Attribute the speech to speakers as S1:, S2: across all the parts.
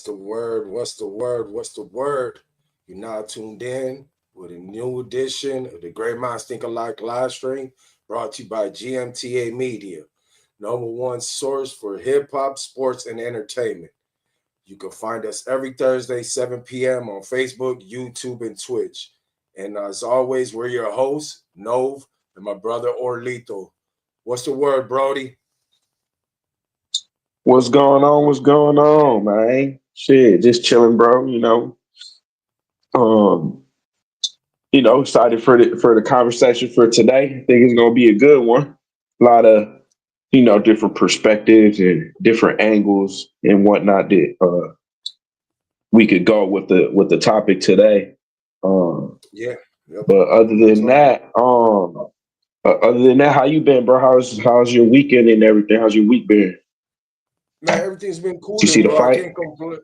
S1: the word? What's the word? What's the word? You're now tuned in with a new edition of the Great Minds Think Alike live stream brought to you by GMTA Media, number one source for hip hop, sports, and entertainment. You can find us every Thursday, 7 p.m. on Facebook, YouTube, and Twitch. And as always, we're your hosts, Nove, and my brother Orlito. What's the word, Brody?
S2: What's going on? What's going on, man? Shit, just chilling, bro. Um, excited for the conversation for today. I think it's gonna be a good one. A lot of different perspectives and different angles and whatnot that we could go with the topic today.
S1: Yeah. Yep.
S2: But other than that, how you been, bro? How's your weekend and everything? How's your week been?
S1: Man, everything's been
S2: Did you see
S1: cooling,
S2: the
S1: bro. I
S2: fight?
S1: can't complain.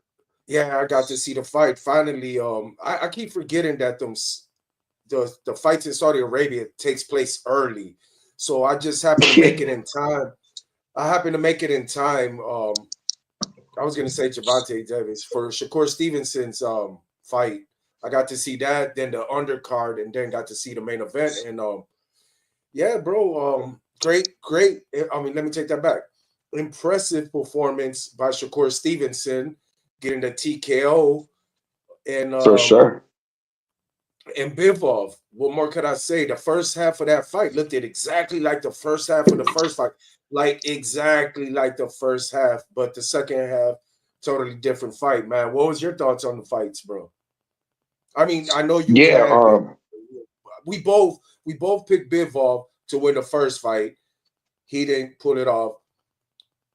S1: Yeah, I got to see the fight finally. I keep forgetting that the fights in Saudi Arabia takes place early, so I just happened to make it in time. I happened to make it in time. I was gonna say Javante Davis for Shakur Stevenson's fight. I got to see that, then the undercard, and then got to see the main event. And yeah, bro, great. I mean, let me take that back. Impressive performance by Shakur Stevenson, getting the TKO, and
S2: For sure.
S1: Bivol. What more could I say? The first half of that fight looked exactly like the first half of the first fight, like exactly like the first half, but the second half, totally different fight, man. What was your thoughts on the fights, bro? I mean, I know you
S2: Yeah.
S1: had we both picked Bivol to win the first fight. He didn't pull it off.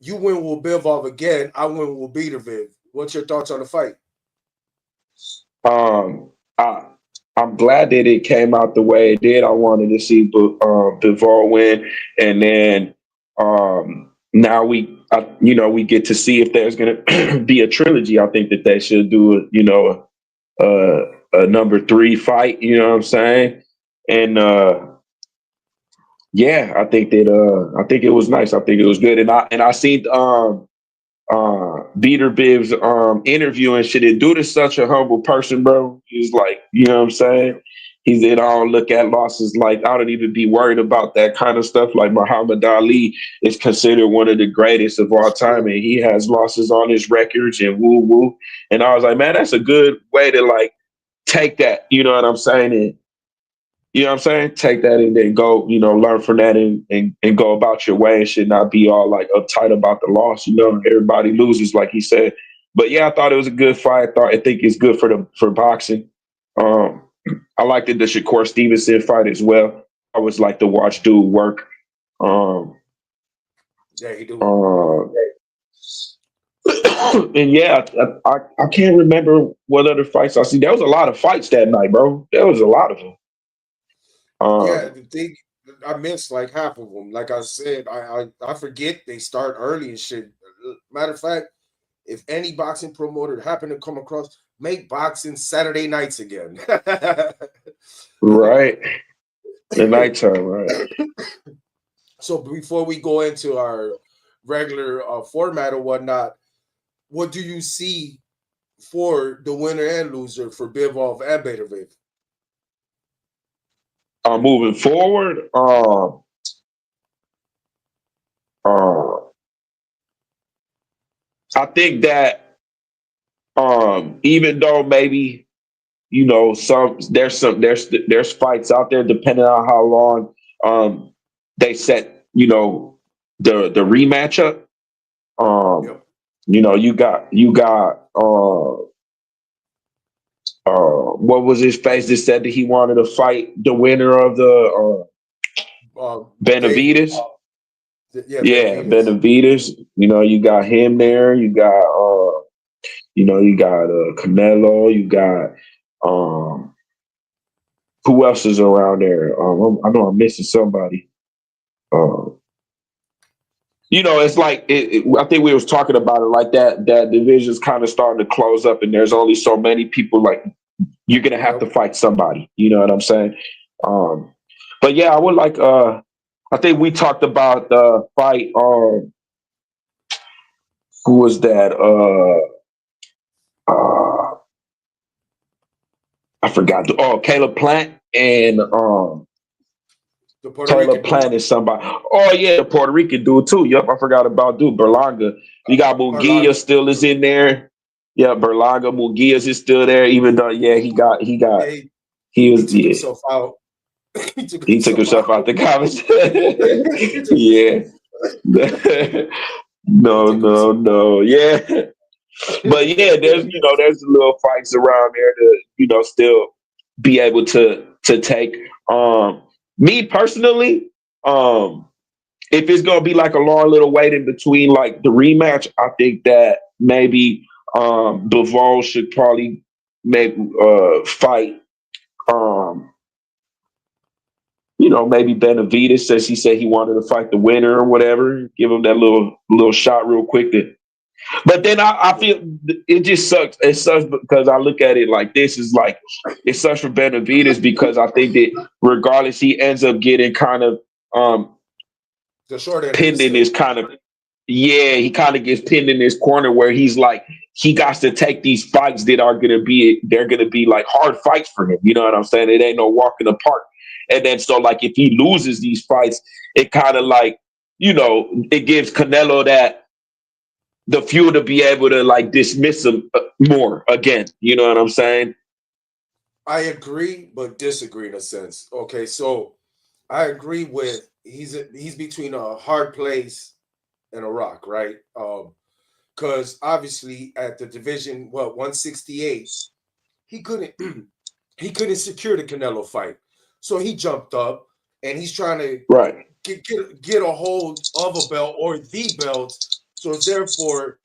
S1: You win with Bivol again. I win with Beaterviv. What's your thoughts on the fight?
S2: Um, I, I'm glad that it came out the way it did. I wanted to see Bivol win, and then now we get to see if there's going to be a trilogy. I think that they should do a number three fight. You know what I'm saying? And yeah, I think it was nice. I think it was good, and I seen Beater Biv's interview and shit. And dude is such a humble person, bro. He's like, you know what I'm saying? He said, I don't look at losses like I don't even be worried about that kind of stuff. Like Muhammad Ali is considered one of the greatest of all time, and he has losses on his records and woo woo. And I was like, man, that's a good way to like take that. You know what I'm saying? And you know what I'm saying? Take that and then go, learn from that and go about your way and should not be all like uptight about the loss. Everybody loses, like he said. But yeah, I thought it was a good fight. I think it's good for boxing. Um, I liked the Shakur Stevenson fight as well. I always like to watch dude work. Um,
S1: Yeah, he do.
S2: uh, and yeah, I can't remember what other fights I see. There was a lot of fights that night, bro. There was a lot of them.
S1: Yeah,
S2: Um,
S1: the thing I missed like half of them. Like I said, I forget they start early and shit. Matter of fact, if any boxing promoter happen to come across, make boxing Saturday nights again.
S2: right. The nighttime, right?
S1: So before we go into our regular format or whatnot, what do you see for the winner and loser for Bivol and Beterbiev?
S2: Moving forward, uh, I think that even though maybe there's fights out there depending on how long they set the rematch up. Um,
S1: Yep.
S2: what was his face that said that he wanted to fight the winner of the
S1: David.
S2: Benavides?
S1: Yeah,
S2: Yeah,
S1: Benavides.
S2: Benavides. You got him there. You got Canelo. You got um, who else is around there? I know I'm missing somebody. Um, it's like I think we was talking about it like that. That division's kind of starting to close up, and there's only so many people. Like you're gonna have to
S1: Yep.
S2: fight somebody. You know what I'm saying? Um, but yeah, I would like. I think we talked about the fight. Who was that? uh, I forgot. Oh, Caleb Plant and
S1: The Puerto
S2: Caleb
S1: Rican dude,
S2: Plant is somebody. Oh yeah, the Puerto Rican dude too. Yep, I forgot about dude Berlanga. You got Munguia
S1: Berlanga.
S2: still is in there. Yeah, Berlanga Munguias is still there. Even though he
S1: Yeah,
S2: he
S1: he
S2: was
S1: took
S2: yeah
S1: himself out. He took
S2: he took
S1: himself
S2: himself
S1: out.
S2: out the conversation.
S1: he took
S2: Yeah.
S1: he
S2: No,
S1: took
S2: no,
S1: himself
S2: no. Yeah. But yeah, there's little fights around there to, still be able to take. Me personally, if it's gonna be like a long little wait in between like the rematch, I think that maybe Bivol should probably make fight um maybe Benavidez, since he said he wanted to fight the winner or whatever. Give him that little shot real quick. But then I feel it just sucks. It sucks because I look at it like this is like it sucks for Benavidez because I think that regardless he ends up getting kind of
S1: the short end of the
S2: pinned in
S1: stick.
S2: his kind of yeah, he kind of gets pinned in this corner where he's like he got to take these fights that are they're gonna be like hard fights for him. You know what I'm saying? It ain't no walk in the park. And then so like if he loses these fights, it kind of like it gives Canelo that the fuel to be able to like dismiss him more again. You know what I'm saying?
S1: I agree, but disagree in a sense. Okay, so I agree with he's between a hard place and a rock, right? Because obviously at the division 168, he couldn't he couldn't secure the Canelo fight, so he jumped up and he's trying to
S2: Right.
S1: get a hold of a belt or the belt. So therefore,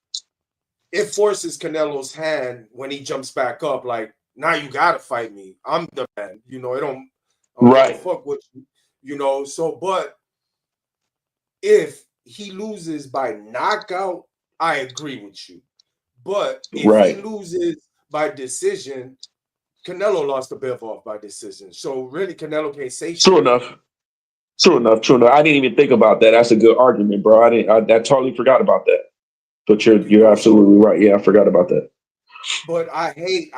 S1: it forces Canelo's hand when he jumps back up. Like now, you gotta fight me. I'm the man. I don't give a
S2: Right.
S1: fuck what you know. So, but if he loses by knockout, I agree with you. But if he
S2: Right.
S1: loses by decision, Canelo lost the Bivol by decision. So really, Canelo can't say
S2: True
S1: shit.
S2: enough. True enough. True enough. I didn't even think about that. That's a good argument, bro. I totally forgot about that. But you're
S1: So
S2: absolutely right. Yeah, I forgot about that.
S1: but I hate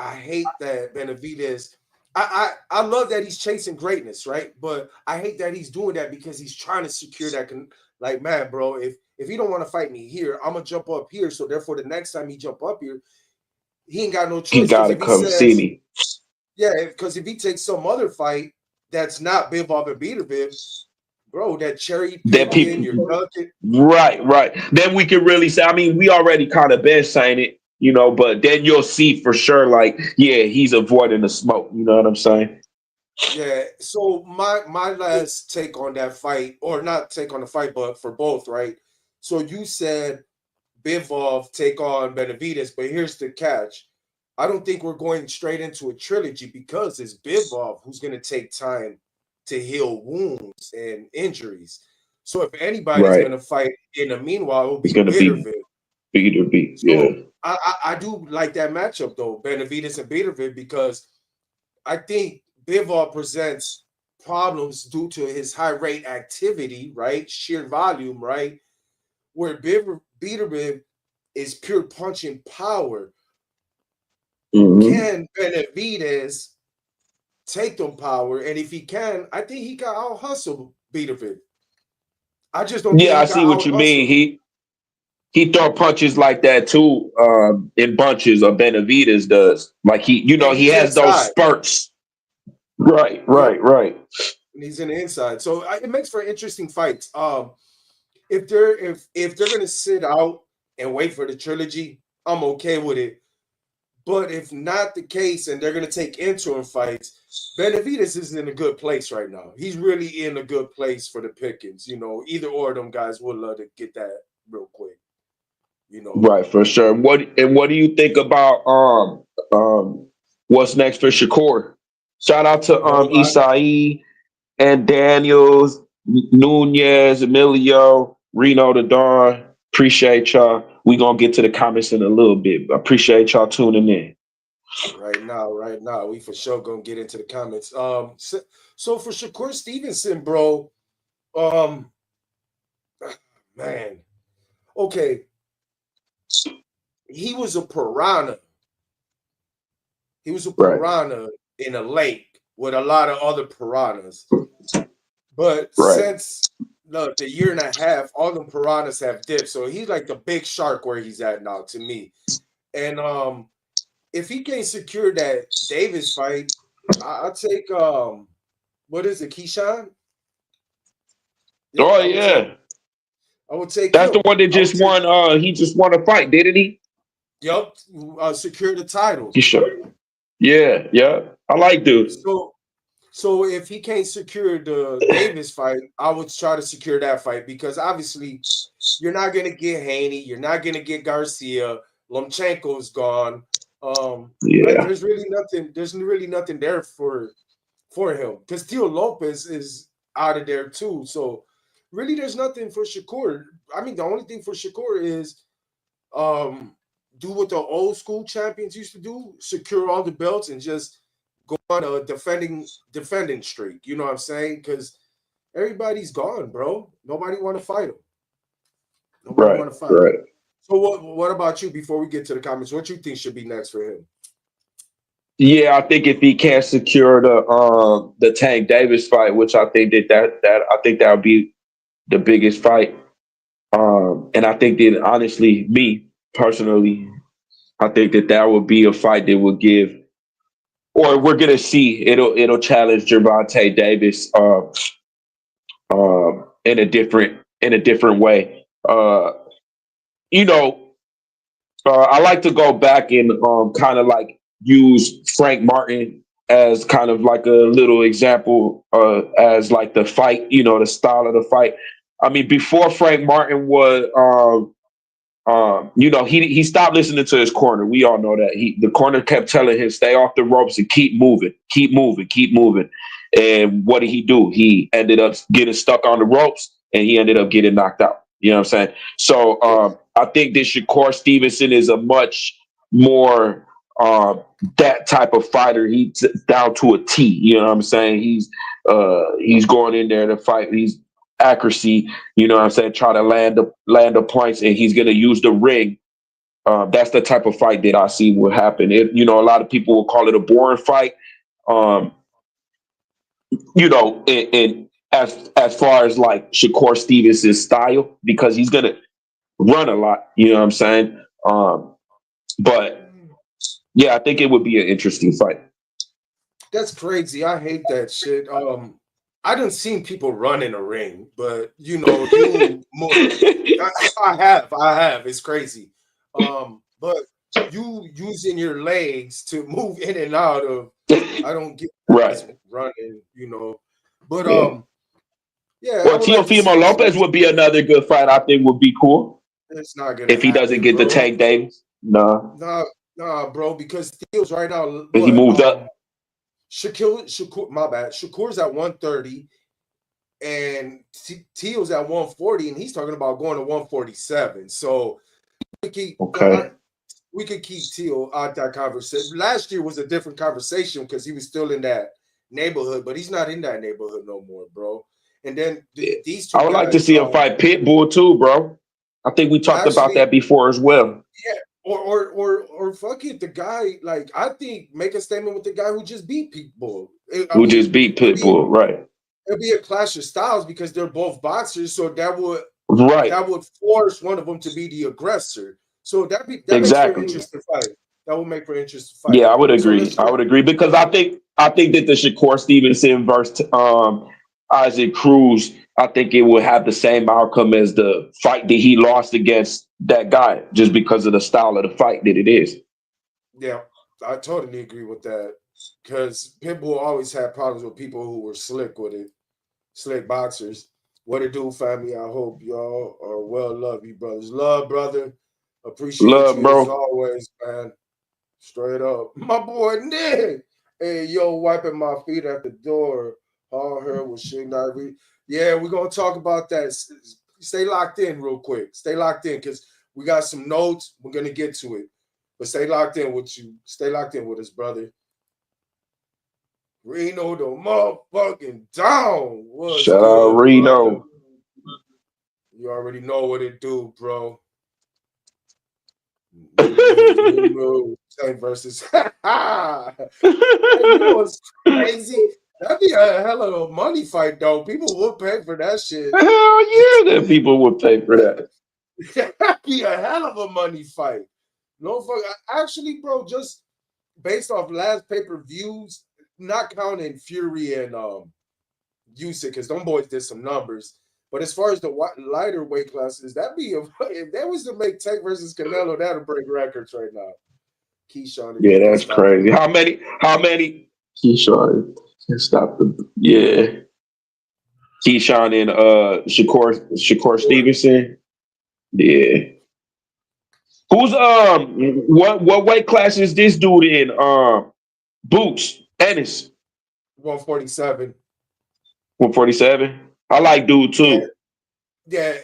S1: that Benavidez. I love that he's chasing greatness, right? But I hate that he's doing that because he's trying to secure that. Like, man, bro, if he don't want to fight me here, I'm gonna jump up here. So therefore, the next time he jump up here, he ain't got no
S2: He
S1: choice. Because
S2: gotta
S1: if he
S2: come see
S1: says,
S2: me.
S1: yeah, because if he takes some other fight that's not Bivol and Beterbiev, bro, that cherry
S2: That
S1: picking,
S2: people
S1: you're ducking.
S2: right, right. Then we can really say, I mean, we already kind of been saying it, but then you'll see for sure, like, yeah, he's avoiding the smoke. You know what I'm saying?
S1: Yeah. So my last take on that fight, or not take on the fight, but for both, right? So you said Bivol take on Benavidez, but here's the catch. I don't think we're going straight into a trilogy because it's Bivol who's going to take time to heal wounds and injuries. So if anybody's going
S2: Right.
S1: to fight in the meanwhile, it will
S2: It's
S1: be
S2: gonna be
S1: Bittervid.
S2: bigger to beat. Yeah.
S1: So I do like that matchup though, Benavidez and Bittervid, because I think Bivol presents problems due to his high rate activity, right? Sheer volume, right? Where Bittervid is pure punching power.
S2: Hmm.
S1: Can Benavidez take them power? And if he can, I think he can out hustle Beterbiev. I just don't think
S2: Yeah,
S1: he
S2: I
S1: can
S2: see what
S1: out
S2: you mean.
S1: hustle.
S2: He throw punches like that too, in bunches. Or Benavidez does. Like
S1: And
S2: he
S1: he's
S2: has those
S1: inside.
S2: spurts. Right,
S1: Yep.
S2: right, right.
S1: And he's in the inside. So it makes for interesting fights. If they're gonna sit out and wait for the trilogy, I'm okay with it. But if not the case and they're gonna take interim fights, Benavidez is in a good place right now. He's really in a good place for the pickings. Either or of them guys would love to get that real quick. You know,
S2: Right, for sure. What do you think about what's next for Shakur? Shout out to
S1: bro.
S2: Isai and Daniels, Nunez, Emilio, Reno the Dawn. Appreciate y'all. We gonna get to the comments in a little bit. Appreciate y'all tuning in.
S1: Right now, we for sure gonna get into the comments. So for Shakur Stevenson, bro, um, man, okay, he was a piranha He was a
S2: Right.
S1: piranha in a lake with a lot of other piranhas. But
S2: Right.
S1: since the year and a half, all the piranhas have dipped. So he's like the big shark where he's at now to me. And if he can't secure that Davis fight, I'll take what is it, Keyshawn? Yep,
S2: Oh yeah.
S1: I would take
S2: That's the
S1: him.
S2: one that
S1: I would
S2: just
S1: take
S2: won. He just won a fight, didn't he?
S1: yep, secure the title.
S2: You sure? Yeah, yeah. I like dude.
S1: So so if he can't secure the Davis fight, I would try to secure that fight because obviously you're not gonna get Haney, you're not gonna get Garcia, Lomachenko's gone.
S2: Yeah.
S1: There's really nothing. There's really nothing there for him because Teo Lopez is out of there too. So really, there's nothing for Shakur. I mean, the only thing for Shakur is um, do what the old school champions used to do: secure all the belts and just go on a defending streak. You know what I'm saying? Because everybody's gone, bro. Nobody want to fight him. Nobody
S2: Right.
S1: want to fight him.
S2: Right.
S1: So what about you? Before we get to the comments, what you think should be next for him?
S2: Yeah, I think if he can't secure the Tank Davis fight, which I think that I think that would be the biggest fight. And I think that honestly, me personally, I think that that would be a fight that would give, or we're gonna see it'll challenge Gervonta Davis in a different way. You know, I like to go back and kind of like use Frank Martin as kind of like a little example as like the fight, the style of the fight. I mean, before Frank Martin was, he stopped listening to his corner. We all know that the corner kept telling him stay off the ropes and keep moving, keep moving, keep moving. And what did he do? He ended up getting stuck on the ropes and he ended up getting knocked out. You know what I'm saying? So
S1: Yeah.
S2: I think this Shakur Stevenson is a much more that type of fighter. He's down to a T. You know what I'm saying? He's going in there to fight. He's accuracy. You know what I'm saying? Try to land the points, and he's going to use the ring. That's the type of fight that I see will happen. A lot of people will call it a boring fight. Um, and as far as like Shakur Stevens' style, because he's gonna run a lot. You know what I'm saying? But yeah, I think it would be an interesting fight.
S1: That's crazy. I hate that shit. I done seen people run in a ring, but you more. I have. It's crazy. But you using your legs to move in and out of, I don't get
S2: Right.
S1: this running. But
S2: Yeah.
S1: yeah, I
S2: Well,
S1: would like to see
S2: Teofimo
S1: the
S2: Lopez
S1: Tank.
S2: would be another good fight. I think would be cool
S1: It's not gonna
S2: if he doesn't
S1: happen,
S2: get the
S1: bro.
S2: Tank Davis. No,
S1: Nah, nah, bro. Because Steele's right now.
S2: and he
S1: What?
S2: moved up.
S1: Shakur. My bad. Shakur's at 130. And Teal's at 140, and he's talking about going to 147. So we keep
S2: Okay.
S1: we could keep Teal out that conversation. Last year was a different conversation because he was still in that neighborhood, but he's not in that neighborhood no more, bro. And then
S2: Yeah.
S1: these two
S2: I would like to
S1: guys,
S2: see him fight Pitbull too, bro. I think we talked about
S1: actually,
S2: that before as well.
S1: yeah, or fuck it, the guy, like I think make a statement with the guy who just beat Pitbull. I
S2: Who
S1: mean,
S2: just beat
S1: it'll be
S2: Pitbull, right?
S1: it'll be a clash of styles because they're both boxers, so
S2: Right.
S1: that would force one of them to be the aggressor. So that makes for an
S2: Exactly.
S1: interesting fight. That would make for an interesting fight.
S2: Yeah, I would
S1: So
S2: agree.
S1: let's
S2: I
S1: go.
S2: would agree because I think that the Shakur Stevenson versus Isaac Cruz, I think it would have the same outcome as the fight that he lost against that guy, just because of the style of the fight that it is.
S1: Yeah, I totally agree with that. Because Pitbull always had problems with people who were slick with it, slick boxers. What it do, family? I hope y'all are well. Love you, brothers. Love, brother. Appreciate
S2: Love,
S1: you as
S2: bro.
S1: always, man. Straight up. My boy Nick. Hey, yo, wiping my feet at the door. All her was shit not Yeah, we're gonna talk about that. Stay locked in real quick. Stay locked in because we got some notes. We're gonna get to it. But stay locked in with you. Stay locked in with us, brother. Reno the motherfucking down. What's
S2: Shout out
S1: good, brother?
S2: Reno.
S1: You already know what it do, bro. New news, new news. Tank versus. And you know what's crazy? That'd be a hell of a money fight, though. People would pay for that shit.
S2: Hell yeah, that people would pay for that.
S1: That'd be a hell of a money fight. No fuck. Actually, bro, just based off last pay-per-views, not counting Fury and Usyk, because them boys did some numbers. But as far as the lighter weight classes, that'd be if that was to make Tank versus Canelo, that'll break records right now. Keyshawn, if
S2: Yeah,
S1: you can
S2: that's
S1: stop
S2: crazy.
S1: it.
S2: How many Keyshawn can stop the yeah. Keyshawn and Shakur
S1: Or
S2: Stevenson. Yeah. Who's what weight class is this dude in? Boots. Ennis.
S1: 147.
S2: 147. I like dude
S1: Yeah,
S2: too.
S1: yeah.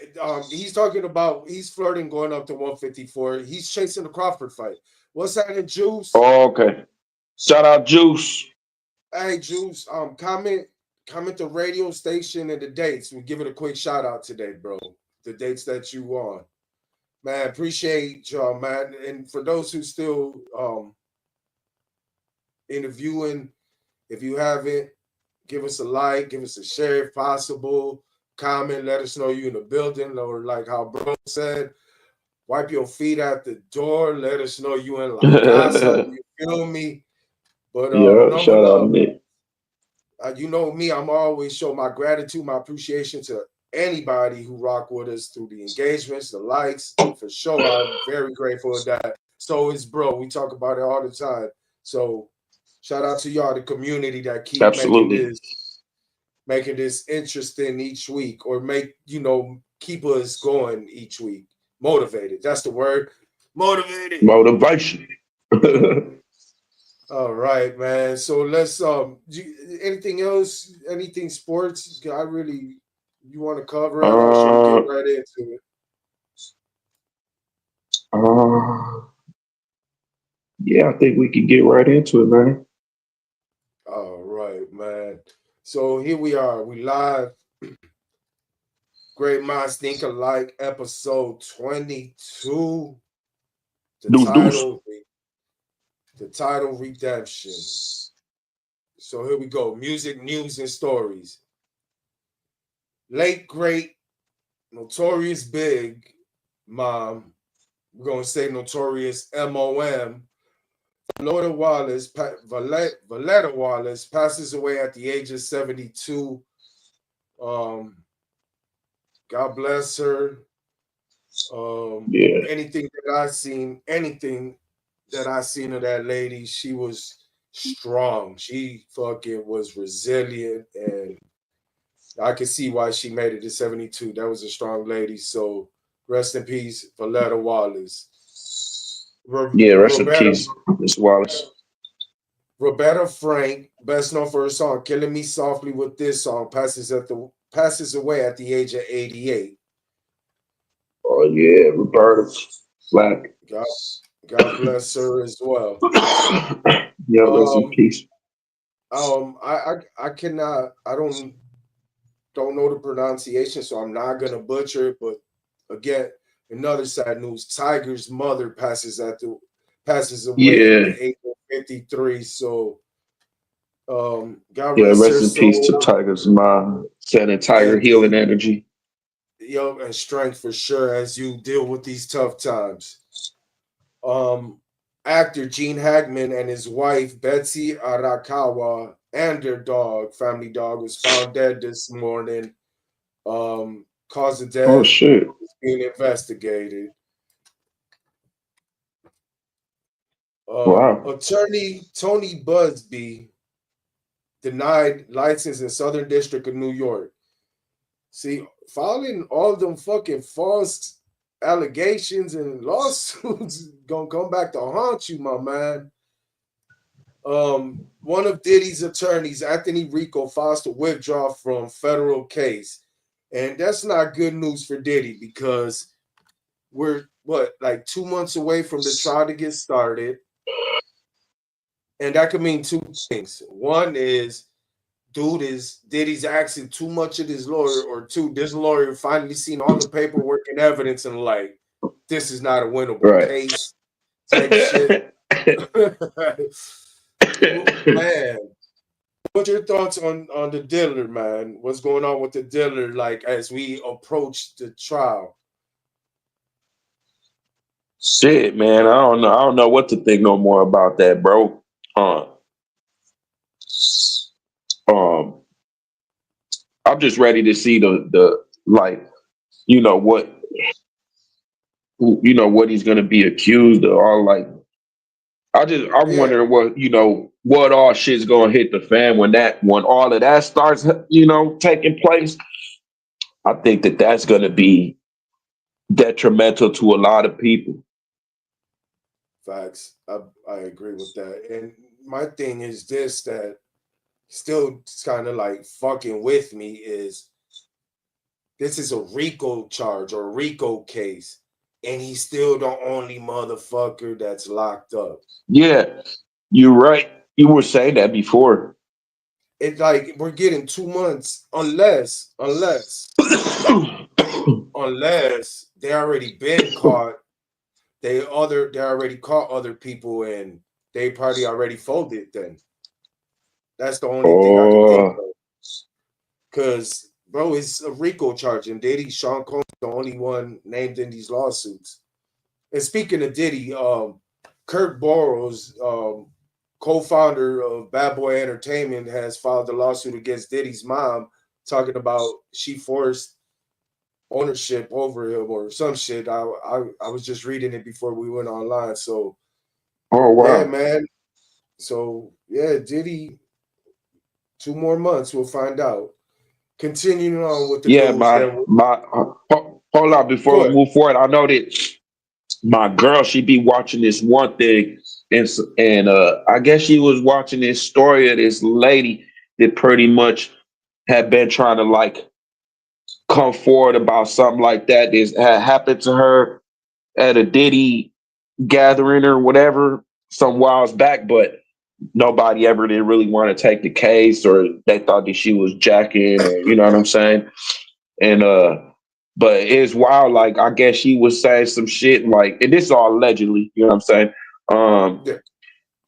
S1: He's talking about he's flirting going up to 154. He's chasing the Crawford fight. What's that in Juice?
S2: Oh, okay. Shout out Juice.
S1: Hey, Juice. Comment the radio station and the dates. We give it a quick shout out today, bro. The dates that you on. Man, appreciate y'all, man. And for those who still interviewing, if you haven't, give us a like, give us a share if possible. Comment, let us know you in the building, or like how bro said, wipe your feet at the door. Let us know you in La Casa.
S2: Yeah,
S1: You feel me? But number
S2: shout out
S1: love.
S2: Nick.
S1: You know me, I'm always show my gratitude, my appreciation to anybody who rock with us through the engagements, the likes. For sure, I'm very grateful for that. So is bro. We talk about it all the time. So shout out to y'all, the community that keep
S2: Absolutely.
S1: making this interesting each week, or keep us going each week. Motivated. That's the word. Motivated.
S2: Motivation.
S1: All right, man. So let's anything else? Anything sports? You want to cover it, or should we get
S2: uh,
S1: right into it?
S2: uh, yeah, I think we can get right into it, man.
S1: All right, man. So here we are. We live. Great Minds Think Alike, episode 22. The
S2: Deuce, deuce.
S1: title, the title Redemption. So here we go. Music, news, and stories. Late great, notorious big mom. We're gonna say notorious MOM. Valletta Wallace passes away at the age of 72. Um, God bless her.
S2: Yeah.
S1: Anything that I seen of that lady, she was strong. She fucking was resilient, and I can see why she made it to 72. That was a strong lady. So rest in peace, Valletta Wallace.
S2: Yeah, rest in
S1: Roberta
S2: peace, Miss Wallace.
S1: Roberta Frank, best known for her song "Killing Me Softly" with this song, passes away at the age of 88.
S2: Oh yeah, Roberta Flack.
S1: God, God bless her as well.
S2: Yeah, rest in
S1: Um,
S2: peace.
S1: I cannot, I don't know the pronunciation, so I'm not gonna butcher it. But again, another sad news: Tiger's mother passes away at
S2: Yeah,
S1: the age of 53. So, God
S2: yeah,
S1: rest her
S2: rest in peace to
S1: soul,
S2: Tiger's mom. Sending Tiger
S1: and
S2: healing energy.
S1: and strength for sure as you deal with these tough times. Um, Actor Gene Hackman and his wife Betsy Arakawa and their dog, family dog, was found dead this morning. Cause of
S2: Oh
S1: death
S2: shit!
S1: is being investigated.
S2: Wow.
S1: Attorney Tony Busby denied license in Southern District of New York. See, following all them fucking false allegations and lawsuits gonna come back to haunt you, my man. One of Diddy's attorneys, Anthony Rico, files to withdraw from federal case. And that's not good news for Diddy because we're like 2 months away from the trial to get started. And that could mean two things. One is Diddy's asking too much of this lawyer, or two, this lawyer finally seen all the paperwork and evidence and like, this is not a winnable
S2: Right.
S1: case. type shit. Man, what's your thoughts on the dealer, man? What's going on with the dealer? Like as we approach the trial.
S2: Shit, man. I don't know. I don't know what to think no more about that, bro. Uh, um, I'm just ready to see the like, you know what, what he's gonna be accused of. All like, I'm
S1: Yeah,
S2: wondering what all shit's gonna hit the fan when all of that starts, taking place. I think that's gonna be detrimental to a lot of people.
S1: facts. I agree with that. And my thing is this that still kind of like fucking with me is this is a RICO charge or RICO case, and he's still the only motherfucker that's locked up.
S2: Yeah, you're right. You were saying that before.
S1: It's like we're getting 2 months, unless they already been caught. They already caught other people and they probably already folded. Then that's the only thing I can think
S2: Oh,
S1: of. Cause bro, it's a RICO charge, and Diddy, Sean Combs, the only one named in these lawsuits. And speaking of Diddy, Kurt Burrows, co-founder of Bad Boy Entertainment, has filed a lawsuit against Diddy's mom, talking about she forced ownership over him or some shit. I was just reading it before we went online. So
S2: oh
S1: yeah,
S2: wow.
S1: man. So yeah, Diddy, 2 more months, we'll find out. Continuing on with the
S2: Yeah,
S1: news,
S2: my
S1: then
S2: my. Hold on before we
S1: good.
S2: move forward. I know that my girl, she be watching this one thing, and I guess she was watching this story of this lady that pretty much had been trying to like come forward about something like that that had happened to her at a Diddy gathering or whatever some whiles back, but nobody ever did really want to take the case, or they thought that she was jacking, or you know what I'm saying. And but it's wild. Like I guess she was saying some shit like, and this is all allegedly, you know what I'm saying. Um,
S1: Yeah,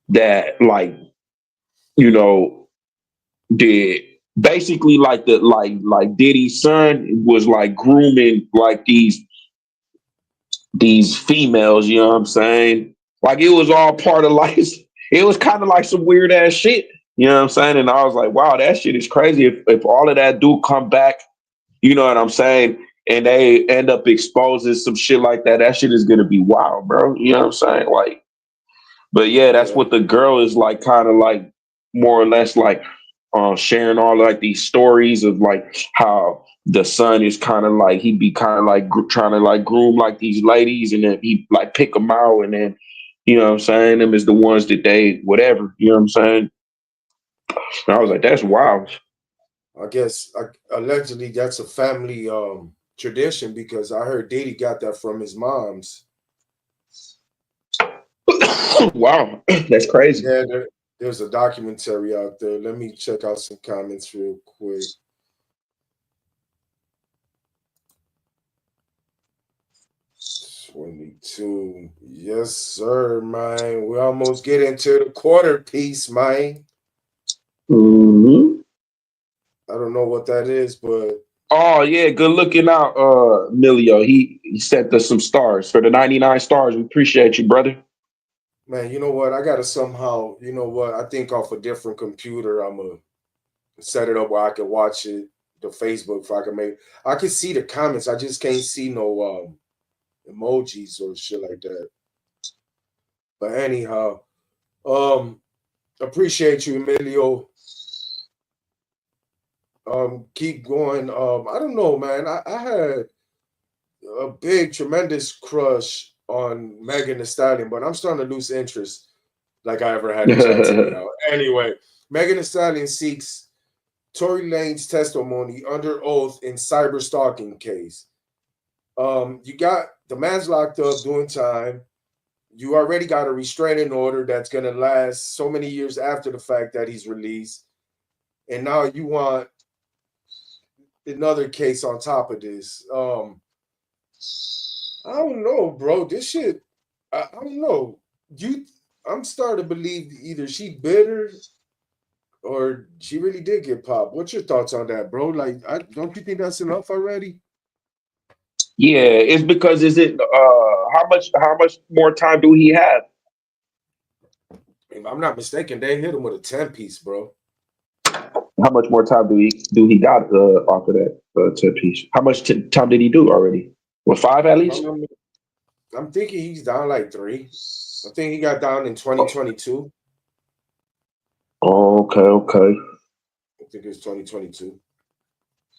S2: that like you know did basically like like Diddy's son was like grooming like these females. You know what I'm saying? Like it was all part of like it was kind of like some weird ass shit. You know what I'm saying? And I was like, wow, that shit is crazy. If all of that do come back, you know what I'm saying? And they end up exposing some shit like that. That shit is gonna be wild, bro. You know what I'm saying? Like, but yeah, that's
S1: yeah,
S2: what the girl is like, kind of like more or less like sharing all like these stories of like how the son is kind of like he be kind of like trying to like groom like these ladies, and then he like pick them out, and then you know what I'm saying, them is the ones that they whatever, you know what I'm saying. And I was
S1: yeah.
S2: like, that's wild.
S1: I guess allegedly that's a family tradition because I heard Diddy got that from his mom's.
S2: Wow, that's crazy.
S1: Yeah, there's a documentary out there. Let me check out some comments real quick. 22. Yes, sir, man. We almost get into the quarter piece, man.
S2: Hmm.
S1: I don't know what that is, but
S2: Oh yeah, good looking out, Milio. He sent us some stars for the 99 stars. We appreciate you, brother.
S1: man, you know what? I gotta somehow, you know what? I think off a different computer, I'm gonna set it up where I can watch it, the Facebook, if I can make. I can see the comments. I just can't see no emojis or shit like that. But anyhow, um, appreciate you, Emilio. Keep going. I don't know, man. I had a big, tremendous crush on Megan Thee Stallion, but I'm starting to lose interest like I ever had in Jackson now. Anyway, Megan Thee Stallion seeks Tory Lane's testimony under oath in cyber stalking case. You got the man's locked up doing time. You already got a restraining order that's gonna last so many years after the fact that he's released, and now you want another case on top of this. I don't know, bro. This shit, I don't know. you, I'm starting to believe either she bitter or she really did get popped. What's your thoughts on that, bro? Like, don't you think that's enough already?
S2: Yeah, it's because is it how much more time do he have?
S1: If I'm not mistaken, they hit him with a 10-piece, bro.
S2: How much more time do he got off of that 10 piece? How much time did he do already? With five at
S1: If
S2: least?
S1: I'm thinking he's down like 3. I think he got down in 2022.
S2: Oh, okay, okay.
S1: I think it's 2022.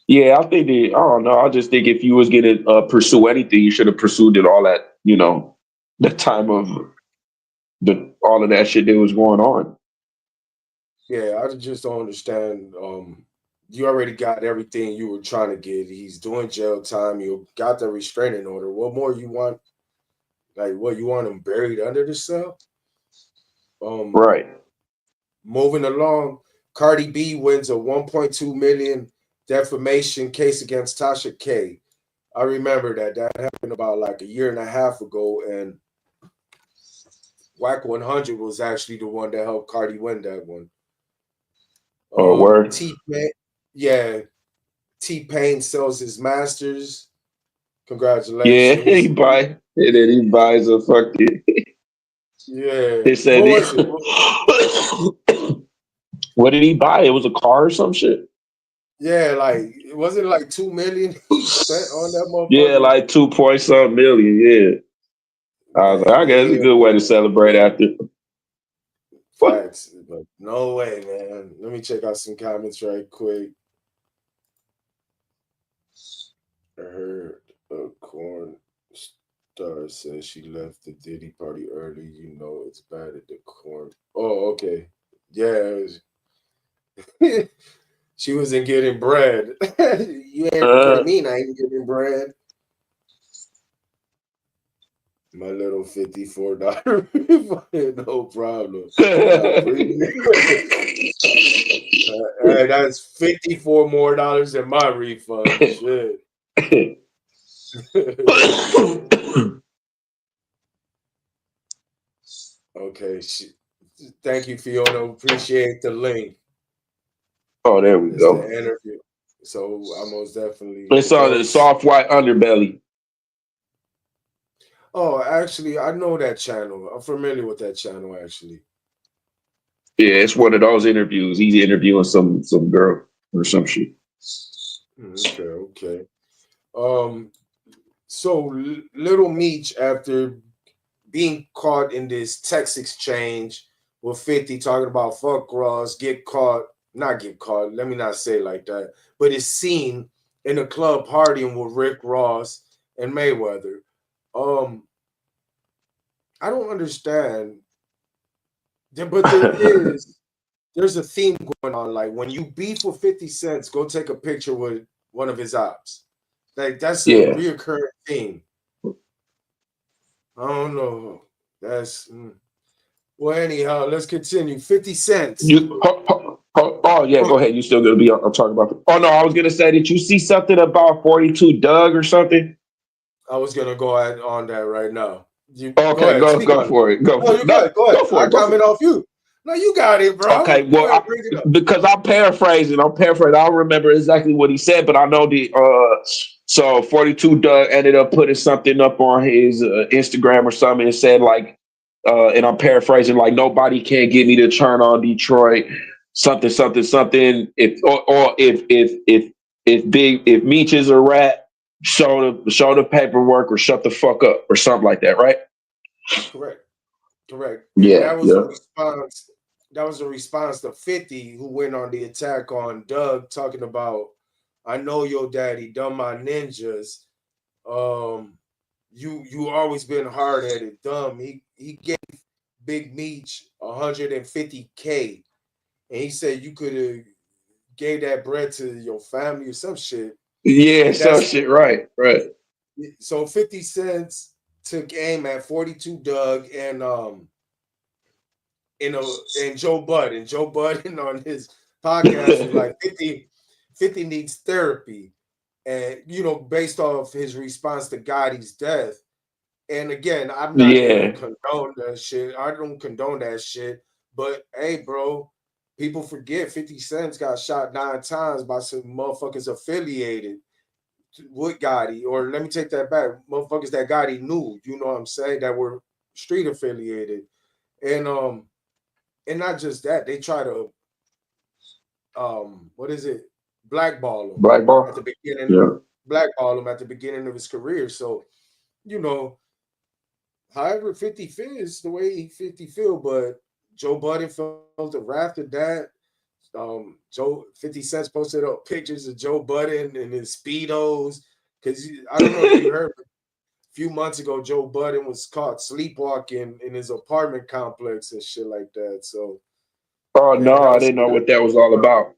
S2: Yeah, I think I don't know. I just think if you was gonna pursue anything, you should have pursued it all at the time of the all of that shit that was going on.
S1: Yeah, I just don't understand. You already got everything you were trying to get. He's doing jail time. You got the restraining order. What more you want? Like, what you want him buried under the cell? Um,
S2: Right.
S1: Moving along, Cardi B wins a 1.2 million defamation case against Tasha K. I remember that happened about like a year and a half ago, and Whack 100 was actually the one that helped Cardi win that one.
S2: Oh, word.
S1: T Pain, yeah, T Pain sells his masters.
S2: Yeah, he
S1: Congratulations.
S2: buy and then he buys a fucking.
S1: Yeah,
S2: They said
S1: what
S2: he.
S1: was it?
S2: What did he buy? It was a car or some shit.
S1: Yeah, like it wasn't like 2 million he spent on that
S2: Yeah,
S1: motherfucker.
S2: like 2 point some million. Yeah, I was like,
S1: Man,
S2: I guess it's a
S1: he
S2: good way to celebrate after. What?
S1: facts. But no way, man. Let me check out some comments right quick. I heard a corn star says she left the Diddy party early. You know it's bad at the corn. Oh, okay. Yeah, she wasn't getting bread. You ain't gonna
S2: Uh,
S1: mean I ain't getting bread. My little $54. No problem. I appreciate Hey, that's 54 more dollars than my refund. Shit. Okay. Thank you, Fiona. Appreciate the link.
S2: oh, there we
S1: It's the
S2: go.
S1: interview. So I most definitely
S2: It's on the
S1: those.
S2: soft white underbelly.
S1: Oh, actually, I know that channel. I'm familiar with that channel, actually.
S2: Yeah, it's one of those interviews. He's interviewing some girl or some shit.
S1: Okay, okay. Um, so Little Meech, after being caught in this text exchange with 50 talking about fuck Ross, not get caught, let me not say it like that, but is seen in a club partying with Rick Ross and Mayweather. Um, I don't understand, but there's a theme going on. Like when you beef with 50 Cents, go take a picture with one of his ops. Like that's a
S2: Yeah.
S1: reoccurring theme. I don't know. That's Well, anyhow, let's continue. 50 Cents.
S2: Oh yeah,
S1: Oh,
S2: go ahead. You still gonna be? I'm talking about. Oh no, I was gonna say, did you see something about 42 Doug or something?
S1: I was gonna go on that right now. You go
S2: Okay,
S1: ahead,
S2: go
S1: speak
S2: go
S1: on it.
S2: for it. Go
S1: No,
S2: for it.
S1: you
S2: No,
S1: good. Go ahead.
S2: go for
S1: I
S2: it. Go for
S1: comment
S2: it.
S1: off you. No, you got it, bro.
S2: Okay,
S1: Go
S2: well,
S1: ahead, bring it up.
S2: because I'm paraphrasing. I don't remember exactly what he said, but I know the. So 42 Doug ended up putting something up on his Instagram or something and said like, and I'm paraphrasing like nobody can get me to turn on Detroit, something something something. If or if Meech is a rat, show the paperwork or shut the fuck up or something like that, right?
S1: Correct. Correct. And
S2: Yeah, yeah,
S1: that was a response to 50 who went on the attack on Doug talking about I know your daddy done my ninjas. Um you always been hard headed, dumb. He gave Big Meech 150K and he said you could have gave that bread to your family or some shit.
S2: yeah.
S1: And
S2: So
S1: that's
S2: shit, right, right.
S1: so 50 cents took aim at 42 Doug and Joe Budden. Joe Budden on his podcast was like 50 needs therapy. And based off his response to Gotti's death, And again, I'm not gonna
S2: Yeah.
S1: condone that shit. I don't condone that shit. But hey, bro, people forget 50 Cent got shot 9 times by some motherfuckers affiliated with Gotti. Or let me take that back, motherfuckers that Gotti knew. You know what I'm saying? That were street affiliated, and and not just that, they try to what is it, blackball him
S2: Black
S1: at the
S2: ball.
S1: beginning,
S2: Yeah.
S1: blackball him at the beginning of his career. So you know, however 50 feels the way 50 feel, but Joe Budden felt the wrath of that. Joe 50 Cent posted up pictures of Joe Budden and his speedos because I don't know if you heard. A few months ago, Joe Budden was caught sleepwalking in his apartment complex and shit like that. So
S2: Oh
S1: yeah,
S2: no,
S1: that
S2: I
S1: was
S2: didn't know what that was all about.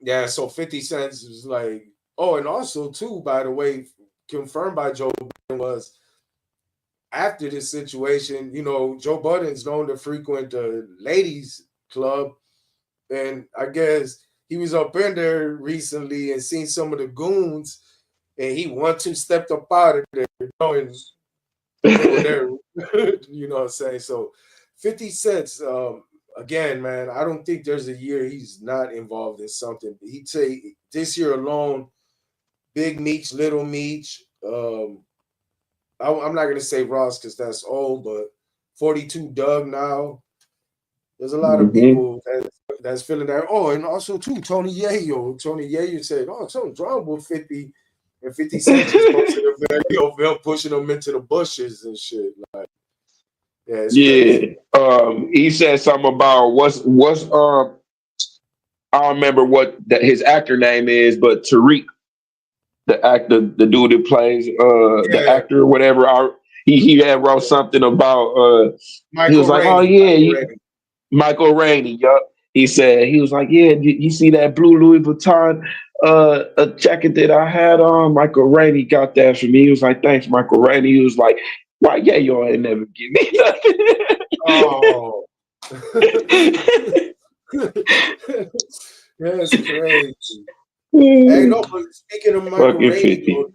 S1: yeah. So 50 cents was like, oh, and also too, by the way, confirmed by Joe Budden was after this situation, Joe Budden's known to frequent the ladies club, and I guess he was up in there recently and seen some of the goons, and he one two stepped up out of there, and they were there. You know what I'm saying? So 50 cents, again, man, I don't think there's a year he's not involved in something. He'd say this year alone, Big Meech, Little Meech, I'm not gonna say Ross because that's old, but 42 Doug now. There's a lot of
S2: Hmm.
S1: people that's feeling that. Oh, and also too, Tony Yayo. Tony Yayo said, "Oh, something's wrong with 50." And 50 Cent just posted a video of him pushing them into the bushes and shit. Like, yeah, it's crazy.
S2: Yeah. He said something about what's I don't remember what his actor name is, but Tariq, the actor, the dude that plays the
S1: Yeah,
S2: actor or whatever. He had wrote something about he was
S1: Michael
S2: like, oh
S1: Rainey.
S2: yeah,
S1: Michael Rainey.
S2: Michael Rainey. Yup. He was like, yeah, you see that blue Louis Vuitton a jacket that I had on? Michael Rainey got that for me. He was like, thanks, Michael Rainey. He was like, why? Yeah, you ain't never give me
S1: Oh,
S2: nothing.
S1: that's crazy. Hey, no, but speaking of Michael
S2: Fucking
S1: Rainey,
S2: 50.
S1: though,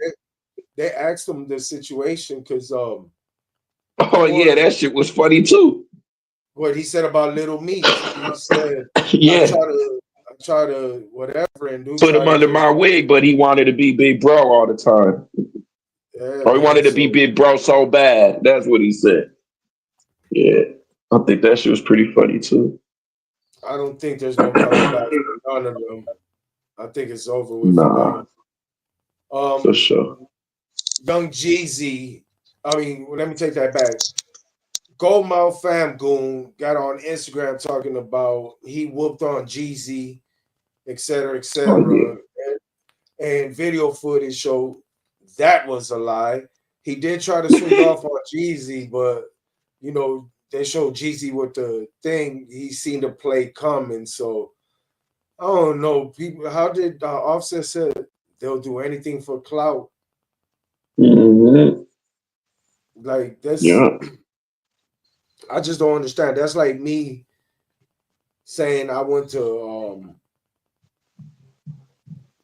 S1: they asked him the situation because
S2: Oh yeah,
S1: or
S2: that shit was funny too.
S1: what he said about Little Meech. He said, I
S2: Yeah.
S1: try to, I try to whatever, and dude
S2: Put
S1: try
S2: him
S1: to
S2: under
S1: just,
S2: my wing, but he wanted to be Big Bro all the time.
S1: yeah,
S2: Or he
S1: man.
S2: wanted to be
S1: So
S2: Big Bro so bad. That's what he said. Yeah. I think that shit was pretty funny too.
S1: I don't think there's no coming back for none of them. I think it's over with for
S2: Nah,
S1: them.
S2: for
S1: Um,
S2: sure.
S1: Young Jeezy. I mean, let me take that back. Goldmouth Fam Goon got on Instagram talking about he whooped on Jeezy, et cetera, et
S2: Oh yeah.
S1: cetera. And video footage showed that was a lie. He did try to swing off on Jeezy, but they showed Jeezy with the thing. He seen the play coming. So I don't know. People, how did Offset said they'll do anything for clout?
S2: Hmm.
S1: Like that's,
S2: Yeah.
S1: I just don't understand. That's like me saying I went to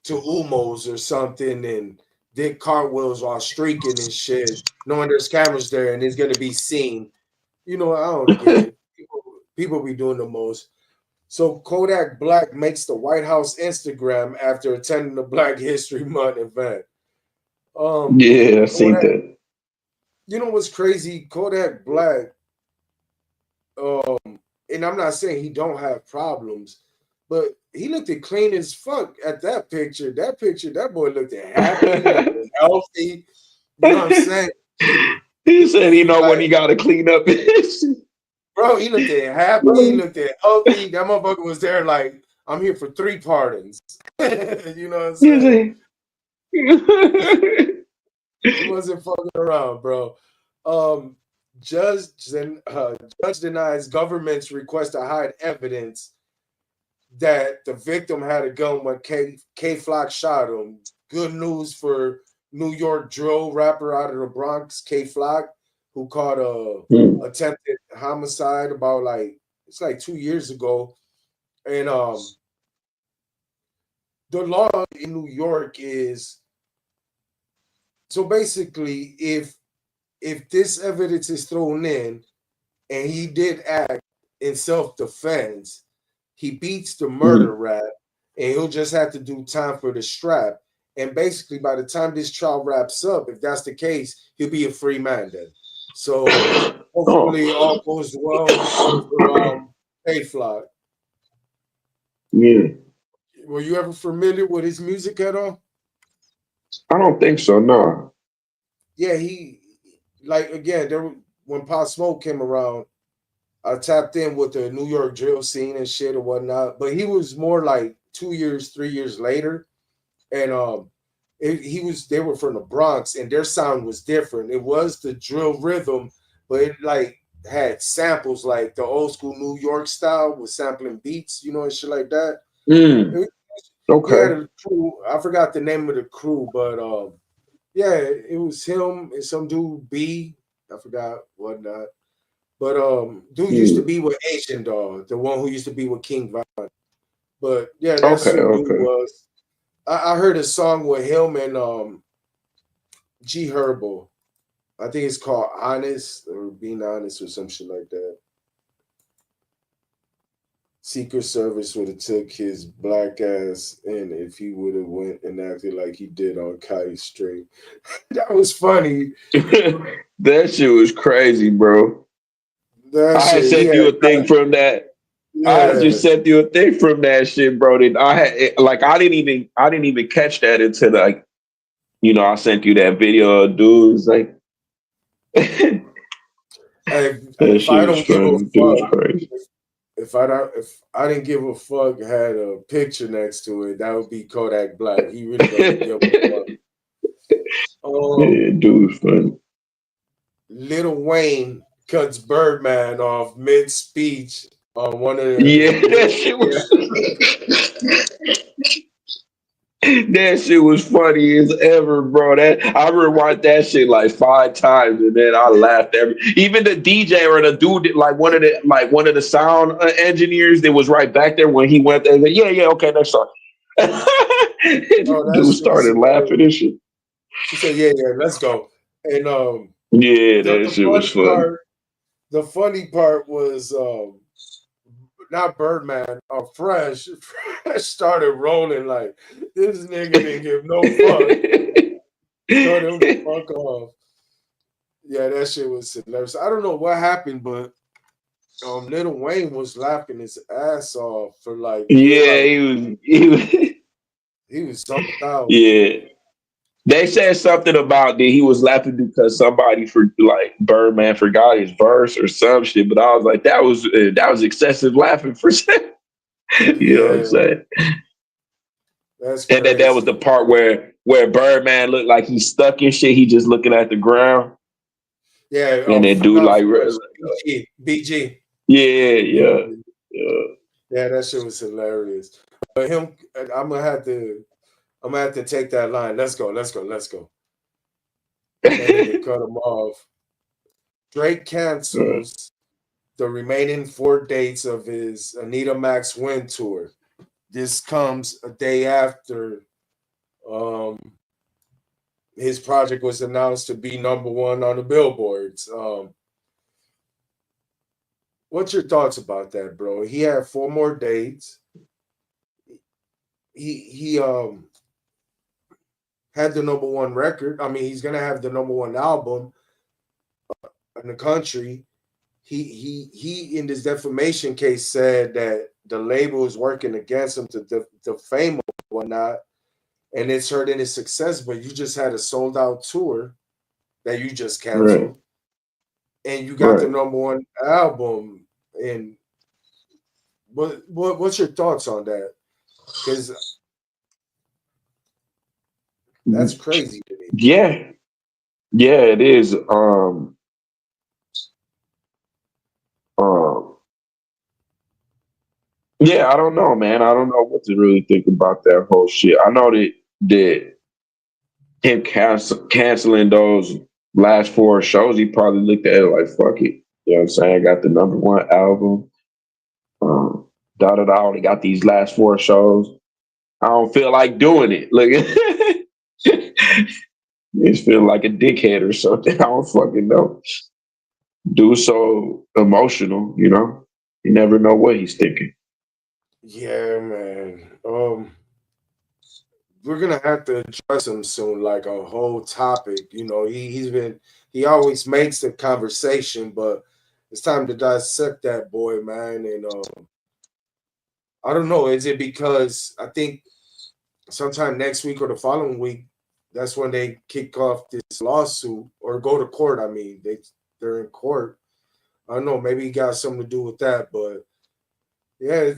S1: Umos or something and did cartwheels while streaking and shit, knowing there's cameras there and it's gonna be seen. I don't get it. People be doing the most. So Kodak Black makes the White House Instagram after attending the Black History Month event.
S2: Yeah, I seen
S1: Kodak,
S2: that.
S1: what's crazy? Kodak Black, and I'm not saying he don't have problems, but he looked at clean as fuck at that picture. That picture, that boy looked at happy, looked at healthy. You know what I'm saying?
S2: He said he know when
S1: Like,
S2: he gotta clean up his
S1: bro, he looked at happy, looked at healthy. That motherfucker was there like, I'm here for 3 pardons. You know what I'm saying?
S2: shit.
S1: He wasn't fucking around, bro. Um, Judge, judge denies government's request to hide evidence that the victim had a gun when K Flock shot him. Good news for New York drill rapper out of the Bronx, K Flock, who caught a attempted homicide about it's like 2 years ago. And the law in New York is so basically if if this evidence is thrown in and he did act in self-defense, he beats the
S2: Mhm.
S1: murder rap and he'll just have to do time for the strap. And basically, by the time this trial wraps up, if that's the case, he'll be a free man then. So hopefully all
S2: Oh,
S1: goes well for Payfly.
S2: yeah.
S1: Were you ever familiar with his music at all?
S2: I don't think so. No.
S1: Yeah, he like again there when Pop Smoke came around, I tapped in with the New York drill scene and shit or whatnot. But he was more like 2 years, 3 years later, and he was they were from the Bronx, and their sound was different. It was the drill rhythm, but it like had samples like the old school New York style with sampling beats, and shit like that.
S2: Mm,
S1: It, he had
S2: okay.
S1: a crew. I forgot the name of the crew, but yeah, it was him and some dude B. I forgot whatnot. But dude used to
S2: Mm,
S1: be with Asian Dog, the one who used to be with King Von. But yeah, that's
S2: okay.
S1: who dude
S2: Okay.
S1: was. I heard a song with him and G Herbo. I think it's called Honest or Being Honest or some shit like that. Secret Service would have took his black ass in if he would have went and acted like he did on Kai Straight. That was funny.
S2: That shit was crazy, bro.
S1: That
S2: I had
S1: shit. He
S2: sent
S1: had
S2: you a thing from that. I had
S1: yeah.
S2: just sent you a thing from that shit, bro. That I had like I didn't even catch that until like I sent you that video of dudes like that
S1: If I
S2: shit was
S1: don't give a
S2: funny. Dude was
S1: fuck,
S2: crazy.
S1: if I didn't give a fuck had a picture next to it, that would be Kodak Black. He really doesn't give a fuck.
S2: Yeah,
S1: Um,
S2: dude was funny.
S1: Little Wayne cuts Birdman off mid speech on one of
S2: Yeah,
S1: the
S2: that shit
S1: yeah.
S2: was that shit was funny as ever, bro. That I rewatched that shit like 5 times, and then I laughed every. Even the DJ or the dude, like one of the sound engineers that was right back there when he went there. Like, yeah, yeah, okay, next song.
S1: Oh, that
S2: Dude
S1: shit was
S2: started laughing
S1: hilarious.
S2: and shit.
S1: He said, "Yeah, yeah, let's go." And
S2: Yeah,
S1: the
S2: that
S1: the
S2: shit was
S1: funny
S2: funny.
S1: part, the funny part was not Birdman, Fresh. Fresh started rolling like this nigga didn't give no fuck. Told him to fuck off. Yeah, that shit was hilarious. I don't know what happened, but Little Wayne was laughing his ass off for like good
S2: Yeah,
S1: like
S2: he was.
S1: he was zonked out.
S2: Yeah. They said something about that he was laughing because somebody for like Birdman forgot his verse or some shit, but I was like, that was excessive laughing for you know what I'm
S1: Yeah,
S2: saying?
S1: that's
S2: And then that was
S1: crazy.
S2: the part where Birdman looked like he's stuck in shit. He just looking at the ground,
S1: Yeah,
S2: and then dude
S1: not
S2: like,
S1: Fresh, BG, BG.
S2: yeah, yeah, yeah.
S1: Yeah, that shit was hilarious. But him, I'm gonna have to take that line. Let's go, let's go, let's go. That nigga cut him off. Drake cancels the remaining 4 dates of his Anita Max Win tour. This comes a day after um, his project was announced to be #1 on the billboards. What's your thoughts about that, bro? He had 4 more dates. He had the #1 record. I mean, he's gonna have the #1 album in the country. He in this defamation case said that the label is working against him to defame him and whatnot, and it's hurting his success. But you just had a sold out tour that you just
S2: Right,
S1: canceled, and you got the
S2: right.
S1: #1 album. And what's your thoughts on that? Because that's crazy to me.
S2: Yeah, yeah, it is. Um, yeah, I don't know, man. I don't know what to really think about that whole shit. I know that him canceling those last 4 shows, he probably looked at it like, fuck it. You know what I'm saying? I got the #1 album. Da da da. I only got these last 4 shows. I don't feel like doing it. Look, He's feeling like a dickhead or something. I don't fucking know. Dude, so emotional, you know. You never know what he's thinking.
S1: Yeah, man. We're gonna have to address him soon, like a whole topic. He always makes the conversation, but it's time to dissect that boy, man. And I don't know. Is it because I think sometime next week or the following week, that's when they kick off this lawsuit or go to court. I mean, they're in court. I don't know. Maybe he got something to do with that, but yeah,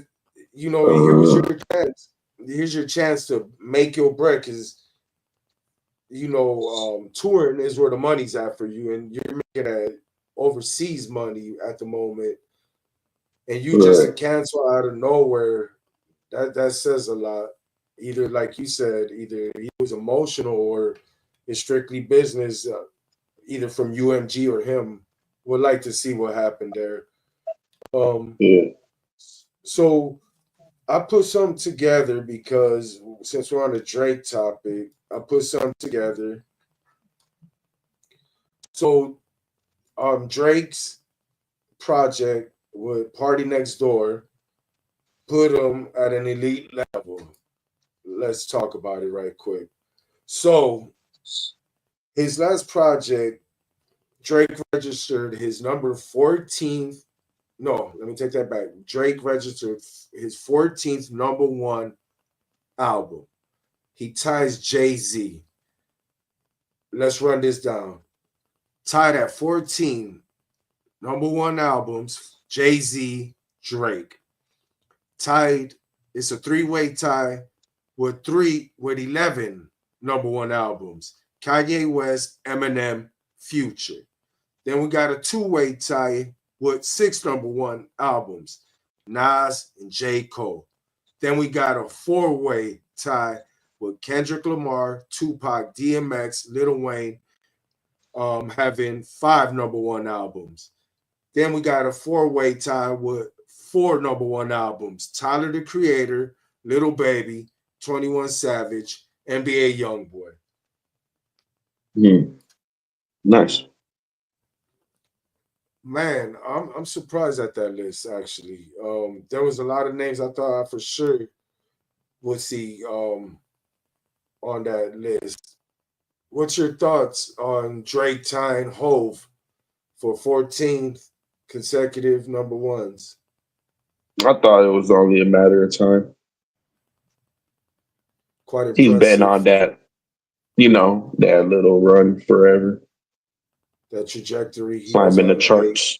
S1: here's your
S2: Uh,
S1: chance. Here's your chance to make your bread because touring is where the money's at for you, and you're making overseas money at the moment, and you just to
S2: right.
S1: cancel out of nowhere, that says a lot. Either like you said, either he was emotional or it's strictly business. Either from UMG or him. Would like to see what happened there. Um,
S2: Yeah.
S1: so I put something together because since we're on the Drake topic, I put something together. So Drake's project with Party Next Door put him at an elite level. Let's talk about it right quick. So his last project, Drake registered his number 14th. No, let me take that back. Drake registered his 14th number one album. He ties Jay-Z. Let's run this down. Tied at 14 number one albums, Jay-Z, Drake. Tied, it's a three-way tie with 11 number one albums. Kanye West, Eminem, Future. Then we got a two-way tie with 6 number one albums, Nas and J. Cole. Then we got a four-way tie with Kendrick Lamar, Tupac, DMX, Lil Wayne, having 5 number one albums. Then we got a four-way tie with 4 number one albums: Tyler the Creator, Little Baby, 21 Savage, NBA YoungBoy.
S2: Hmm. Nice.
S1: Man, I'm surprised at that list actually. There was a lot of names I thought I for sure would see on that list. What's your thoughts on Drake tying Hove for 14th consecutive number ones?
S2: I thought it was only a matter of time.
S1: Quite
S2: He's been on
S1: impressive.
S2: that, that little run forever,
S1: That trajectory he was
S2: climbing the
S1: on. Hey,
S2: charts.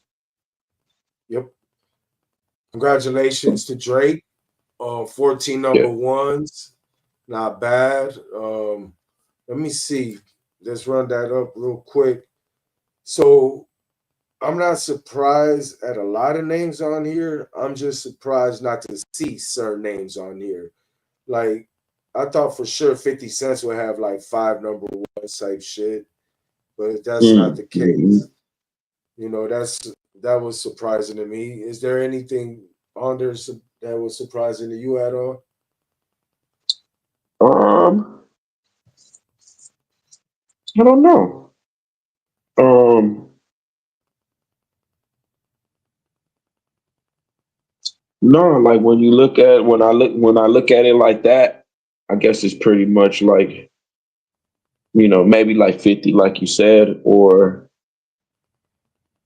S1: yep. Congratulations to Drake. 14 number
S2: Yeah.
S1: ones. Not bad. Let me see. Let's run that up real quick. So I'm not surprised at a lot of names on here. I'm just surprised not to see certain names on here. Like I thought for sure 50 Cents would have like 5 number one type shit, but that's not
S2: Mm.
S1: the
S2: Hmm.
S1: case. That was surprising to me. Is there anything on there that was surprising to you at all?
S2: Um, I don't know. Um, no, like when I look at it like that, I guess it's pretty much like, maybe like 50, like you said, or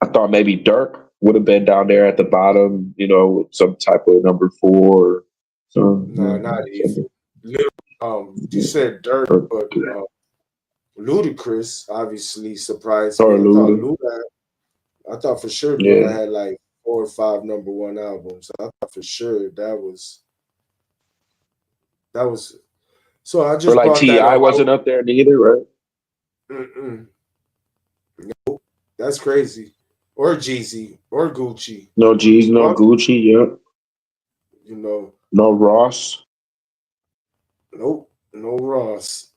S2: I thought maybe Dirk would have been down there at the bottom, with some type of number four or
S1: No, not
S2: something.
S1: even. Little, you said Dirk,
S2: Or,
S1: but Ludacris obviously surprised me.
S2: or Luda.
S1: I thought for sure Luda
S2: Yeah.
S1: had like 4 or 5 number one albums. I thought for sure that was. So I
S2: Or
S1: just
S2: like
S1: brought that
S2: T.I.
S1: up.
S2: wasn't up there neither, right?
S1: Mm-mm, that's crazy. Or Jeezy or Gucci.
S2: No G's, no
S1: Well,
S2: Gucci, yep.
S1: you know,
S2: No Ross.
S1: nope, no Ross.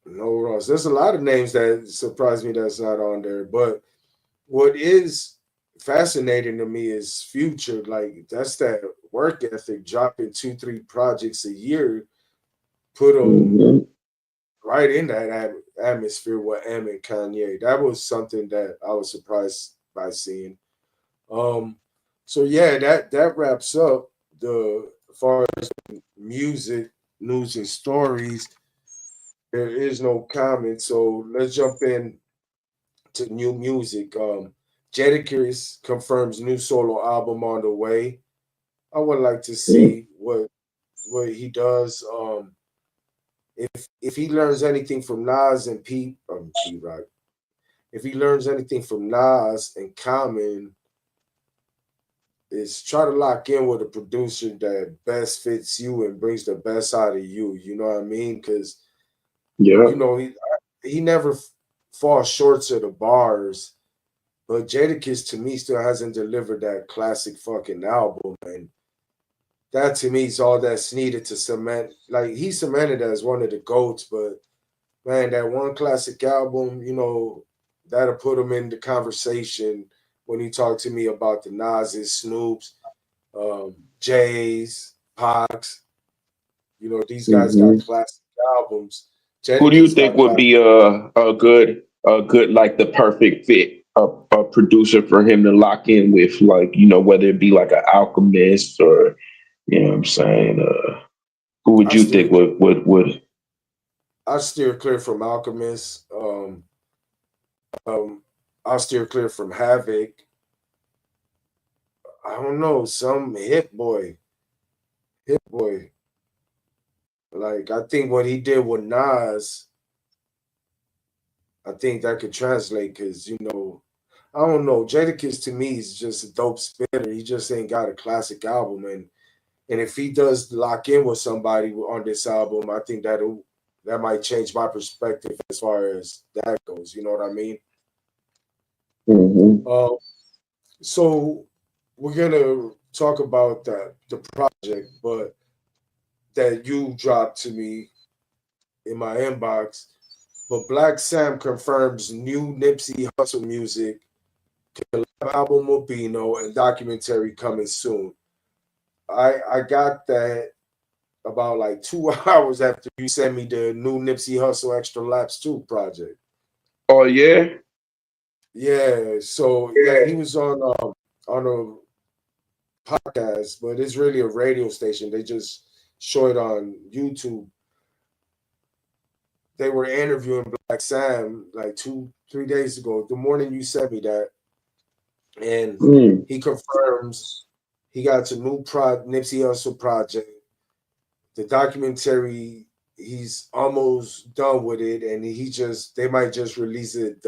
S1: No Ross. There's a lot of names that surprise me that's not on there. But what is fascinating to me is Future. Like that's that work ethic, dropping 2, 3 projects a year, put them
S2: Hmm.
S1: right in that atmosphere with M and Kanye. That was something that I was surprised by seeing. Um, so yeah, that wraps up the as far as music news and stories. There is no comment, so let's jump in to new music. Jadakiss confirms new solo album on the way. I would like to
S2: Mm.
S1: see what he does. If he learns anything from Nas and P Rock, if he learns anything from Nas and Common, is try to lock in with a producer that best fits you and brings the best out of you. You know what I mean? Because
S2: Yeah.
S1: you know he never falls short of the bars, but Jadakiss to me still hasn't delivered that classic fucking album, and that to me is all that's needed to cement. Like he cemented as one of the goats, but man, that one classic album, that'll put him in the conversation when he talked to me about the Nas's, Snoops, Jay's, Pox. These guys got
S2: Hmm.
S1: classic albums.
S2: Who do you
S1: Jadakiss
S2: think
S1: got
S2: would
S1: classic.
S2: be a good like the perfect fit a producer for him to lock in with, like, whether it be like an Alchemist or, what I'm saying, who would
S1: I
S2: you
S1: steer
S2: think would
S1: I steer clear from Alchemist. Um, I'll steer clear from Havoc. I don't know, some hit boy. Like I think what he did with Nas, I think that could translate because I don't know. Jadakiss to me is just a dope spitter. He just ain't got a classic album, and if he does lock in with somebody on this album, I think that might change my perspective as far as that goes. You know what I mean?
S2: hmm
S1: Uh, so we're gonna talk about the project, but that you dropped to me in my inbox. But Black Sam confirms new Nipsey Hussle music, album will be and documentary coming soon. I got that about like 2 hours after you sent me the new Nipsey Hussle Extra Laps 2 project.
S2: Oh yeah.
S1: Yeah, so yeah, he was on a podcast, but it's really a radio station. They just show it on YouTube. They were interviewing Black Sam like 2, 3 days ago. The morning you sent me that, and
S2: Mm.
S1: he confirms he got a new Nipsey Hussle project. The documentary, he's almost done with it, and they might just release it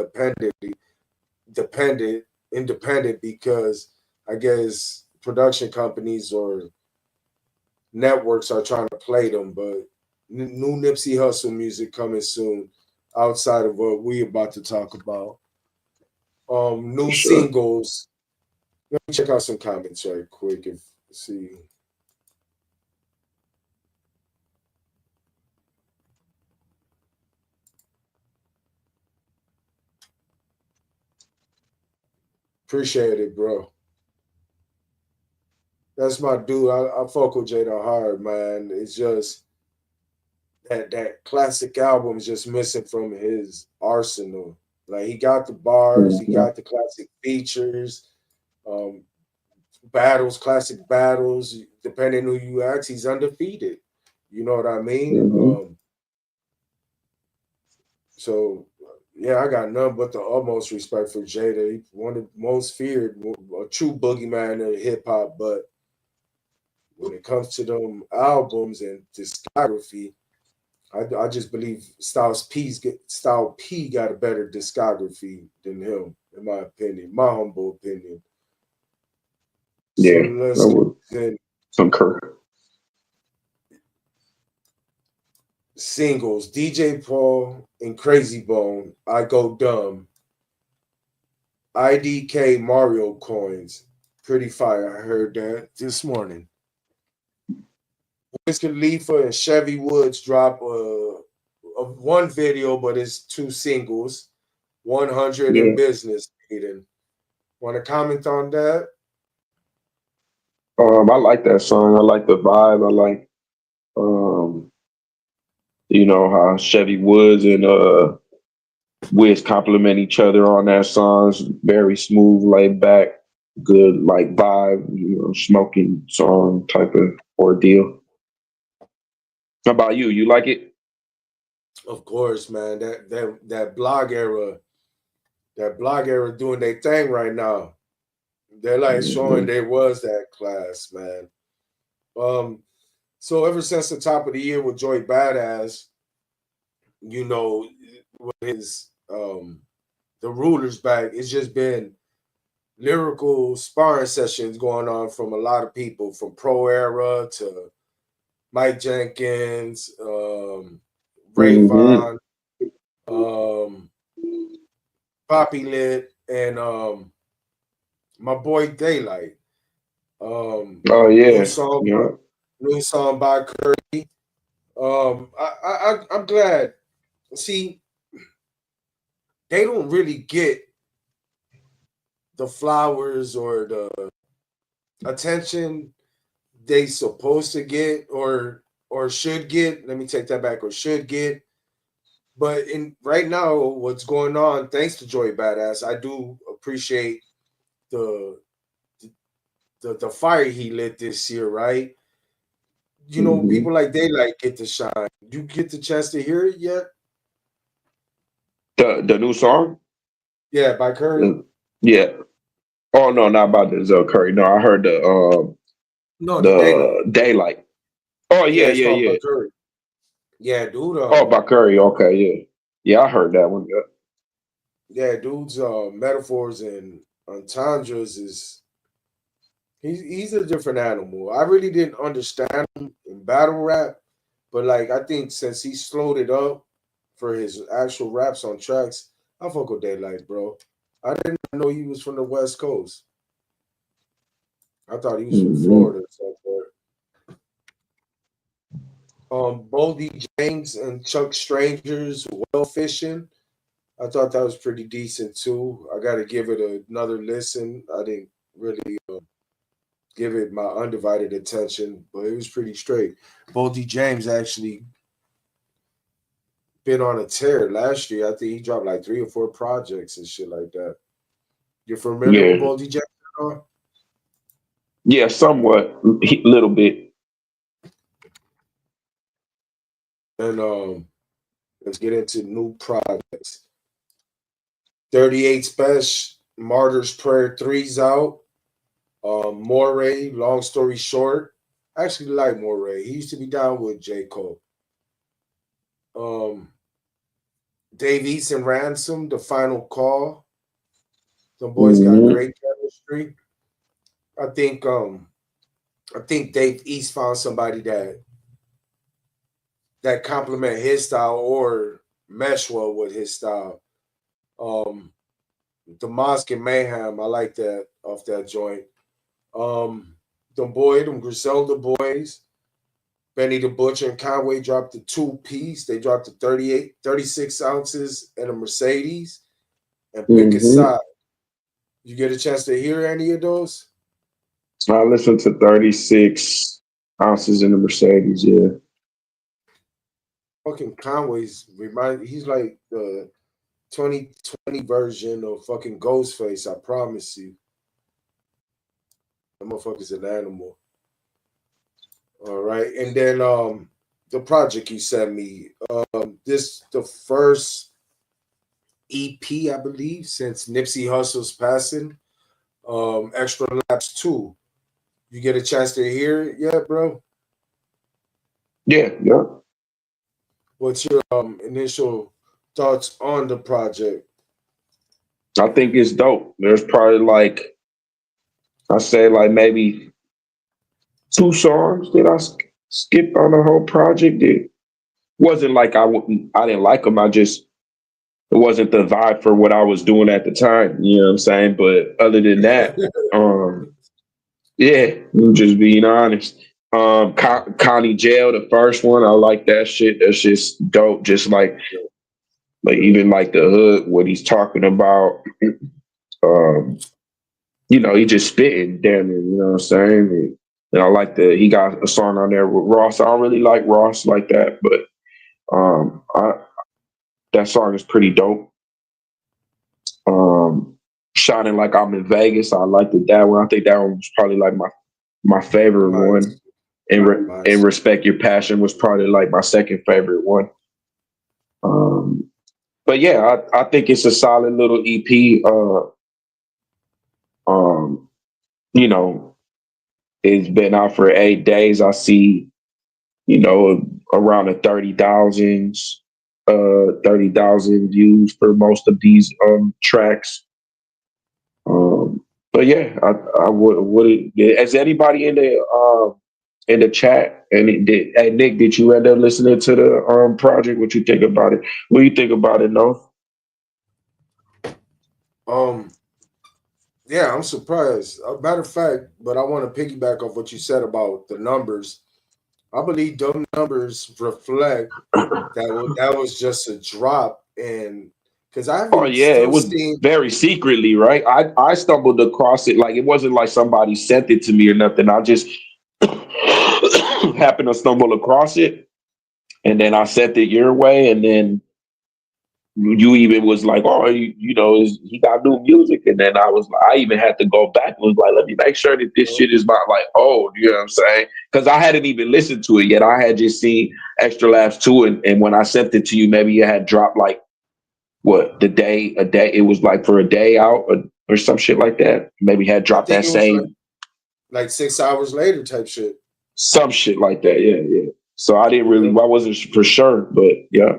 S1: independent because I guess production companies or networks are trying to play them. But new Nipsey Hussle music coming soon, outside of what we about to talk about.
S2: For
S1: New
S2: sure.
S1: singles. Let me check out some comments right quick. If see, appreciate it, bro. That's my dude. I fuck with Jada hard, man. It's just that classic album is just missing from his arsenal. Like he got the bars, he
S2: Hmm.
S1: got the classic features, um, battles, classic battles. Depending who you ask, he's undefeated. You know what I mean?
S2: Hmm.
S1: So yeah, I got none but the utmost respect for Jada. He's one of the most feared, a true boogeyman of hip hop. But when it comes to them albums and discography, I just believe Style P got a better discography than him, in my opinion, my humble opinion. So
S2: Yeah, I
S1: let's get
S2: would
S1: in
S2: concur.
S1: singles. DJ Paul and Crazy Bone, I Go Dumb. IDK Mario Coins. Pretty fire. I heard that this morning. Wiz Khalifa and Chevy Woods drop one video, but it's two singles. 100 in
S2: Yeah.
S1: business. Aiden. Want to comment on that?
S2: I like that song. I like the vibe. I like um You know how Chevy Woods and Wiz compliment each other on that song. It's very smooth, laid back, good like vibe, you know, smoking song type of ordeal. How about you? You like it?
S1: Of course, man. That blog era doing their thing right now. They're like showing
S2: Mhm.
S1: they was that class, man. Um, so ever since the top of the year with Joy Badass, you know, with his the rulers back, it's just been lyrical sparring sessions going on from a lot of people, from Pro Era to Mike Jenkins,
S2: Mhm.
S1: Rayvon, um, Poppy Lit, and my boy Daylight. Um,
S2: Oh
S1: new
S2: yeah,
S1: song,
S2: yeah.
S1: new song by Curry. I'm glad. See, they don't really get the flowers or the attention they supposed to get or should get. Let me take that back. Or should get. But in right now, what's going on? Thanks to Joey Badass, I do appreciate the the fire he lit this year. Right? You know,
S2: Mhm.
S1: people like Daylight get to shine. You get the chance to hear it yet?
S2: The new song?
S1: Yeah, by Curry.
S2: Uh, Yeah. Oh no, not about the Zell Curry. No, I heard
S1: No, the Daylight.
S2: the Daylight. Oh
S1: Yeah,
S2: yeah,
S1: it's
S2: yeah,
S1: called by
S2: yeah.
S1: Curry. Yeah, dude.
S2: Oh, by Curry. Okay, yeah, yeah. I heard that one. Yeah.
S1: Yeah, dude's metaphors and entendres is he's a different animal. I really didn't understand him in battle rap, but like I think since he slowed it up for his actual raps on tracks, I fuck with Daylight, bro. I didn't know he was from the West Coast. I thought he was from
S2: Mhm.
S1: Florida or somewhere. Boldy James and Chuck Strangers, Well Fishing. I thought that was pretty decent too. I got to give it another listen. I didn't really give it my undivided attention, but it was pretty straight. Boldy James actually been on a tear last year. I think he dropped like 3 or 4 projects and shit like that. You're familiar with
S2: Yeah,
S1: Boldy James at all?
S2: yeah. Somewhat, little bit.
S1: And let's get into new projects. 38 Special, Martyr's Prayer 3's out. Moray, long story short. I actually like Moray. He used to be down with J.Cole. Um, Dave East and Ransom, The Final Call. The boys got
S2: Mhm.
S1: great chemistry. I think um I think Dave East found somebody that complement his style or mesh well with his style. Um the Mosque and Mayhem, I like that off that joint. Um them Griselda boys, Benny the Butcher and Conway dropped the 2 piece. They dropped the 38, 36 ounces in a Mercedes and Pick a
S2: Mhm.
S1: Side. You get a chance to hear any of those?
S2: I listened to 36 ounces in the Mercedes. Yeah.
S1: Fucking Conway's remind he's like the 2020 version of fucking Ghostface, I promise you. That motherfucker's an animal. All right. And then the project you sent me. This the first EP, I believe, since Nipsey Hussle's passing. Extra Laps 2. You get a chance to hear it yet, bro?
S2: Yeah, yeah.
S1: What's your initial thoughts on the project?
S2: I think it's dope. There's probably like I say like maybe two songs that skipped on the whole project. It wasn't like I didn't like them. I just it wasn't the vibe for what I was doing at the time. You know what I'm saying? But other than that, um, yeah, I'm just being honest. Connie Jail, the first one, I like that shit. That's just dope. Just like even like the hood, what he's talking about. Um, you know, he just spitting damn it, you know what I'm saying? And I like he got a song on there with Ross. I don't really like Ross like that, but I, that song is pretty dope. Um, Shining Like I'm in Vegas. I liked it that one. I think that one was probably like my favorite one.
S1: Mine's,
S2: And
S1: mine's,
S2: Respect Your Passion was probably like my second favorite one. Um, but yeah, I think it's a solid little EP. Um, you know, it's been out for 8 days. I see, around the 30,000 views for most of these tracks. But yeah, I would. Is anybody in the chat? And hey Nick, did you end up listening to the project? What you think about it? What do you think about it, no?
S1: um, yeah, I'm surprised. A matter of fact, but I want to piggyback off what you said about the numbers. I believe those numbers reflect that was just a drop, and because I
S2: Oh
S1: haven't
S2: yeah, it
S1: still
S2: was
S1: seen.
S2: very secretly, right? I stumbled across it, like it wasn't like somebody sent it to me or nothing. I just happened to stumble across it, and then I sent it your way, and then you even was like, oh, he got new music, and then I even had to go back and was like, let me make sure that this shit is not like old. You know what I'm saying? Because I hadn't even listened to it yet. I had just seen Extra Labs 2, and when I sent it to you, maybe it had dropped like what a day. It was like for a day out or some shit like that. Maybe had
S1: I
S2: dropped
S1: think
S2: that
S1: it was
S2: same
S1: like 6 hours later type shit.
S2: some shit like that. Yeah, yeah. So I didn't really,
S1: Yeah,
S2: I wasn't for sure, but yeah.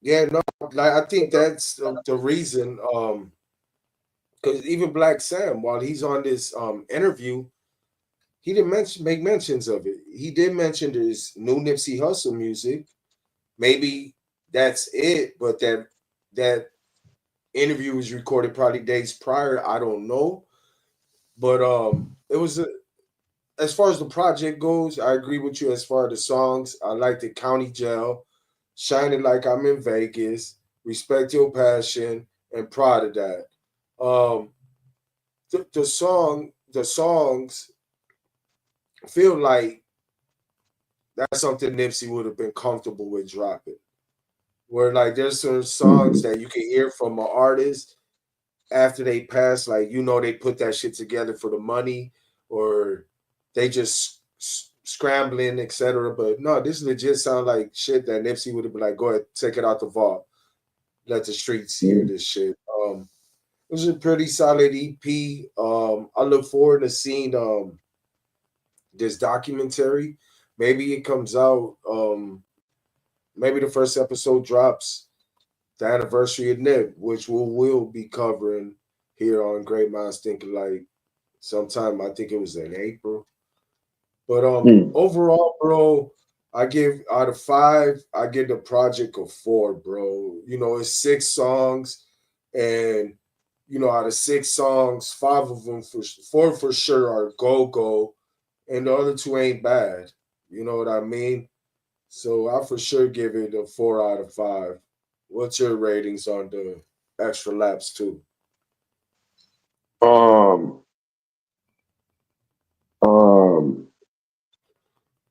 S1: yeah, no, like I think that's the reason. Because even Black Sam, while he's on this interview, he didn't make mentions of it. He did mention his new Nipsey Hussle music. Maybe that's it, but that interview was recorded probably days prior. I don't know, but it was as far as the project goes. I agree with you as far as the songs. I like the County Jail, Shining Like I'm in Vegas, Respect Your Passion, and Proud of That. Um, the songs feel like that's something Nipsey would have been comfortable with dropping. Where like there's some songs
S2: Mhm.
S1: that you can hear from an artist after they pass, like they put that shit together for the money, or they just scrambling, etc. But no, this legit sound like shit that Nipsey would have been like, go ahead, take it out the vault, let the streets hear this shit. It was a pretty solid EP. I look forward to seeing this documentary. Maybe it comes out. Maybe the first episode drops the anniversary of Nip, which will be covering here on Great Minds Thinking Like sometime. I think it was in April. But
S2: Mm.
S1: overall, bro, I give out of 5, I give the project a 4, bro. It's 6 songs, and out of 6 songs, 5 of them 4 for sure are go, and the other 2 ain't bad. You know what I mean? So I for sure give it a 4 out of 5. What's your ratings on the Extra Laps too?
S2: Um, um,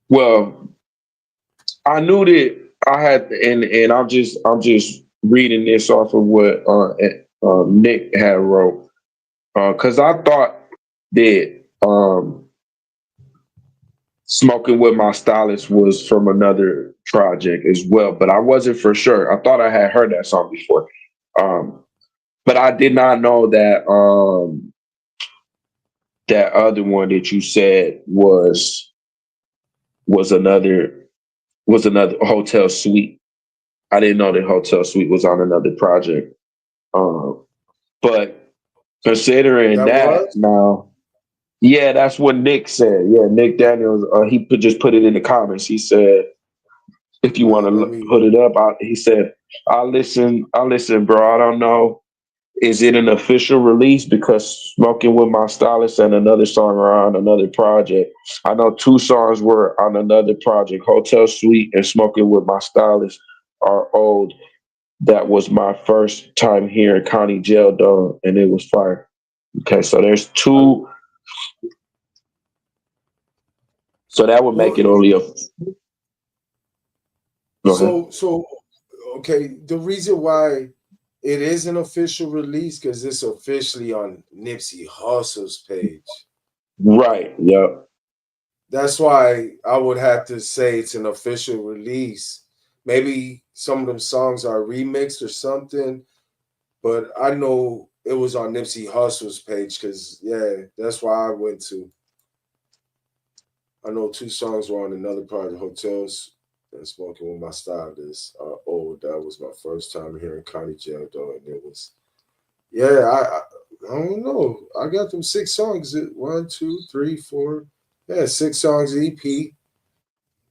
S2: well, I knew that I had, and I'm just reading this off of what Nick had wrote, because I thought that Smoking with My Stylist was from another project as well, but I wasn't for sure. I thought I had heard that song before, um, but I did not know that other one that you said was another was another Hotel Suite. I didn't know that Hotel Suite was on another project. Um, but considering
S1: That
S2: that
S1: was.
S2: now, yeah, that's what Nick said. Yeah, Nick Daniels, just put it in the comments. He said, if you want
S1: Let
S2: to
S1: me.
S2: put it up, he said, I listen, bro. I don't know. Is it an official release? Because Smoking with My Stylist and another song are on another project. I know 2 songs were on another project. Hotel Suite and Smoking with My Stylist are old. That was my first time hearing County Jail Dog, and it was fire. Okay, so there's
S1: I,
S2: 2. So that would make
S1: well,
S2: it only a Go ahead.
S1: So okay, the reason why it is an official release because it's officially on Nipsey Hussle's page.
S2: Right. Yep.
S1: That's why I would have to say it's an official release. Maybe some of them songs are remixed or something, but I know it was on Nipsey Hussle's page because yeah, that's why I went to. I know two songs were on another part of the hotels and smoking with my stylist. Oh, that was my first time hearing Connie Jail though, and it was yeah. I don't know. I got them six songs. One, two, three, four. Yeah, six songs EP.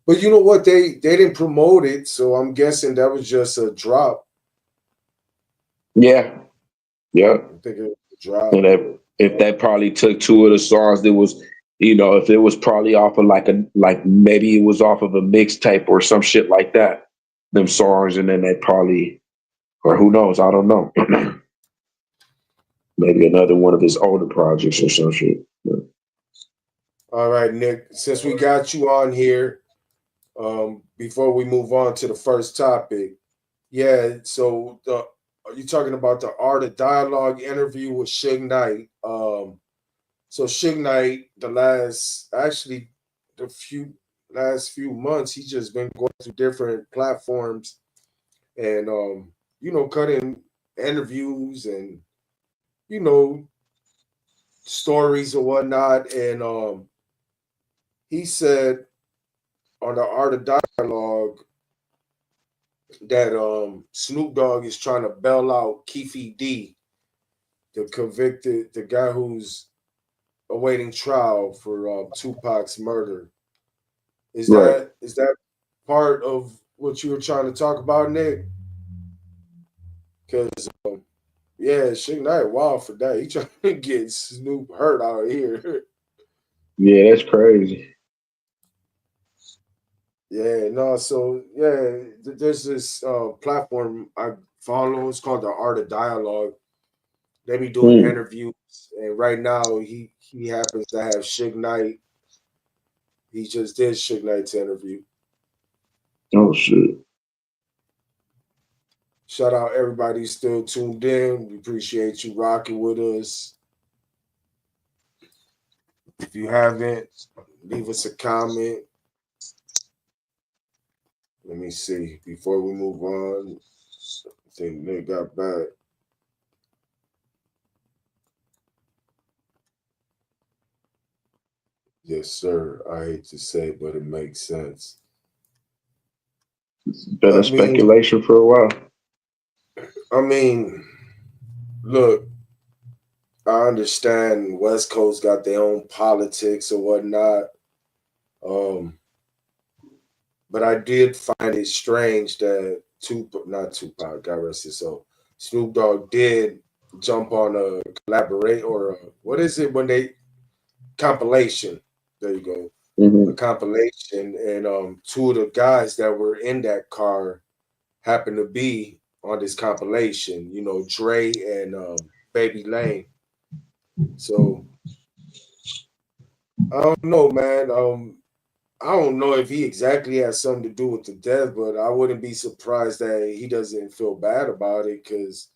S1: But you know what? They didn't promote it, so I'm guessing that was just a drop.
S2: Yeah. Yep.
S1: I'm thinking it was a drop.
S2: And if that probably took two of the songs that was, if it was probably off of like maybe it was off of a mixtape or some shit like that, them songs, and then they probably, or who knows, I don't know. Maybe another one of his older projects or some shit. But,
S1: All right, Nick. Since we got you on here, before we move on to the first topic, yeah. So are you talking about the Art of Dialogue interview with Suge Knight? So Suge Knight, the few last few months, he's just been going to different platforms and cutting interviews and you know stories or whatnot. And he said on the Art of Dialogue that Snoop Dogg is trying to bail out Keefe D, the guy who's awaiting trial for Tupac's murder. Is
S2: right.
S1: that part of what you were trying to talk about, Nick? Because yeah, Suge Knight wild for that. He trying to get Snoop hurt out here.
S2: Yeah, that's crazy.
S1: Yeah, no, so yeah, there's this platform I follow. It's called the Art of Dialogue. They be doing
S2: Mm.
S1: interviews, and right now he happens to have Suge Knight. He just did Suge Knight's interview.
S2: Oh shit.
S1: Shout out everybody still tuned in. We appreciate you rocking with us. If you haven't, leave us a comment. Let me see before we move on. I think Nick got back. Yes, sir. I hate to say it, but it makes sense.
S2: It's been
S1: I
S2: a
S1: mean,
S2: speculation for a while.
S1: I mean, look, I understand West Coast got their own politics or whatnot. Um, but I did find it strange that not Tupac, God rest his soul, Snoop Dogg did jump on a collaborate or what is it when they compilation? There you go, a
S2: Hmm.
S1: compilation, and two of the guys that were in that car happened to be on this compilation. You know, Dre and Baby Lane. So I don't know, man. I don't know if he exactly has something to do with the death, but I wouldn't be surprised that he doesn't feel bad about it because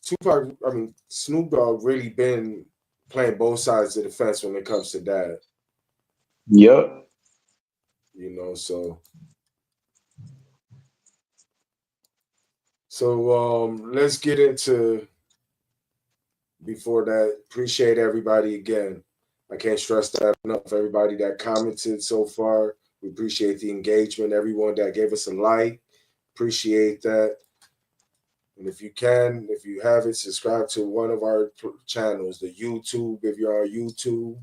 S1: Snoop Dogg really been playing both sides of the fence when it comes to that,
S2: Yep.
S1: So let's get into before that. Appreciate everybody again. I can't stress that enough. Everybody that commented so far, we appreciate the engagement. Everyone that gave us a like, appreciate that. And if you can, if you haven't, subscribe to one of our channels, the YouTube, if you're on YouTube,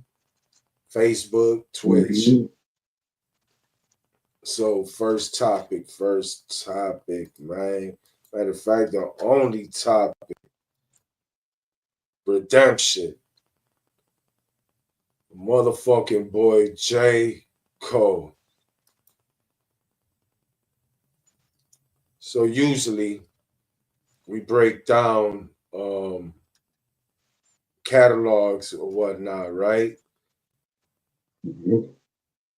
S1: Facebook, Twitch.
S2: Hmm.
S1: So first topic, man. Matter of fact, the only topic, redemption. Motherfucking boy J.Cole. So usually we break down catalogs or whatnot, right?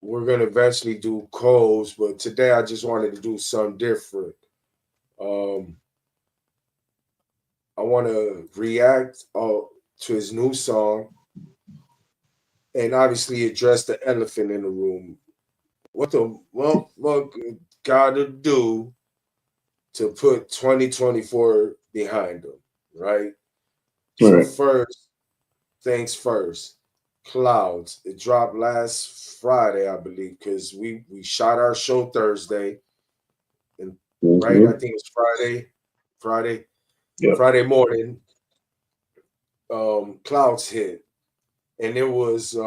S1: we're gonna eventually do Cole's, but today I just wanted to do something different. Um, I want to react to his new song and obviously address the elephant in the room. What the what gotta do to put 2024 behind him, right?
S2: All
S1: So
S2: right.
S1: first things first, Clouds. It dropped last Friday, I believe, because we shot our show Thursday, and right, I
S2: Mm-hmm.
S1: think it's Friday,
S2: Yep.
S1: Friday morning. Clouds hit, and it was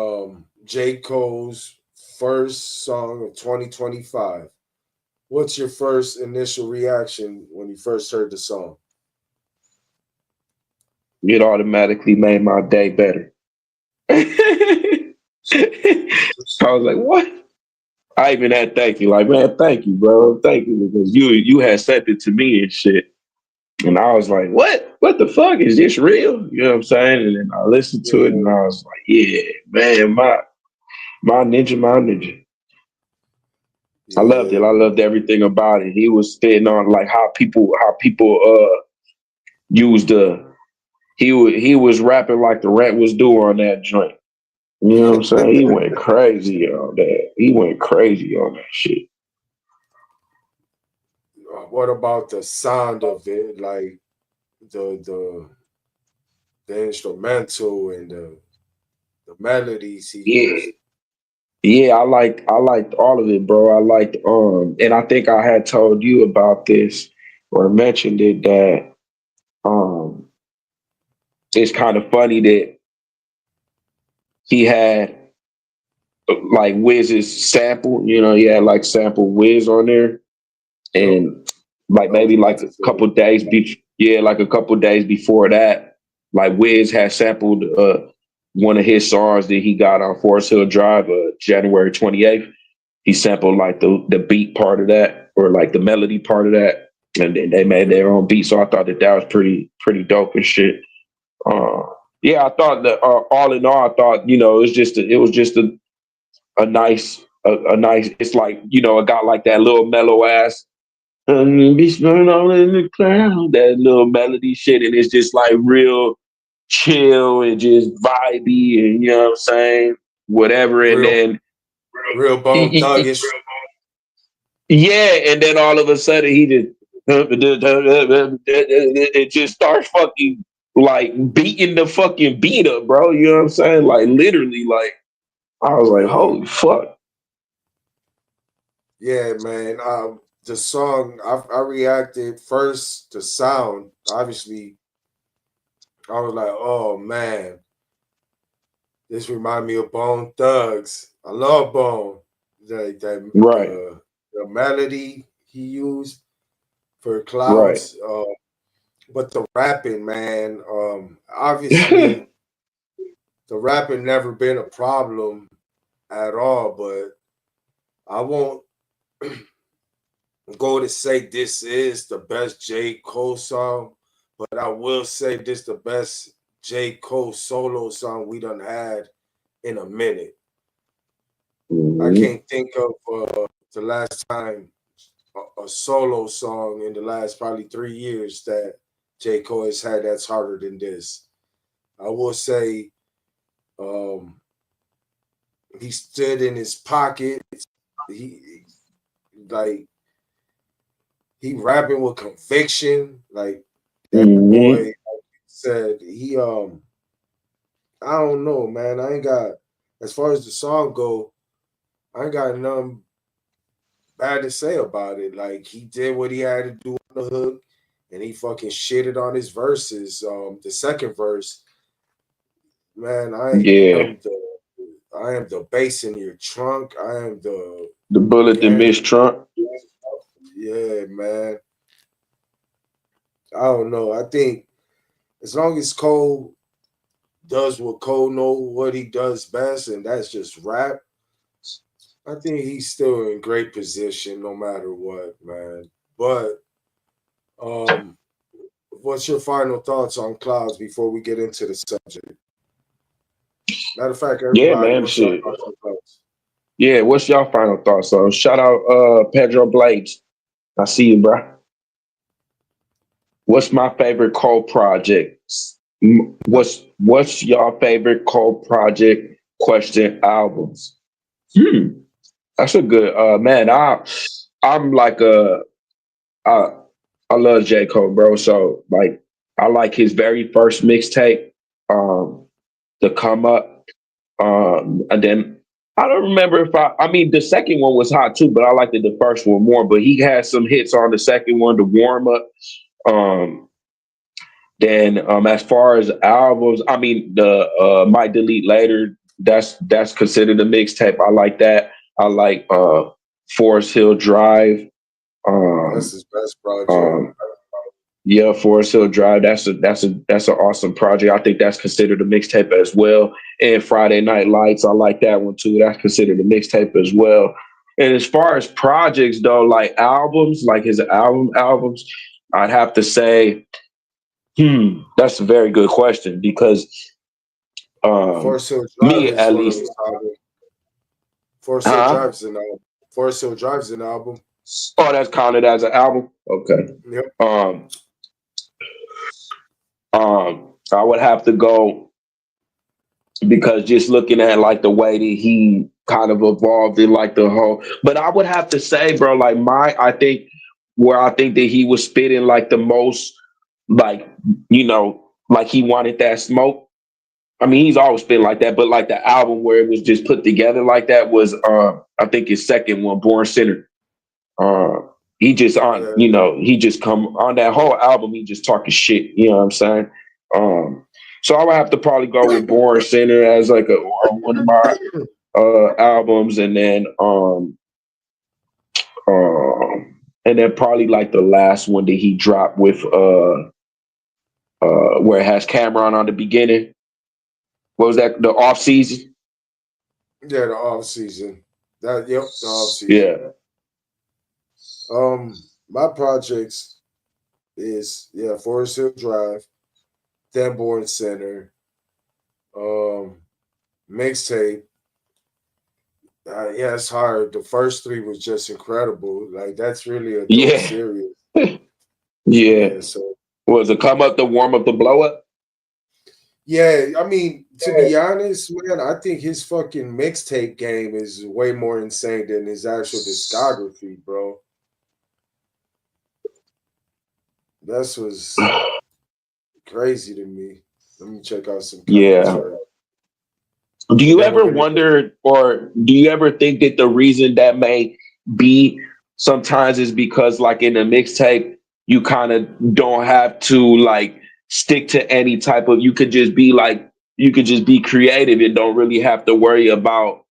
S1: J. Cole's first song of 2025. What's your first initial reaction when you first heard the song?
S2: It automatically made my day better. I was like, what? I even had thank you. Like, man, thank you, bro. Thank you. Because you had sent it to me and shit. And I was like, what? What the fuck? Is this real? You know what I'm saying? And then I listened to it
S1: Yeah,
S2: and I was like, yeah, man, my ninja, my ninja. I loved it.
S1: yeah,
S2: I loved everything about it. He was spitting on like how people used the he was rapping like the rat was due on that joint. You know what I'm saying? He went crazy on that. He went crazy on that shit.
S1: what about the sound of it? Like the the instrumental and the melodies he
S2: Yeah.
S1: used.
S2: Yeah, I liked all of it, bro. I liked and I think I had told you about this or mentioned it that um it's kind of funny that he had like Wiz's sample, he had like sample Wiz on there
S1: Yep,
S2: and like
S1: I was
S2: maybe
S1: about
S2: like
S1: to
S2: a
S1: say
S2: couple days like a couple days before that, like Wiz had sampled one of his songs that he got on Forest Hill Drive, January 28th. He sampled like the beat part of that or like the melody part of that, and then they made
S1: yeah,
S2: their own beat. So I thought that was pretty dope and shit. Uh, yeah, I thought that all in all, I thought it was just a nice. It's like it got like that little mellow ass. Be smelling all in the cloud. That little melody shit, and it's just like real chill and just vibey, and you know what I'm saying, whatever. And
S1: real
S2: then
S1: real bone thuggish.
S2: yeah, and then all of a sudden he just it just starts fucking like beating the fucking beat up, bro. You know what I'm saying? Like literally, like I was like,
S1: Yeah,
S2: holy fuck.
S1: yeah, man. The song I reacted first to sound. Obviously, I was like, oh man, this remind me of Bone Thugs. I love Bone.
S2: Right,
S1: The melody he used for
S2: right.
S1: Clouds, but the rapping, man. Obviously, the rapping never been a problem at all, but I won't go to say this is the best J. Cole song, but I will say this the best J. Cole solo song we done had in a minute. I
S2: Mhm.
S1: can't think of the last time a solo song in the last probably 3 years that J. Cole has had that's harder than this. I will say um, he stood in his pocket. He like he rapping with conviction. Like that boy
S2: Mhm.
S1: said, I don't know, man. I ain't got as far as the song go, I ain't got nothing bad to say about it. Like he did what he had to do on the hook, and he fucking shitted on his verses. The second verse, man,
S2: Yeah.
S1: I am the bass in your trunk. I am the
S2: The bullet that
S1: gang.
S2: missed Trump.
S1: Yeah, man. I don't know. I think as long as Cole does what Cole know what he does best, and that's just rap, I think he's still in great position no matter what, man. But um, what's your final thoughts on Clouds before we get into the subject? Matter of fact,
S2: Yeah,
S1: everybody,
S2: man.
S1: what's your
S2: Shit.
S1: final thoughts?
S2: Yeah, what's y'all final thoughts on? Shout out Pedro Blades. I see you, bro. What's my favorite Cole project? What's y'all favorite Cole project? Question albums. That's a good man. I'm like I I love J.Cole, bro. So like I like his very first mixtape, the come up. And then I don't remember if I mean the second one was hot too, but I liked the first one more. But he had some hits on the second one, the warm up. Um then as far as albums, I mean the Might Delete Later, that's considered a mixtape. I like that. I like Forest Hill Drive.
S1: That's
S2: Um
S1: his best project.
S2: um yeah, Forest Hill Drive. That's an awesome project. I think that's considered a mixtape as well. And Friday Night Lights, I like that one too. That's considered a mixtape as well. And as far as projects though, like albums, like his albums, I'd have to say, that's a very good question because
S1: Forest Hill Drive
S2: me
S1: is
S2: at
S1: one of
S2: least,
S1: his albums. Forest Hill
S2: huh?
S1: Drive's an album. Forest Hill Drive's an album.
S2: Oh, that's counted as an album. Okay.
S1: Yep.
S2: Um, I would have to go because just looking at like the way that he kind of evolved in like the whole, but I would have to say, bro, like I think where I think that he was spitting like the most, like, like he wanted that smoke. I mean, he's always been like that, but like the album where it was just put together like that was, I think his second one, Born Sinner. Uh, he just
S1: Yeah.
S2: he just come on that whole album. He just talking shit. You know what I'm saying? Um, so I would have to probably go with Born Sinner as like one of my albums, and then probably like the last one that he dropped with where it has Cameron on the beginning. What was that? The off season?
S1: Yeah, the off season. The off season.
S2: Yeah.
S1: My projects is Forest Hill Drive, Dearborn Center, um, mixtape. Yeah, it's hard. The first three was just incredible. Like that's really a dope
S2: Yeah.
S1: series.
S2: Yeah.
S1: Yeah, so
S2: Was it come up, the warm up, the blow up?
S1: yeah, I mean, to be honest, man, I think his fucking mixtape game is way more insane than his actual discography, bro. That's was crazy to me. Let me check out some comments
S2: Yeah.
S1: right.
S2: Do
S1: And
S2: you
S1: then we're
S2: ever
S1: gonna go.
S2: wonder, or do you ever think that the reason that may be sometimes is because, like in a mixtape, you kind of don't have to like stick to any type of, you could just be like, you could just be creative and don't really have to worry about,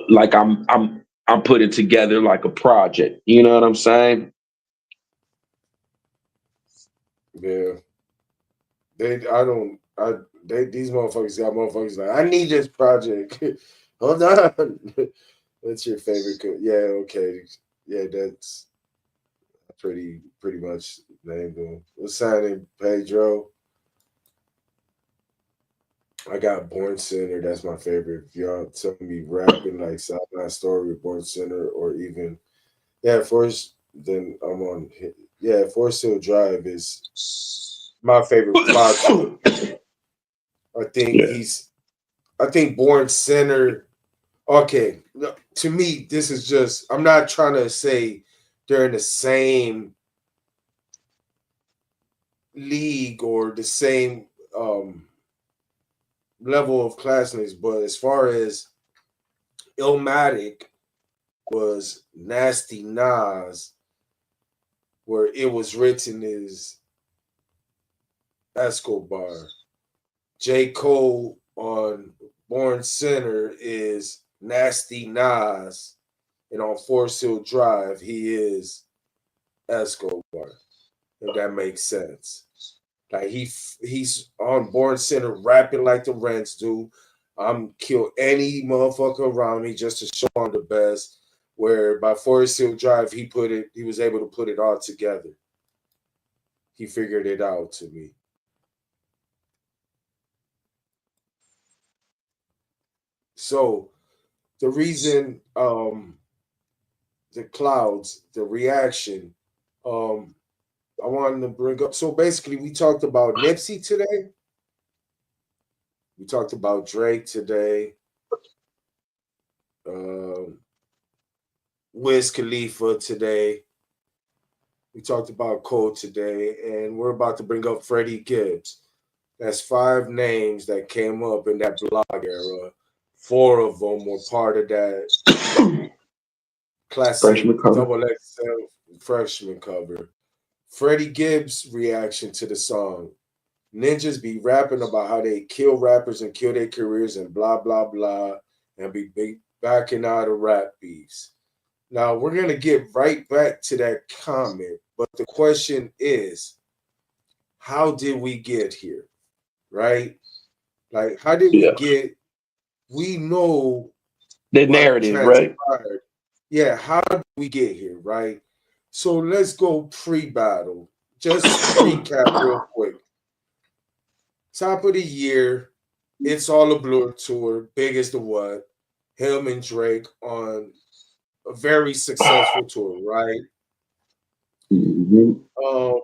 S2: like I'm putting together like a project. You know what I'm saying?
S1: Yeah, I don't, these motherfuckers got motherfuckers like, I need this project. Hold on. What's your favorite? Yeah, okay. Yeah, that's pretty much named him. What's signing Pedro? I got Born Center. That's my favorite. If y'all tell me rapping like Southland Story with Born Center, or even Forest, then I'm on. Yeah, Forest Hill Drive is my favorite project. I think
S2: Yeah.
S1: he's. I think Born Center. Okay, to me, this is just. I'm not trying to say they're in the same league or the same level of classmates, but as far as Illmatic was Nasty Nas, where it was written as Escobar. J. Cole on Born Center is Nasty Nas, and on Forest Hill Drive, he is Escobar. If that makes sense. Like he's on Born Center rapping like the Rents do. I'm kill any motherfucker around me just to show I'm the best. Where by Forest Hill Drive, he was able to put it all together. He figured it out to me. So the reason the clouds, the reaction, um, I wanted to bring up. So basically, we talked about Nipsey today. We talked about Drake today. Um, Wiz Khalifa today. We talked about Cole today, and we're about to bring up Freddie Gibbs. That's five names that came up in that blog era. Four of them were part of that classic
S2: Freshman cover.
S1: double XL freshman cover. Freddie Gibbs' reaction to the song. Ninjas be rapping about how they kill rappers and kill their careers and blah blah blah and be backing out of rap beefs. Now we're gonna get right back to that comment, but the question is, how did we get here? Right? Like, how did we
S2: Yeah.
S1: get? We know
S2: The
S1: what
S2: narrative, right?
S1: transpired. Yeah, how did we get here? Right? So let's go pre-battle. Just recap real quick. Top of the year, It's All a Blur tour, big as the what? Him and Drake on a very successful tour, right?
S2: Mm-hmm.
S1: Uh,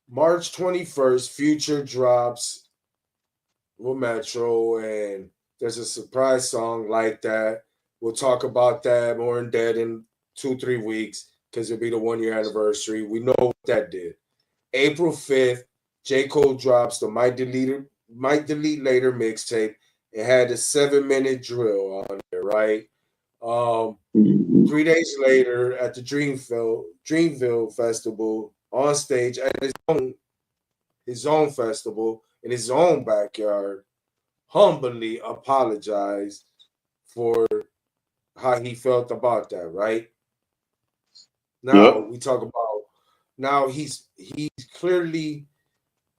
S1: March 21st, Future drops with Metro, and there's a surprise song like that. We'll talk about that more in depth in 2, 3 weeks because it'll be the 1 year anniversary. We know what that did. April 5th, J. Cole drops the Might Delete Later mixtape. It had a 7-minute drill on there, right? Um,
S2: Mm-hmm.
S1: 3 days later at the Dreamville Festival on stage at his own festival in his own backyard, humbly apologized for how he felt about that, right? Now
S2: Yep.
S1: we talk about now he's clearly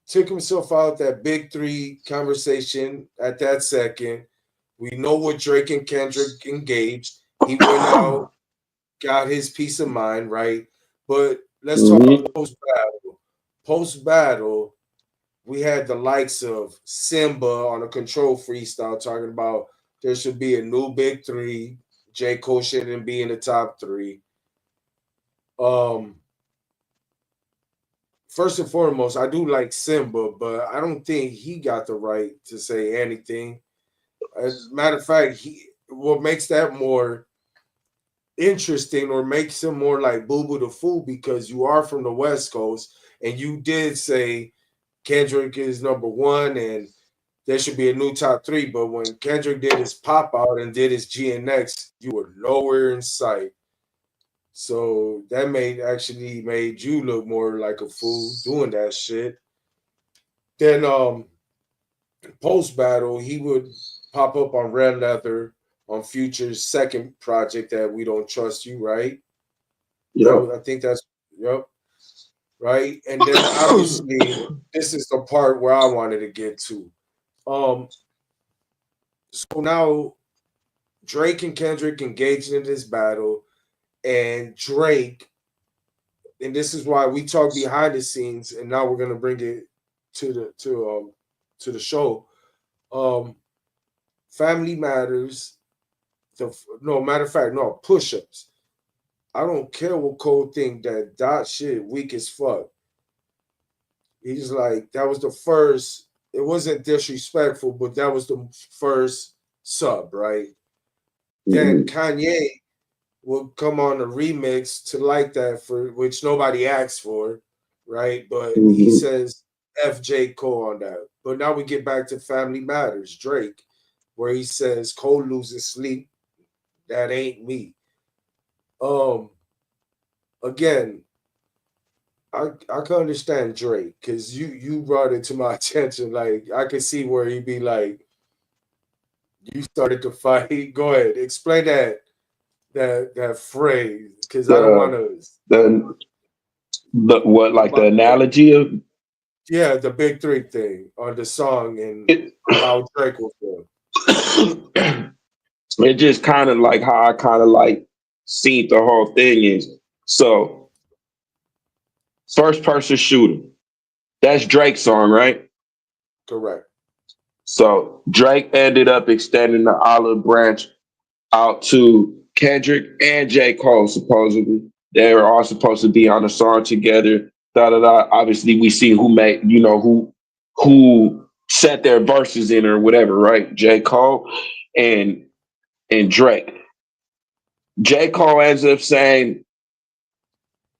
S1: took himself out that big three conversation at that second. We know what Drake and Kendrick engaged. He went out, got his peace of mind, right? But let's talk
S2: Mm-hmm.
S1: post battle. Post battle, we had the likes of Simba on a control freestyle talking about there should be a new big three. J. Cole shouldn't be in the top three. Um, First and foremost, I do like Simba, but I don't think he got the right to say anything. As a matter of fact, what makes that more interesting or makes him more like Boo Boo the Fool because you are from the West Coast and you did say Kendrick is number one and there should be a new top three. But when Kendrick did his pop out and did his GNX, you were nowhere in sight. So that made you look more like a fool doing that shit. Then post battle, he would pop up on Red Leather on Future's second project that We Don't Trust You, right?
S2: Yep.
S1: I think that's yep, right. And then obviously this is the part where I wanted to get to. Um, so now Drake and Kendrick engaged in this battle, and Drake, and this is why we talk behind the scenes, and now we're gonna bring it to the show. Um, Family Matters. No matter of fact, no push-ups. I don't care what Cole think that dot shit weak as fuck. He's like that was the first. It wasn't disrespectful, but that was the first sub, right? Then
S2: Mm-hmm.
S1: Kanye will come on a remix to like that for which nobody asked for, right? But he
S2: Mm-hmm.
S1: says FJ Cole on that. But now we get back to Family Matters, Drake, where he says Cole loses sleep. That ain't me. Um, Again, I can understand Drake because you brought it to my attention. Like I could see where he'd be like, you started to fight. Go ahead, explain that phrase because I don't want
S2: The
S1: to.
S2: the the what like the
S1: About
S2: analogy of
S1: yeah, the big three thing on the song and
S2: it.
S1: how Drake will feel.
S2: It just kind of like how I kind of like seen the whole thing is. So first person shooter. That's Drake's song, right?
S1: Correct.
S2: So Drake ended up extending the olive branch out to Kendrick and J. Cole, supposedly. They were all supposed to be on a song together. Da da da. Obviously, we see who made, who set their verses in or whatever, right? J. Cole and Drake. J. Cole ends up saying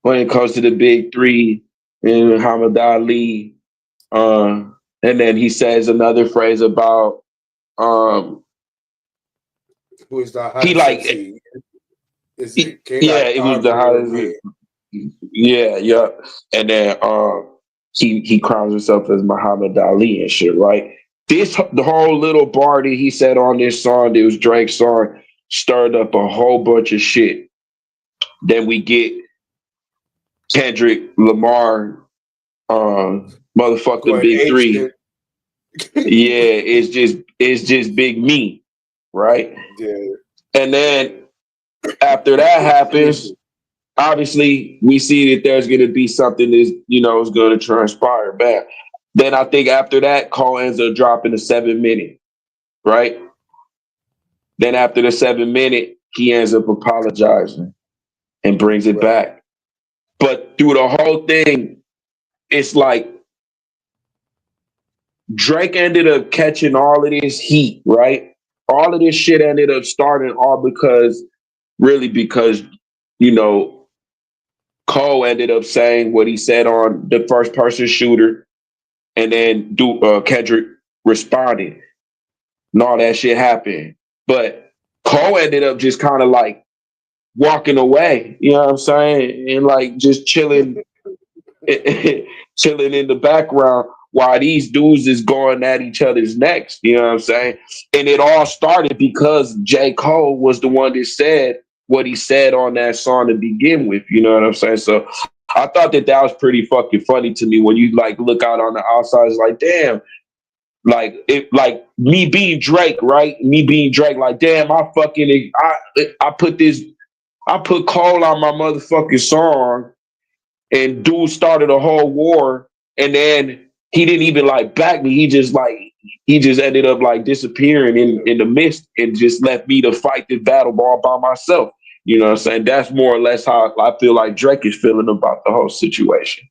S2: when it comes to the big three and Muhammad Ali, and then he says another phrase about
S1: Who is the
S2: he
S1: hottest
S2: like
S1: MC? Is it
S2: yeah,
S1: K.I.
S2: it was the
S1: Ivory or
S2: hottest.
S1: Red?
S2: Yeah, yeah. And then he crowns himself as Muhammad Ali and shit, right? The whole little bar that he said on this song, that was Drake's song, stirred up a whole bunch of shit. Then we get Kendrick Lamar, motherfucking
S1: Going
S2: Big Three.
S1: ancient.
S2: Yeah, it's just Big Me, right?
S1: Yeah.
S2: And then after that happens, obviously we see that there's going to be something that's is going to transpire back. Then I think after that, Cole ends up dropping a 7 minute, right? Then after the 7 minute, he ends up apologizing and brings it
S1: Right.
S2: back. But through the whole thing, it's like Drake ended up catching all of this heat, right? All of this shit ended up starting all because, you know, Cole ended up saying what he said on the first person shooter, and then Kendrick responded, and all that shit happened. But Cole ended up just kind of like walking away, you know what I'm saying, and like just chilling, chilling in the background while these dudes is going at each other's necks. You know what I'm saying? And it all started because J. Cole was the one that said what he said on that song to begin with. You know what I'm saying? So I thought that was pretty fucking funny to me when you like look out on the outside. It's like, damn, like me being Drake, right? Me being Drake, like, damn, I put Cole on my motherfucking song, and dude started a whole war, and then he didn't even like back me. He just ended up like disappearing in the mist and just left me to fight this battle all by myself. You know what I'm saying? That's more or less how I feel like Drake is feeling about the whole situation.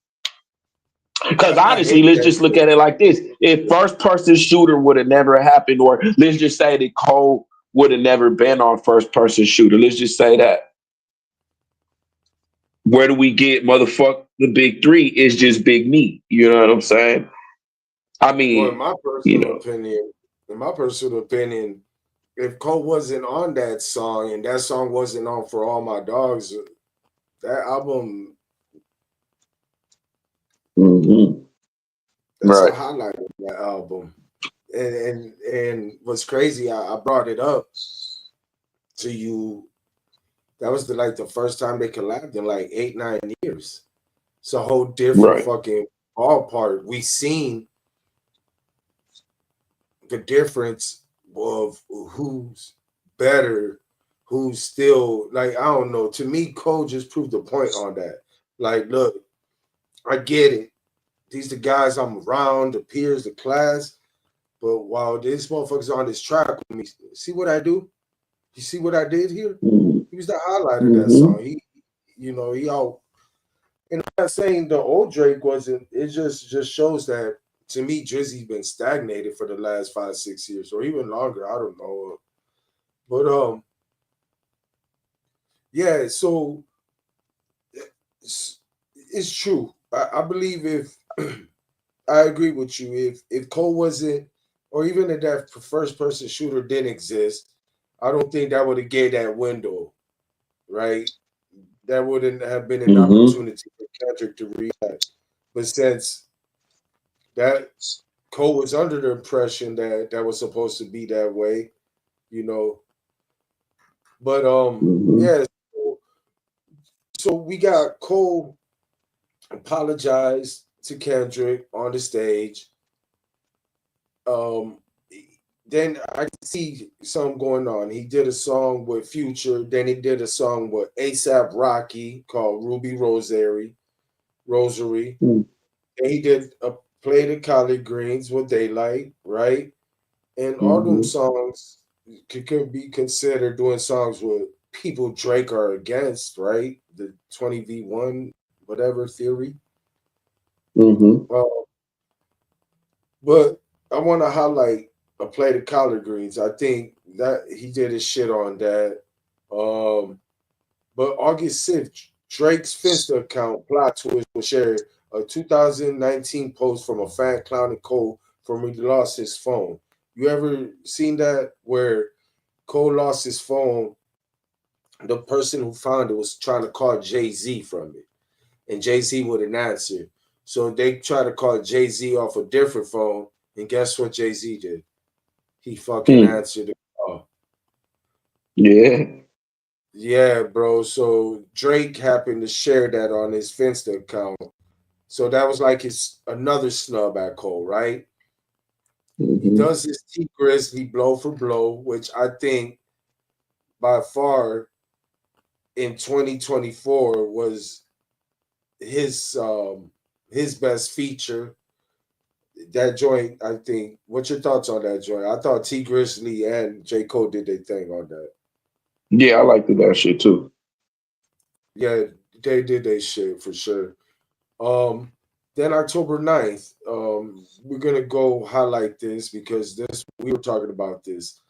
S2: Because
S1: I
S2: honestly,
S1: hate
S2: let's
S1: that
S2: just look
S1: shit.
S2: at it like this. If first person shooter would have never happened, or let's just say that Cole would have never been on first person shooter. Let's just say that. Where do we get motherfuck the big three? Is just Big Me. You know what I'm saying? I
S1: Well,
S2: mean, you know.
S1: in my personal opinion, if Cole wasn't on that song and that song wasn't on For All My Dogs, that album,
S2: Mm-hmm.
S1: that's a
S2: Right.
S1: highlight of that album. And what's crazy, I brought it up to you. That was the first time they collabed in like 8, 9 years. It's a whole different
S2: Right.
S1: fucking ballpark. We seen the difference of who's better, who's still like, I don't know. To me, Cole just proved the point on that. Like, look, I get it. These the guys I'm around, the peers, the class. But while this motherfucker's on this track with me, see what I do? You see what I did here? He was the highlight of that
S2: Mm-hmm.
S1: song. He all. And I'm not saying the old Drake wasn't. It just shows that to me, Drizzy's been stagnated for the last 5, 6 years, or even longer. I don't know. But yeah. So it's true. I believe if I agree with you. If Cole wasn't, or even if that first person shooter didn't exist, I don't think that would have gave that window, right? That wouldn't have been an
S2: Mm-hmm.
S1: opportunity for Kendrick to react. But since that Cole was under the impression that that was supposed to be that way, you know. But
S2: Mm-hmm.
S1: yeah. So we got Cole apologized to Kendrick on the stage. Um, then I see something going on. He did a song with Future. Then he did a song with ASAP Rocky called Ruby Rosary. And he did a Play the Collard Greens with Daylight, right? And all them
S2: Mm-hmm.
S1: songs. could be considered doing songs with people Drake are against, right? The 20v1 whatever theory.
S2: Mm-hmm.
S1: Uh, but I want to highlight a play of collard greens. I think that he did his shit on that. Um, but August 6th, Drake's Finsta account plot twist will share a 2019 post from a fan clowning Cole from when he lost his phone. You ever seen that where Cole lost his phone? The person who found it was trying to call Jay Z from it, and Jay Z wouldn't answer. So they tried to call Jay Z off a different phone, and guess what Jay Z did? He fucking
S2: Hmm.
S1: answered the call.
S2: Yeah.
S1: Yeah, bro. So Drake happened to share that on his Finsta account. So that was like his another snub at Cole, right? He
S2: Mm-hmm.
S1: does his T Grizzly blow for blow, which I think by far in 2024 was his um his best feature. That joint, I think. What's your thoughts on that joint? I thought T Grizzly and J.Cole did their thing on that.
S2: Yeah, I liked that shit too.
S1: Yeah, they did their shit for sure. Um, then October 9th, we're gonna go highlight this because this we were talking about this.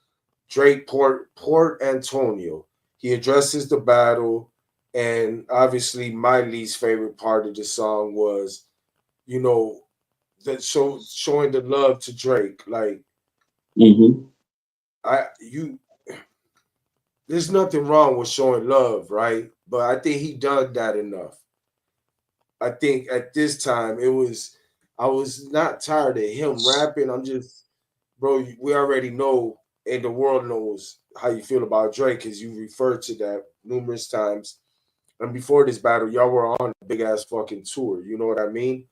S1: Drake Port Antonio. He addresses the battle, and obviously my least favorite part of the song was, you know, that showing the love to Drake. Like
S2: Mm-hmm.
S1: you there's nothing wrong with showing love, right? But I think he done that enough. I think at this time I was not tired of him rapping. I'm just, bro, we already know and the world knows how you feel about Drake because you referred to that numerous times. And before this battle, y'all were on a big ass fucking tour. You know what I mean?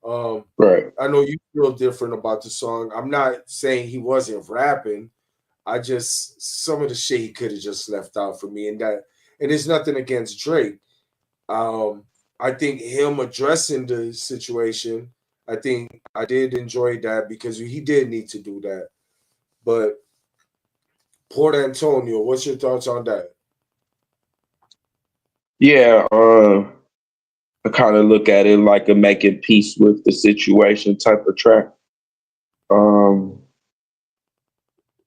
S1: Um,
S2: Right.
S1: I know you feel different about the song. I'm not saying he wasn't rapping. I just some of the shit he could have just left out for me, and that and it's nothing against Drake. Um, I think him addressing the situation, I think I did enjoy that because he did need to do that. But Port Antonio, what's your thoughts on that?
S2: Yeah. I kind of look at it like a making peace with the situation type of track. Um,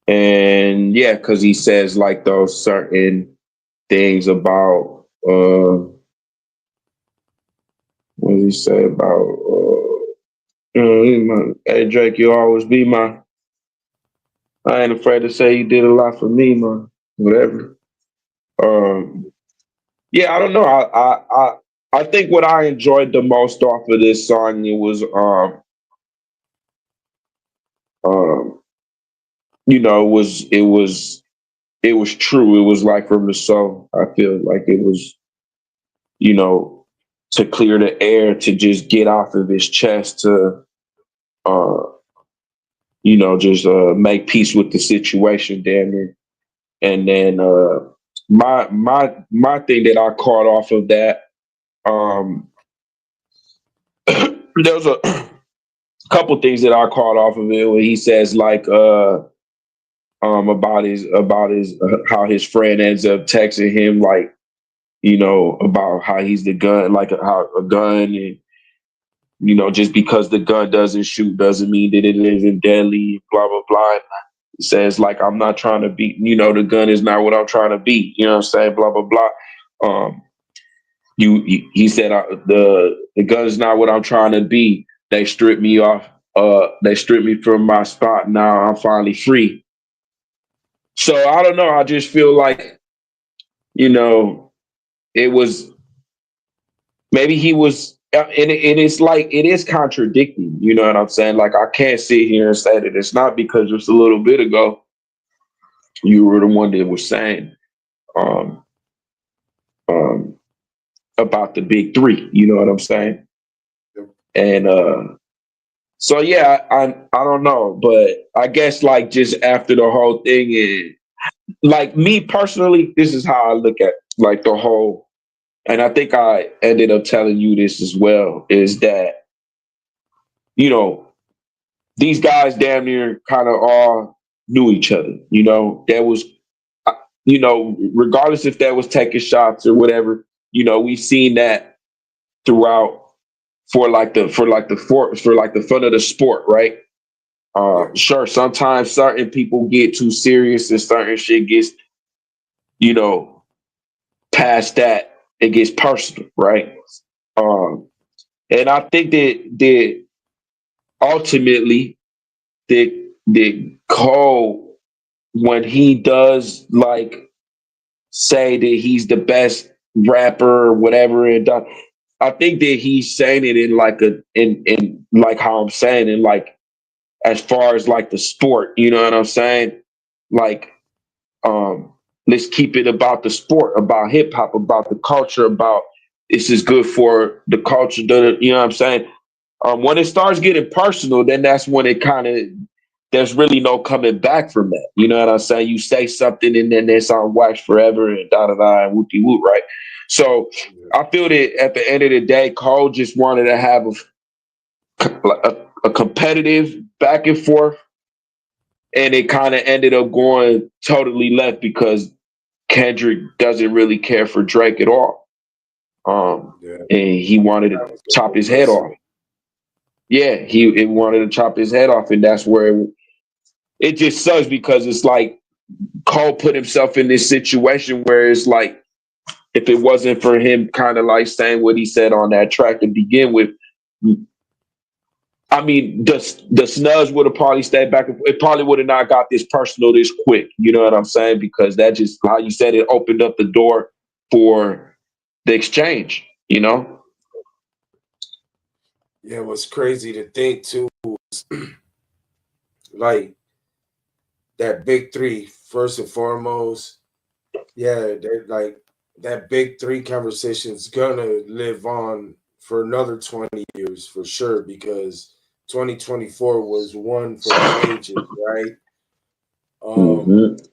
S2: and yeah, because he says like those certain things about what did he say about hey Drake, you always be my. I ain't afraid to say you did a lot for me, man. Whatever. Um, yeah, I don't know. I think what I enjoyed the most off of this song it was um it was true. It was like from the soul. I feel like it was, you know, to clear the air, to just get off of his chest, to, uh, just make peace with the situation, damn near. And then my thing that I caught off of that, um, there was a couple things that I caught off of it where he says like about his how his friend ends up texting him like about how he's the gun, like how a gun, and just because the gun doesn't shoot doesn't mean that it isn't deadly, blah blah blah. He says like I'm not trying to beat, the gun is not what I'm trying to beat. You know what I'm saying? Blah blah blah. Um, he said the gun is not what I'm trying to be. They stripped me off. They stripped me from my spot. Now I'm finally free. So I don't know. I just feel like you know it was maybe he was and it's like it is contradicting, you know what I'm saying? Like I can't sit here and say that it's not, because just a little bit ago you were the one that was saying um um about the big three, you know what I'm saying? And so yeah, I don't know, but I guess like just after the whole thing, and like me personally, this is how I look at like the whole, and I think I ended up telling you this as well, is that you know these guys damn near kind of are. knew each other. That was, regardless if that was taking shots or whatever, we've seen that throughout for the fun of the sport, right?
S1: Yeah,
S2: Sure, sometimes certain people get too serious and certain shit gets, you know, past that, it gets personal, right? Um, and I think that ultimately that Cole, when he does like say that he's the best rapper or whatever, and I think that he's saying it in like in like how I'm saying it, like as far as like the sport, you know what I'm saying? Like, um, let's keep it about the sport, about hip hop, about the culture, about this is good for the culture. You know what I'm saying? When it starts getting personal, then that's when it kind of there's really no coming back from that. You know what I'm saying? You say something and then it's on wax forever and da da da and whoopty whoop, right? So
S1: yeah,
S2: I feel that at the end of the day, Cole just wanted to have a competitive back and forth, and it kind of ended up going totally left because Kendrick doesn't really care for Drake at all,
S1: yeah.
S2: and he wanted to
S1: That was a
S2: chop
S1: little
S2: his head off.
S1: personal.
S2: Yeah, he wanted to chop his head off, and that's where it just sucks because it's like Cole put himself in this situation where it's like if it wasn't for him kind of like saying what he said on that track to begin with, I mean, the Snugs would have probably stayed back. It probably would have not got this personal this quick. You know what I'm saying? Because that just, how you said, it opened up the door for the exchange.
S1: Yeah, it was crazy to think too. Like that big three, first and foremost. Yeah, they're like that big three conversation's gonna live on for another 20 years for sure because 2024 was one for the ages, right? Um,
S2: Mm-hmm.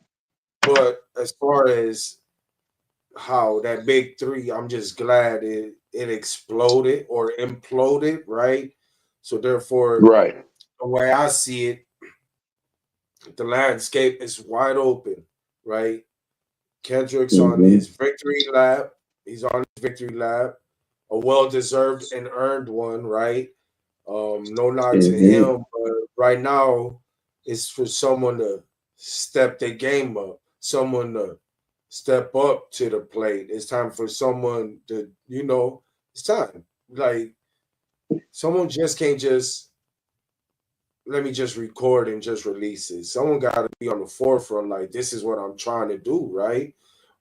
S1: but as far as how that big three, I'm just glad it exploded or imploded, right? So therefore,
S2: Right.
S1: the way I see it, the landscape is wide open, right? Kendrick's on
S2: Mm-hmm.
S1: his victory lap. He's on his victory lap, a well-deserved and earned one, right? No nod to
S2: Mm-hmm.
S1: him, but right now it's for someone to step their game up, someone to step up to the plate. It's time for someone to, it's time. Like someone just can't just let me just record and just release it. Someone got to be on the forefront. Like this is what I'm trying to do, right?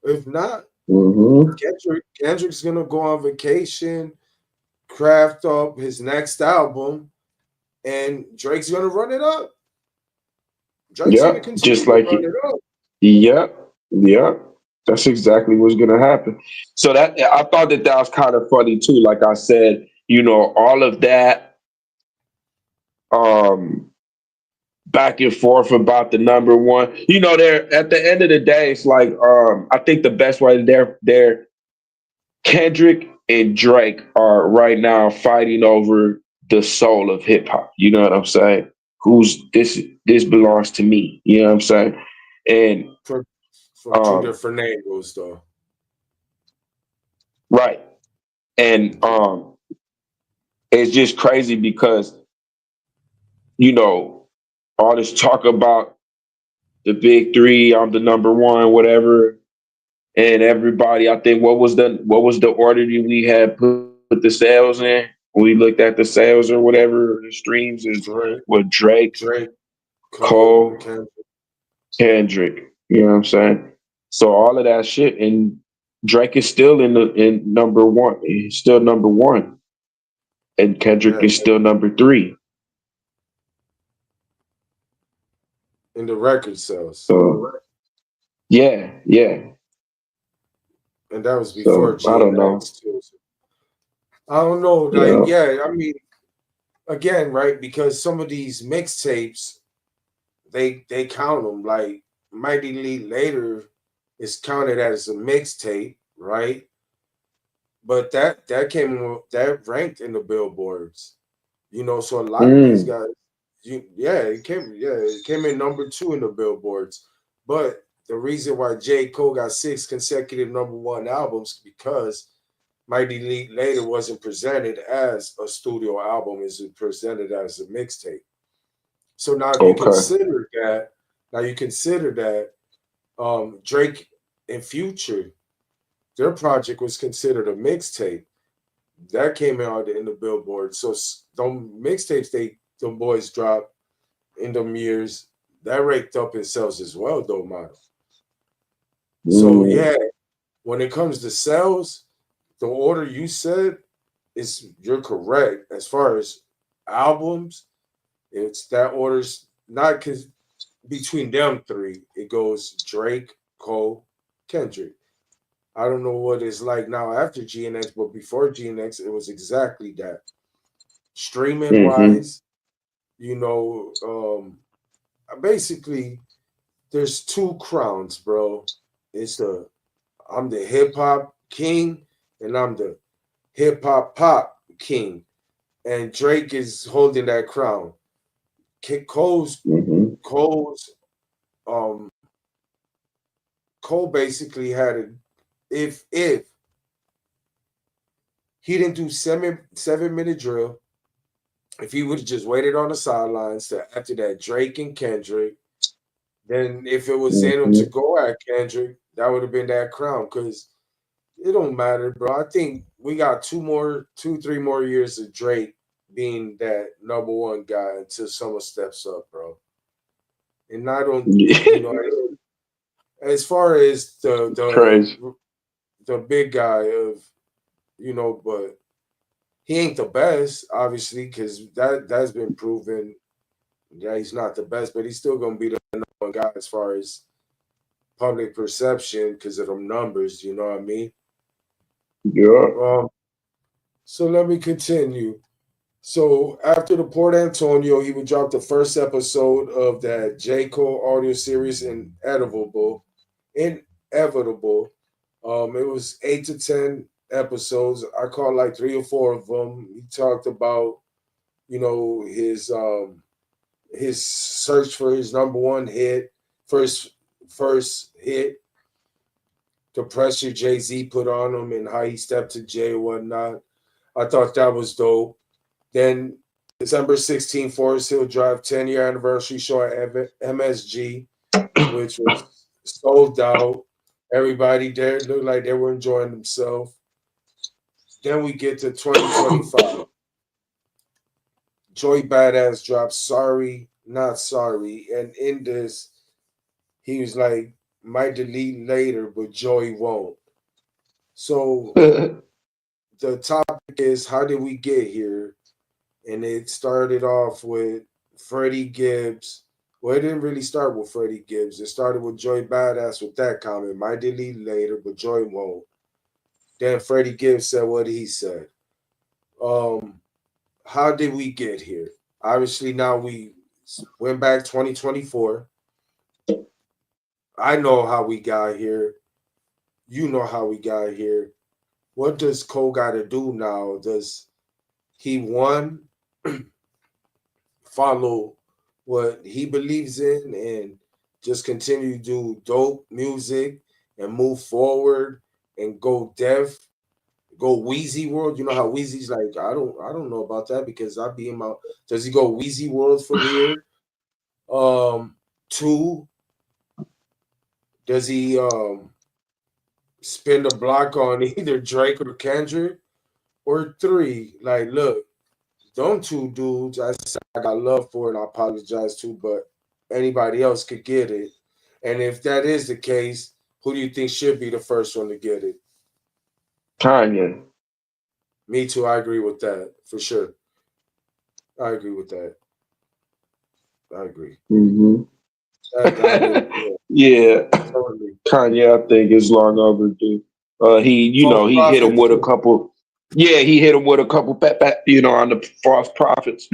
S1: If not,
S2: Mm-hmm.
S1: Kendrick's gonna go on vacation, craft up his next album, and Drake's gonna run it up. Drake's gonna
S2: Yep.
S1: continue
S2: Just
S1: to
S2: like
S1: run
S2: it.
S1: it up.
S2: Yep. Yep. That's exactly what's gonna happen. So that I thought that was kind of funny too. Like I said, all of that. Um, Back and forth about the number one. There at the end of the day, it's like I think the best way there Kendrick and Drake are right now fighting over the soul of hip hop. You know what I'm saying? Who's this belongs to me. You know what I'm saying? And
S1: For from two
S2: um
S1: different angles, though.
S2: right. And
S1: Yeah,
S2: it's just crazy because, you know, all this talk about the big three, I'm the number one, whatever. And everybody, I think what was the order that we had put the sales in? When we looked at the sales or whatever, the streams is
S1: Drake,
S2: with Drake,
S1: Drake, Cole,
S2: Cole,
S1: and Kendrick.
S2: Kendrick. You know what I'm saying? So all of that shit, and Drake is still in number one. He's still number one, and Kendrick
S1: Yeah,
S2: is still number three.
S1: in the record sales,
S2: So yeah, yeah.
S1: and that was before
S2: So I don't know.
S1: GNX too. So, I don't know, like,
S2: Yeah.
S1: yeah, I mean, again, right? Because some of these mixtapes, they count them like Mighty Lee later is counted as a mixtape, right? But that ranked in the billboards, so a lot of these
S2: Mm,
S1: guys it came in number 2 in the billboards. But the reason why J. Cole got 6 consecutive number 1 albums because Mighty League Later wasn't presented as a studio album, is presented as a mixtape. So now if you
S2: Okay.
S1: consider that, Drake and Future, their project was considered a mixtape. That came out in the billboard. So them mixtapes them boys dropped in them years, that raked up in sales as well, though, model. So
S2: Mm,
S1: yeah, when it comes to sales, the order you said you're correct. As far as albums, it's that order's not because between them three, it goes Drake, Cole, Kendrick. I don't know what it's like now after GNX, but before GNX, it was exactly that. Streaming
S2: mm-hmm.
S1: wise, basically there's 2 crowns, bro. It's the I'm the hip hop king and I'm the hip hop pop king. And Drake is holding that crown. Cole's
S2: Mm-hmm.
S1: Cole's um Cole basically had a if he didn't do 7 minute drill, if he would have just waited on the sidelines to after that Drake and Kendrick, then if it was in him to
S2: Mm-hmm.
S1: go at Kendrick, that would have been that crown. Cause it don't matter, bro. I think we got 3 more years of Drake being that number 1 guy until someone steps up, bro. And I don't, you know, as far as
S2: Crazy.
S1: the big guy of, but he ain't the best, obviously, because that's been proven. Yeah, he's not the best, but he's still gonna be the number 1 guy as far as public perception because of them numbers. You know what I mean?
S2: Yeah.
S1: Um, so let me continue. So after the Port Antonio, he would drop the first episode of that J. Cole audio series, Inevitable. It was 8 to 10 episodes. I caught like 3 or 4 of them. He talked about, his search for his number 1 hit, first first hit, the pressure Jay-Z put on him and how he stepped to Jay and whatnot. I thought that was dope. Then December 16th, Forest Hill Drive 10-year anniversary show at MSG, which was sold out. Everybody there looked like they were enjoying themselves. Then we get to 2025. Joy Badass dropped Sorry, Not Sorry. And in this, he was like, might delete later, but Joy won't. So the topic is how did we get here? And it started off with Freddie Gibbs. Well, it didn't really start with Freddie Gibbs. It started with Joy Badass with that comment. Might delete later, but Joy won't. Then Freddie Gibbs said what he said. Um, how did we get here? Obviously, now we went back 2024. I know how we got here. You know how we got here. What does Cole got to do now? Does he follow what he believes in and just continue to do dope music and move forward and go deaf, go Wheezy world? You know how Wheezy's like, I don't know about that because I be in my does he go Wheezy world from here? Two, does he spin the block on either Drake or Kendrick? Or three, like, look, them 2 dudes, I got love for and I apologize to, but anybody else could get it. And if that is the case, who do you think should be the first one to get it?
S2: Kanye.
S1: Me too. I agree with that for sure. I agree with that. I agree.
S2: Mm-hmm.
S1: I mean, yeah,
S2: Yeah.
S1: totally.
S2: Kanye, I think is long overdue.
S1: False
S2: He hit him
S1: prophets
S2: with a
S1: too.
S2: couple. Yeah, he hit him with a couple, on the false prophets.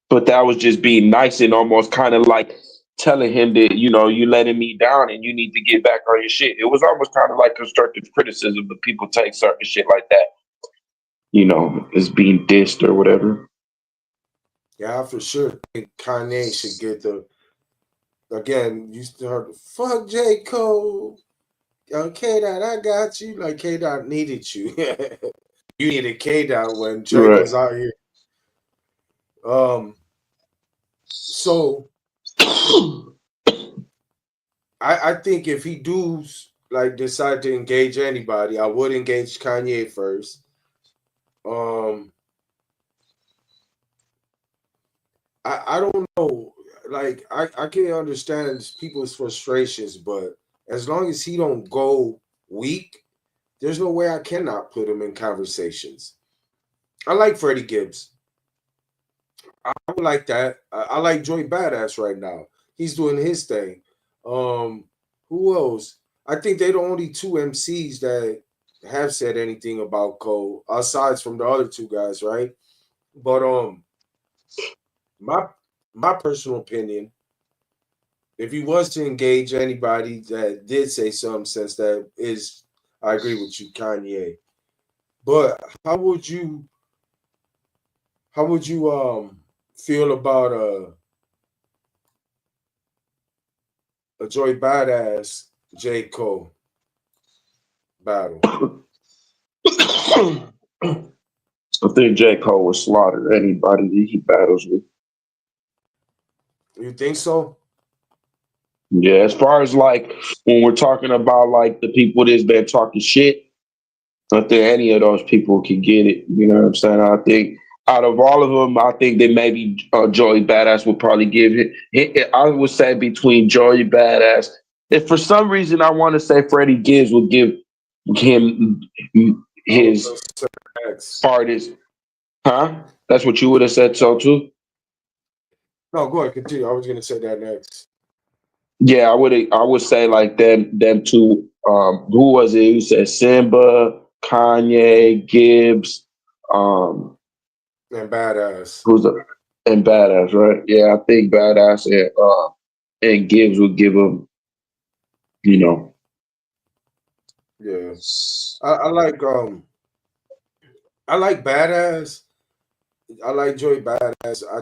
S2: But that was just being nice and almost kind of like telling him that you letting me down and you need to get back on your shit. It was almost kind of like constructive criticism, but people take certain shit like that, as being dissed or whatever.
S1: Yeah, for sure. I think Kanye should get the again. You start fuck J.Cole. K Dot, I got you. Like K Dot needed you. You needed K Dot when Drake
S2: Right.
S1: was out here. Um, so I think if he do like decide to engage anybody, I would engage Kanye first. Um, I don't know. Like I can understand people's frustrations, but as long as he don't go weak, there's no way I cannot put him in conversations. I like Freddie Gibbs. I would like that. I like Joey Badass right now. He's doing his thing. Um, who else? I think they're the only two MCs that have said anything about Cole, aside from the other two guys, right? But my my personal opinion, if he was to engage anybody that did say some sense that is, I agree with you, Kanye. But how would you feel about a Joy Badass J. Cole battle?
S2: I think J. Cole would slaughter anybody that he battles with.
S1: You think so?
S2: Yeah, as far as like when we're talking about like the people that's been talking shit, I think any of those people can get it. You know what I'm saying? I think out of all of them, I think that maybe Joey Badass would probably give it. I would say between Joey Badass. If for some reason I want to say Freddie Gibbs would give him
S1: I was
S2: his
S1: gonna say X.
S2: hardest, huh? That's what you would have said so too.
S1: No, go ahead, continue. I was gonna say that next.
S2: Yeah, I would say like them two. Who was it? You said Simba, Kanye, Gibbs. Um,
S1: And Badass.
S2: who's the and Badass, right? Yeah, I think Badass and Gibbs would give him, you know,
S1: Yeah. I like Badass. I like Joey Badass. I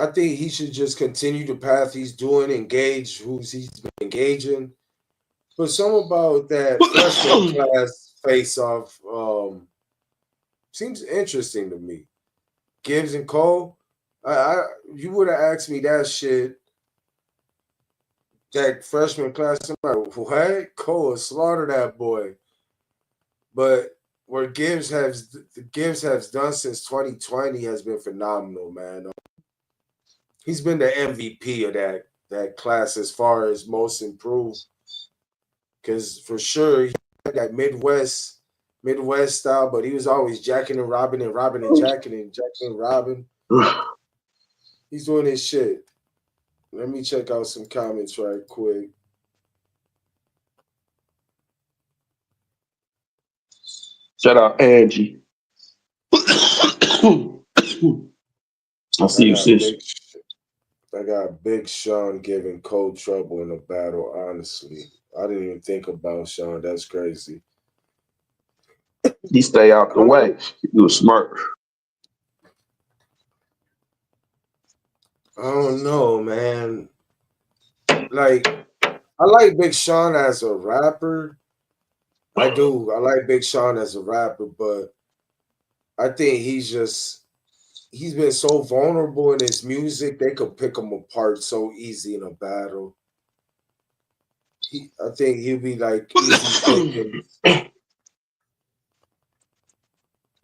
S1: think he should just continue the path he's doing, engage who's he's been engaging. But some about that freshman class face off seems interesting to me. Gibbs and Cole. I you would have asked me that shit, that freshman class. I'm like, what? Cole slaughter that boy. But what Gibbs has done since 2020 has been phenomenal, man. He's been the MVP of that class as far as most improved. Because for sure he had that Midwest style, but he was always jacking and robbing and jacking and robbing. He's doing his shit. Let me check out some comments right quick.
S2: shout out Angie. I see
S1: I
S2: you,
S1: got
S2: sis.
S1: big I got Big Sean giving Cold trouble in a battle. Honestly, I didn't even think about Sean. That's crazy.
S2: He stay out
S1: I
S2: the way.
S1: don't,
S2: He was smart.
S1: I don't know, man. Like, I like Big Sean as a rapper. I do. I like Big Sean as a rapper, but I think he's been so vulnerable in his music. They could pick him apart so easy in a battle. I think he'll be like easy pickings.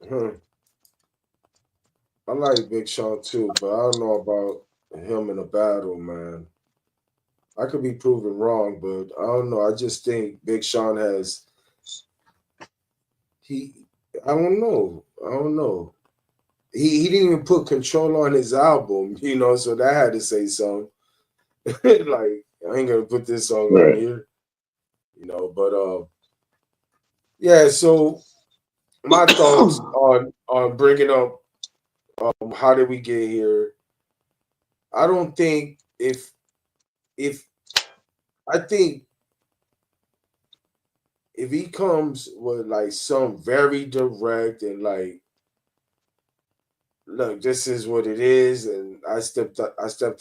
S1: Hmm. I like Big Sean too, but I don't know about him in a battle, man. I could be proven wrong, but I don't know. I just think Big Sean has he. I don't know. I don't know. He didn't even put control on his album, so that had to say something. Like I ain't gonna put this song on
S2: Right.
S1: here, But yeah. So my thoughts on bringing up how did we get here? I don't think if I think if he comes with like some very direct and like look, this is what it is, and I stepped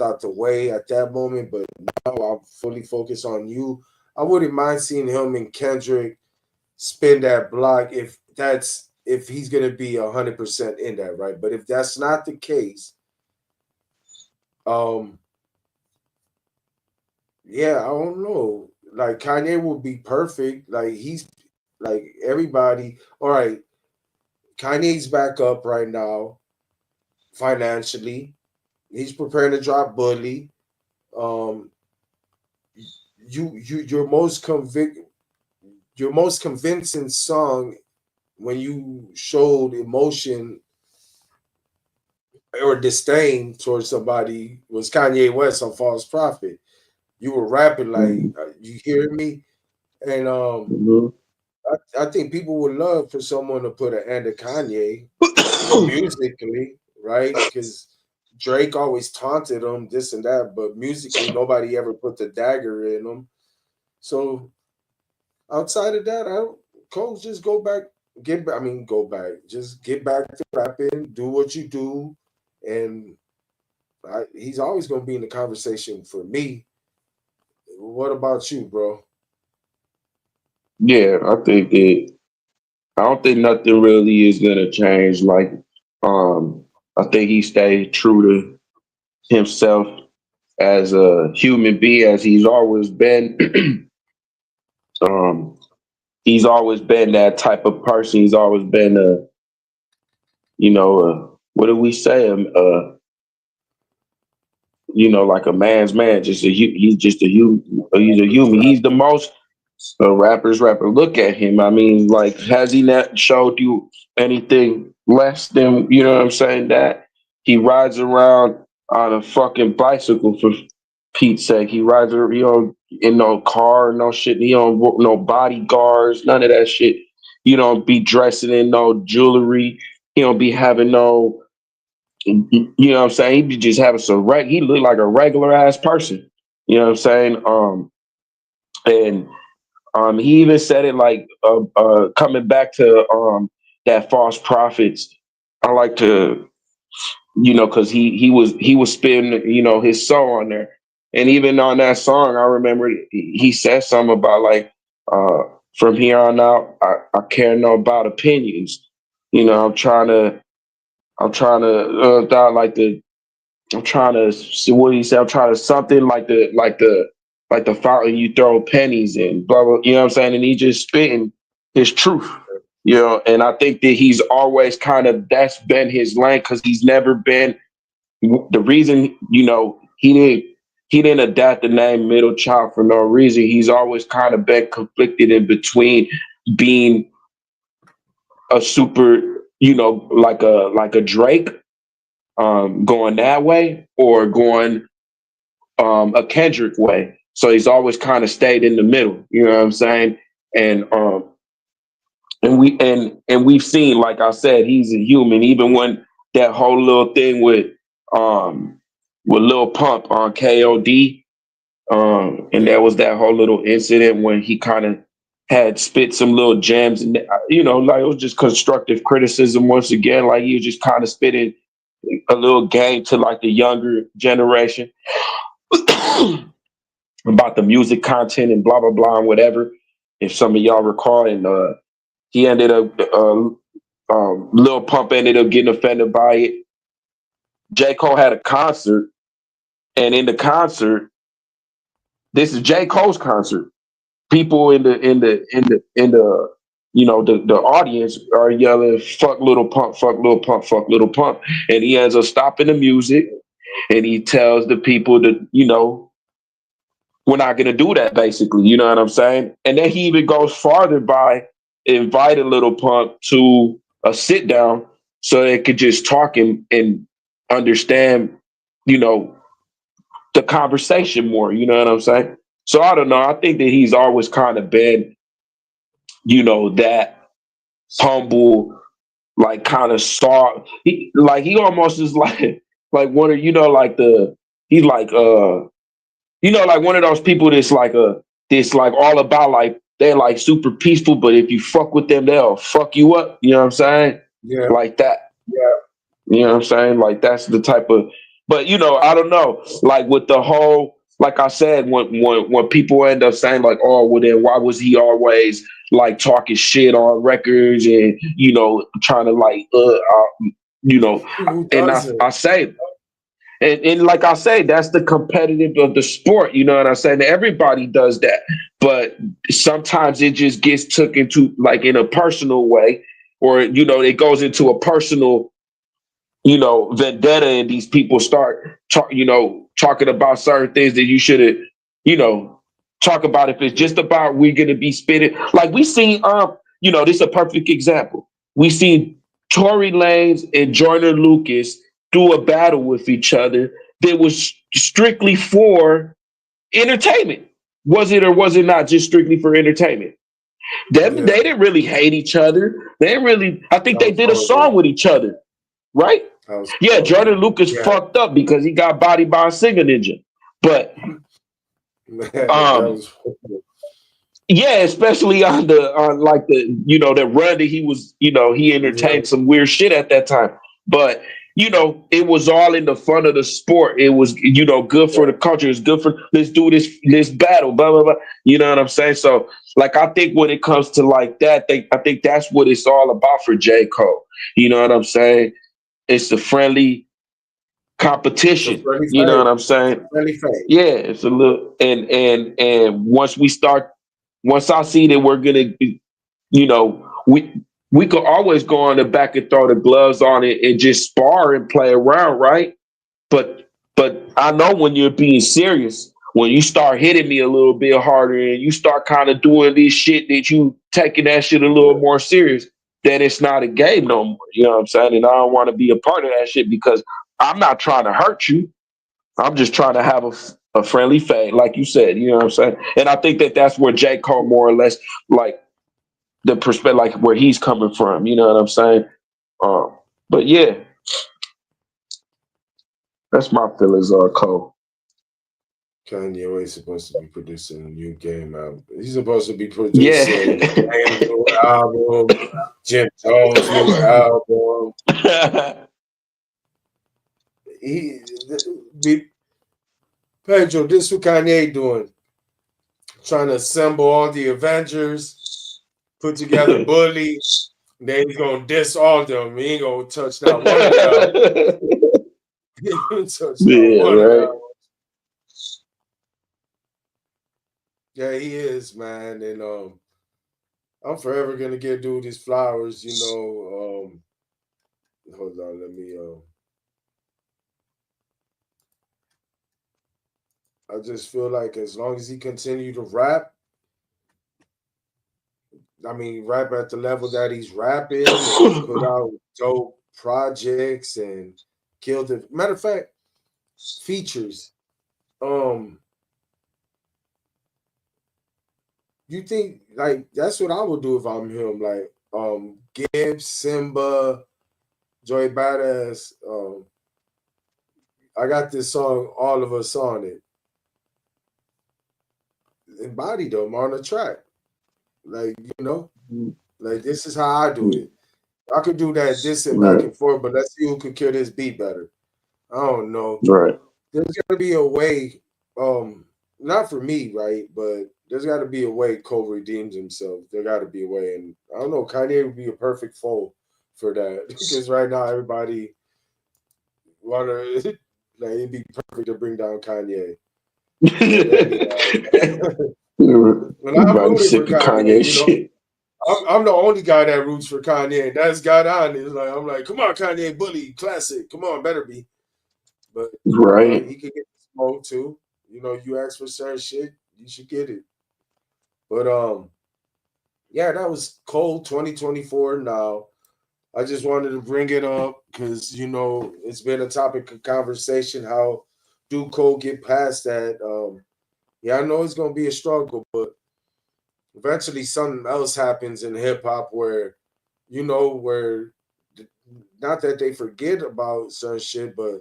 S1: out the way at that moment, but now I'm fully focused on you. I wouldn't mind seeing him and Kendrick spin that block if he's gonna be 100% in that, right? But if that's not the case, um, yeah, I don't know. Like Kanye would be perfect. Like he's like everybody. All right, Kanye's back up right now financially. He's preparing to drop Bully. Um, your your most convincing song when you showed emotion or disdain towards somebody was Kanye West on False Prophet. You were rapping like
S2: Mhm.
S1: you hear me, and
S2: Mhm.
S1: I think people would love for someone to put an end to Kanye musically, right? Because Drake always taunted him, this and that, but musically, nobody ever put the dagger in him. So outside of that, Cole just go back, I mean, go back, just get back to rapping, do what you do, and he's always gonna be in the conversation for me. What about you, bro?
S2: Yeah, I don't think nothing really is gonna change. Like, um, I think he stayed true to himself as a human being, as he's always been. um, he's always been that type of person. He's always been what do we say? Like a man's man. He's just a human. He's a
S1: Rappers,
S2: human. He's the
S1: rapper.
S2: most a rapper's rapper. Look at him. I mean, like, has he not showed you anything less than, you know what I'm saying? That he rides around on a fucking bicycle, for Pete's sake. He rides around, he don't in no car, no shit. He don't no bodyguards, none of that shit. You don't be dressing in no jewelry. He don't be having no, you know what I'm saying? He be just having he look like a regular ass person. You know what I'm saying? And he even said it like coming back to that false prophets. I like to, because he was spitting, his soul on there, and even on that song, I remember he said something about like, uh, from here on out, I care no about opinions. I'm trying to like the I'm trying to see what he said. I'm trying to something like the fountain you throw pennies in, blah blah. You know what I'm saying? And he just spitting his truth, And I think that he's always kind of that's been his lane because he's never been the reason. He didn't adapt the name Middle Child for no reason. He's always kind of been conflicted in between being a super, like a Drake, going that way or going a Kendrick way. So he's always kind of stayed in the middle. You know what I'm saying? And we've seen, like I said, he's a human. Even when that whole little thing with Lil Pump on KOD, and
S1: Yeah,
S2: there was that whole little incident when he kind of had spit some little gems, and like it was just constructive criticism once again. Like he was just kind of spitting a little game to like the younger generation about the music content and blah blah blah and whatever. If some of y'all recall, and he ended up, Lil Pump ended up getting offended by it. J. Cole had a concert, and in the concert, this is J. Cole's concert. People in the the audience are yelling "fuck Little Pump, fuck Little Pump, fuck Little Pump," and he ends up stopping the music, and he tells the people that we're not going to do that, basically. You know what I'm saying? And then he even goes farther by inviting Little Pump to a sit down so they could just talk and understand, you know, the conversation more. You know what I'm saying? So I don't know. I think that he's always kind of been, that humble, like kind of soft. He almost is like like one of like he's like like one of those people that's like all about like they're like super peaceful, but if you fuck with them, they'll fuck you up. You know what I'm saying?
S1: yeah,
S2: Like that.
S1: yeah.
S2: You know what I'm saying? Like that's the type of, but I don't know. Like with the whole, like I said, when people end up saying like, oh, well then why was he always like talking shit on records and trying to like you know,
S1: Who
S2: and
S1: doesn't?
S2: I say, and like I say, that's the competitive of the sport. You know what I'm saying? Everybody does that, but sometimes it just gets took into like in a personal way, or it goes into a personal vendetta, and these people start talking about certain things that you shouldn't you know talk about. If it's
S1: Yeah,
S2: just about we're gonna be spitting, like we seen this is a perfect example. We seen Tory Lanez and Joyner Lucas do a battle with each other that was strictly for entertainment. Was it, or was it not just strictly for entertainment? They
S1: yeah,
S2: didn't really hate each other. They didn't really, I think
S1: that
S2: they
S1: was
S2: did a
S1: horrible.
S2: song with each other, right?
S1: That was
S2: Yeah, Jordan
S1: horrible.
S2: Lucas
S1: Yeah,
S2: fucked up because he got bodied by a singer ninja. But
S1: man, that
S2: um,
S1: was horrible.
S2: yeah, especially on like the run that he was, he
S1: Yeah,
S2: entertained some weird shit at that time. But it was all in the fun of the sport. It was, good for the
S1: yeah.
S2: culture. It's good for, let's do this battle, blah blah blah. You know what I'm saying? So like I think when it comes to like that, I think that's what it's all about for J. Cole. You know what I'm saying? It's the friendly
S1: It's a
S2: competition.
S1: friendly
S2: You know what
S1: fade.
S2: I'm
S1: It's a
S2: saying?
S1: friendly fade.
S2: Yeah, it's a little, and once I see that we're gonna, you know, we could always go on the back and throw the gloves on it and just spar and play around, right? But I know when you're being serious, when you start hitting me a little bit harder and you start kind of doing this shit that you taking that shit a little more serious, then it's not a game no more. You know what I'm saying? And I don't want to be a part of that shit because I'm not trying to hurt you. I'm just trying to have a friendly fade, like you said. You know what I'm saying? And I think that that's where J. Cole more or less like the perspective, like where he's coming from. You know what I'm saying? Um, but yeah, that's my feelings on Cole.
S1: Kanye West supposed to be producing a new game album. He's supposed to be
S2: Yeah.
S1: producing Wane's new album, Jim Jones' new album. He, the, Pedro, this what Kanye doing? Trying to assemble all the Avengers, put together Bully. Then he's gonna diss all of them. He ain't gonna touch not one of the albums. He ain't gonna touch not
S2: Yeah,
S1: one of the
S2: right.
S1: albums. Yeah, he is, man. And I'm forever gonna give dude his flowers. Hold on, let me. I just feel like as long as he continue to rap, I mean, rap at the level that he's rapping and put out dope projects and kill the matter of fact features. Um, you think like that's what I would do if I'm him? Like Gibbs, Simba, Joy Badass. I got this song, All of Us on it. Embody them on the track. Like, like this is how I do it. I could do that dissing back
S2: Right,
S1: and forth, but let's see who could kill this beat better. I don't know.
S2: right.
S1: There's gotta be a way, not for me, right? But there's gotta be a way Cole redeems himself. There gotta be a way. And I don't know, Kanye would be a perfect foe for that. Because right now everybody wanna like it'd be perfect to bring down Kanye. But anyhow. Well, I'm
S2: Everybody
S1: rooting for
S2: sick of
S1: Kanye.
S2: Kanye shit.
S1: I'm the only guy that roots for Kanye. That's God on. It's like I'm like, come on, Kanye, bully, classic. Come on, better be. But
S2: Right.
S1: he could get smoke too. You ask for certain shit, you should get it. But yeah, that was cold 2024. Now I just wanted to bring it up because it's been a topic of conversation. How do Cole get past that? Yeah, I know it's gonna be a struggle, but eventually something else happens in hip hop where where not that they forget about certain shit, but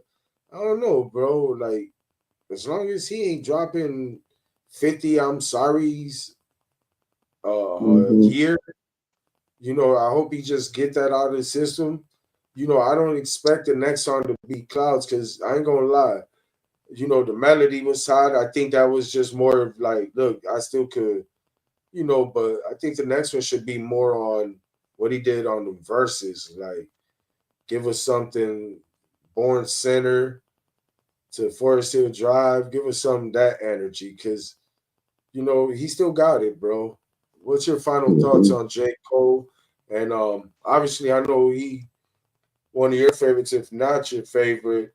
S1: I don't know, bro. Like as long as he ain't dropping 50 I'm sorry's a
S2: Hmm.
S1: year, I hope he just get that out of the system I don't expect the next song to be Clouds because I ain't gonna lie. The melody was hot. I think that was just more of like, look, I still could, but I think the next one should be more on what he did on the verses. Like, give us something Born Center to Forest Hill Drive. Give us some of that energy because, he still got it, bro. What's your final thoughts
S2: Mhm.
S1: on J.Cole? And obviously, I know he one of your favorites, if not your favorite.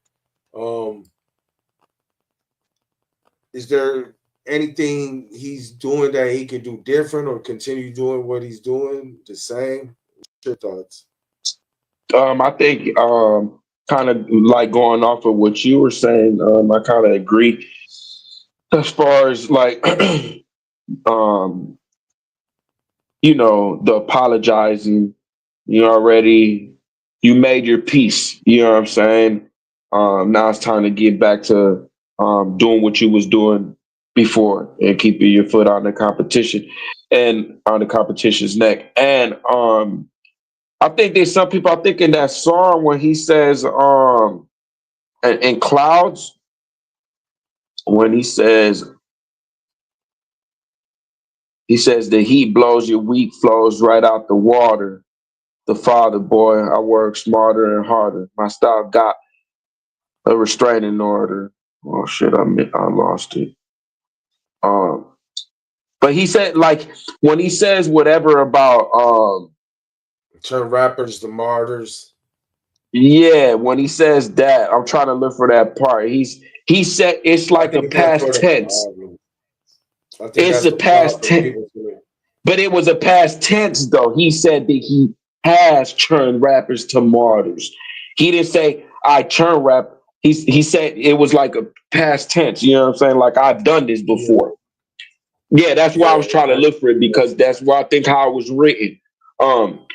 S1: Um, is there anything he's doing that he could do different or continue doing what he's doing the same? What's your thoughts?
S2: I think kind of like going off of what you were saying, I kind of agree as far as like um, the apologizing, already you made your peace, you know what I'm saying? Now it's time to get back to doing what you was doing before and keeping your foot on the competition and on the competition's neck. And I think there's some people, I think in that song when he says in Clouds, when he says the heat blows, your wheat flows right out the water. The father boy, I work smarter and harder. My style got a restraining order. Oh shit, I lost it. Um, but he said like when he says whatever about
S1: Turn rappers to martyrs.
S2: yeah, when he says that, I'm trying to look for that part. He said it's
S1: I
S2: like a
S1: think that's
S2: past
S1: where the
S2: tense.
S1: problem. I think
S2: It's
S1: that's
S2: a
S1: the
S2: past
S1: problem.
S2: tense,
S1: People feel
S2: but it was a past tense though. He said that he has turned rappers to martyrs. He didn't say I turn rap. He said it was like a past tense. You know what I'm saying? Like I've done this
S1: yeah,
S2: before. Yeah, that's why I
S1: yeah.
S2: was trying to look for it because that's why I think how it was written. Um,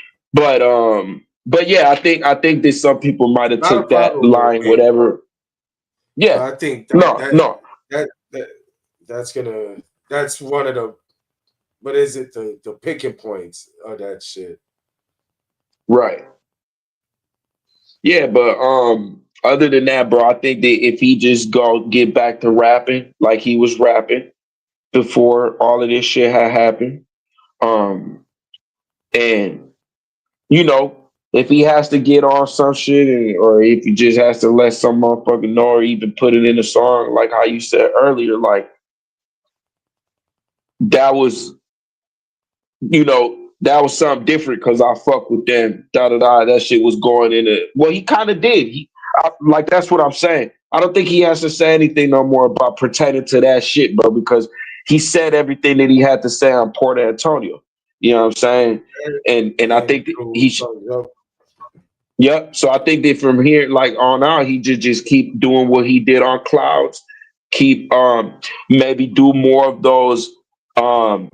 S2: but yeah, I think that some people might have
S1: Not a
S2: took that
S1: problem with
S2: line,
S1: it,
S2: whatever.
S1: but
S2: Yeah,
S1: I think that
S2: no,
S1: that
S2: no,
S1: that, that that's gonna that's one of the what is it the picking points of that shit.
S2: right. Yeah, but other than that, bro, I think that if he just go get back to rapping like he was rapping before all of this shit had happened, um, and if he has to get on some shit, or if he just has to let some motherfucker know, or even put it in a song, like how you said earlier, like that was, that was something different because I fuck with them. Da da da. That shit was going in it. Well, he kind of did. Like that's what I'm saying. I don't think he has to say anything no more about pertaining to that shit, bro, because he said everything that he had to say on Port Antonio. You know what I'm saying? And I
S1: And
S2: think that
S1: through
S2: he should. Yep. So I think that from here, like on out, he just keep doing what he did on Clouds. Keep maybe do more of those um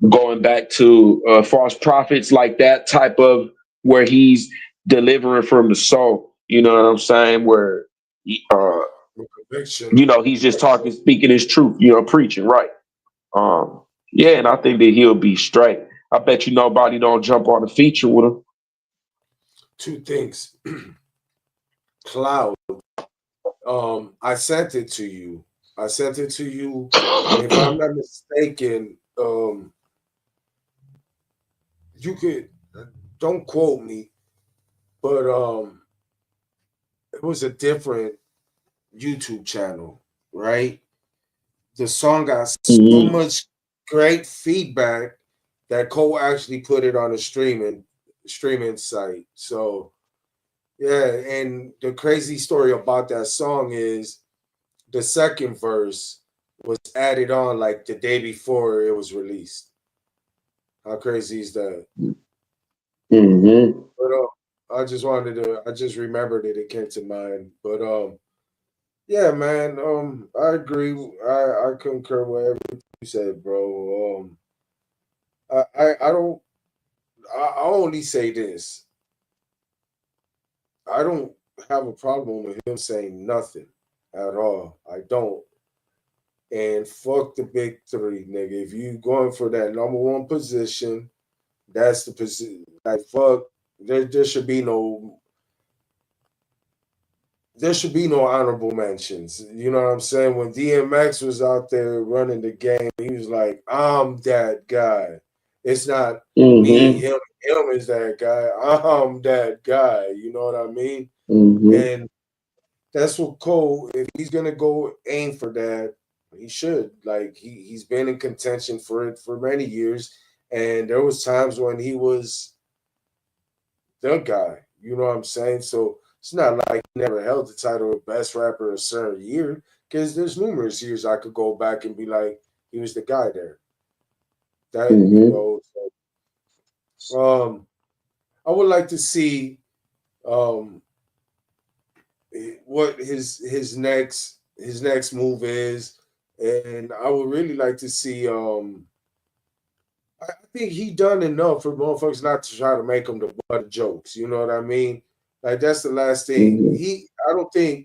S2: going back to false prophets, like that type of where he's delivering from the soul. You know what I'm saying? Where uh
S1: conviction.
S2: he's just talking, speaking his truth. Preaching right. Yeah, and I think that he'll be straight. I bet you nobody don't jump on a feature with him.
S1: Two things. Cloud. I sent it to you. I sent it to you, and if I'm not mistaken, you could don't quote me, but it was a different YouTube channel, right? The song got so
S2: Mhm.
S1: much great feedback that Cole actually put it on a streaming site. So yeah, and the crazy story about that song is the second verse was added on like the day before it was released. How crazy is that?
S2: Mhm.
S1: But I just remembered it. It came to mind. But yeah, man. I agree. I concur with everything you said, bro. I don't. I only say this. I don't have a problem with him saying nothing at all. I don't. And fuck the big three, nigga. If you going for that number one position, that's the position. Like fuck. there should be no honorable mentions. You know what I'm saying? When DMX was out there running the game, he was like, "I'm that guy. It's not me,
S2: Mm-hmm.
S1: him is that guy. I'm that guy." You know what I mean?
S2: Mm-hmm.
S1: And that's what Cole, if he's gonna go aim for that, he should. Like he's been in contention for it for many years, and there was times when he was the guy. You know what I'm saying? So it's not like he never held the title of best rapper a certain year, because there's numerous years I could go back and be like, he was the guy there. That you
S2: Mm-hmm.
S1: know. So, I would like to see um what his next move is, and I would really like to see. I think he done enough for motherfuckers not to try to make him the butt of jokes. You know what I mean? Like that's the last thing.
S2: Mm-hmm.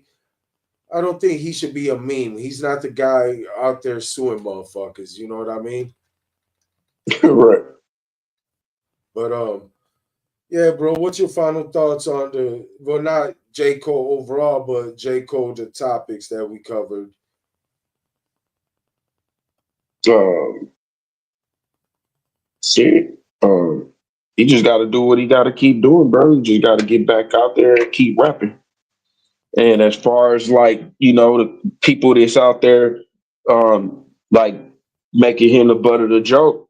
S1: I don't think he should be a meme. He's not the guy out there suing motherfuckers. You know what I mean?
S2: Right.
S1: But yeah, bro. What's your final thoughts on the well, not J Cole overall, but J Cole the topics that we covered?
S2: Um, Shit. He just got to do what he got to keep doing, bro. He just got to get back out there and keep rapping. And as far as like the people that's out there, like making him the butt of the joke,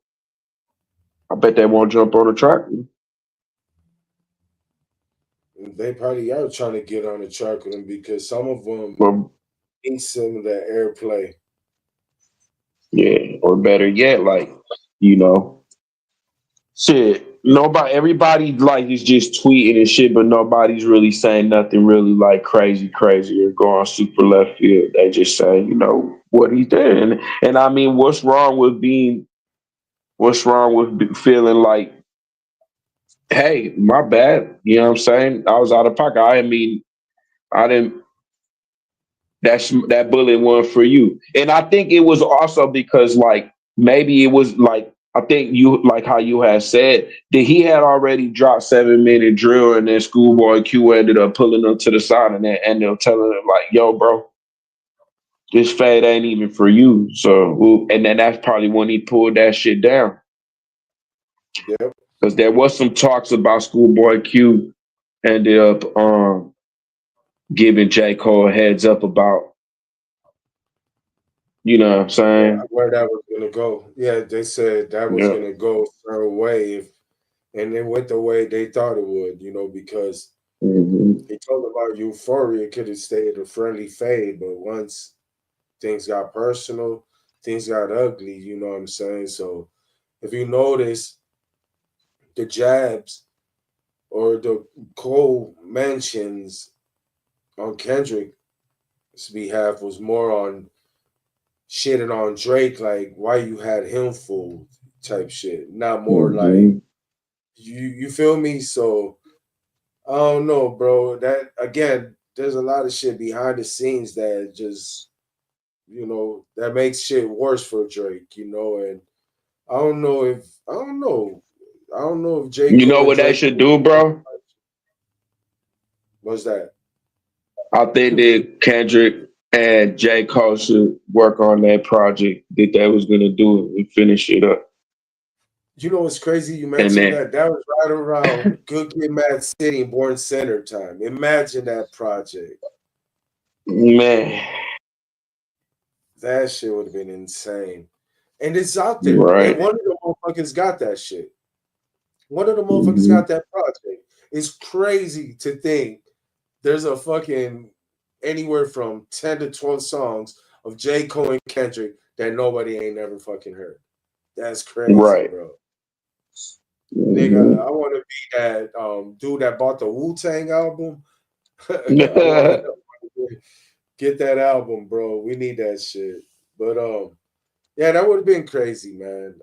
S2: I bet they won't jump on the track.
S1: They probably are trying to get on the track with him because some of them
S2: Well,
S1: need some of that airplay.
S2: yeah, or better yet, like you know, shit. Nobody, everybody like is just tweeting and shit, but nobody's really saying nothing really like crazy, crazy or going super left field. They just say, what he did, and I mean, what's wrong with feeling like, hey, my bad? You know what I'm saying? I was out of pocket. I mean, I didn't. That bullet one for you. And I think it was also because like maybe it was like I think you like how you had said that he had already dropped 7 minute drill and then Schoolboy Q ended up pulling him to the side and then ended up telling him like, yo, bro, this fade ain't even for you. So and then that's probably when he pulled that shit down.
S1: Yep.
S2: Because there was some talks about Schoolboy Q ended up giving J. Cole a heads up about, you know what I'm saying?
S1: Where that was gonna go. Yeah, they said that was
S2: Yeah.
S1: gonna go a certain way if and it went the way they thought it would, because
S2: Mhm.
S1: they told about Euphoria could have stayed a friendly fade, but once things got personal, things got ugly, you know what I'm saying? So if you notice the jabs or the Cole mentions on Kendrick's behalf was more on shitting on Drake, like why you had him fooled type shit, not more like
S2: Mhm.
S1: you feel me? So I don't know, bro. That again, there's a lot of shit behind the scenes that just that makes shit worse for Drake, and I don't know if J.
S2: You know
S1: Cole and
S2: what they
S1: Drake
S2: should do, bro?
S1: was that.
S2: I think that Kendrick and J. Cole should work on that project that they was gonna do and finish it up.
S1: You know what's crazy? You
S2: And
S1: mentioned
S2: then,
S1: that. That was right around Good Kid, Mad City and Born Center time. Imagine that project.
S2: man,
S1: That shit would have been insane. And it's out there. And
S2: right?
S1: one of the motherfuckers got that shit. One of the motherfuckers
S2: Hmm.
S1: got that project. It's crazy to think there's a fucking anywhere from 10 to 12 songs of J. Cole and Kendrick that nobody ain't never fucking heard. That's crazy,
S2: Right.
S1: bro. Nigga, I
S2: Hmm.
S1: want to be that dude that bought the Wu Tang album. I want to get that album, bro. We need that shit. But yeah, that would have been crazy, man.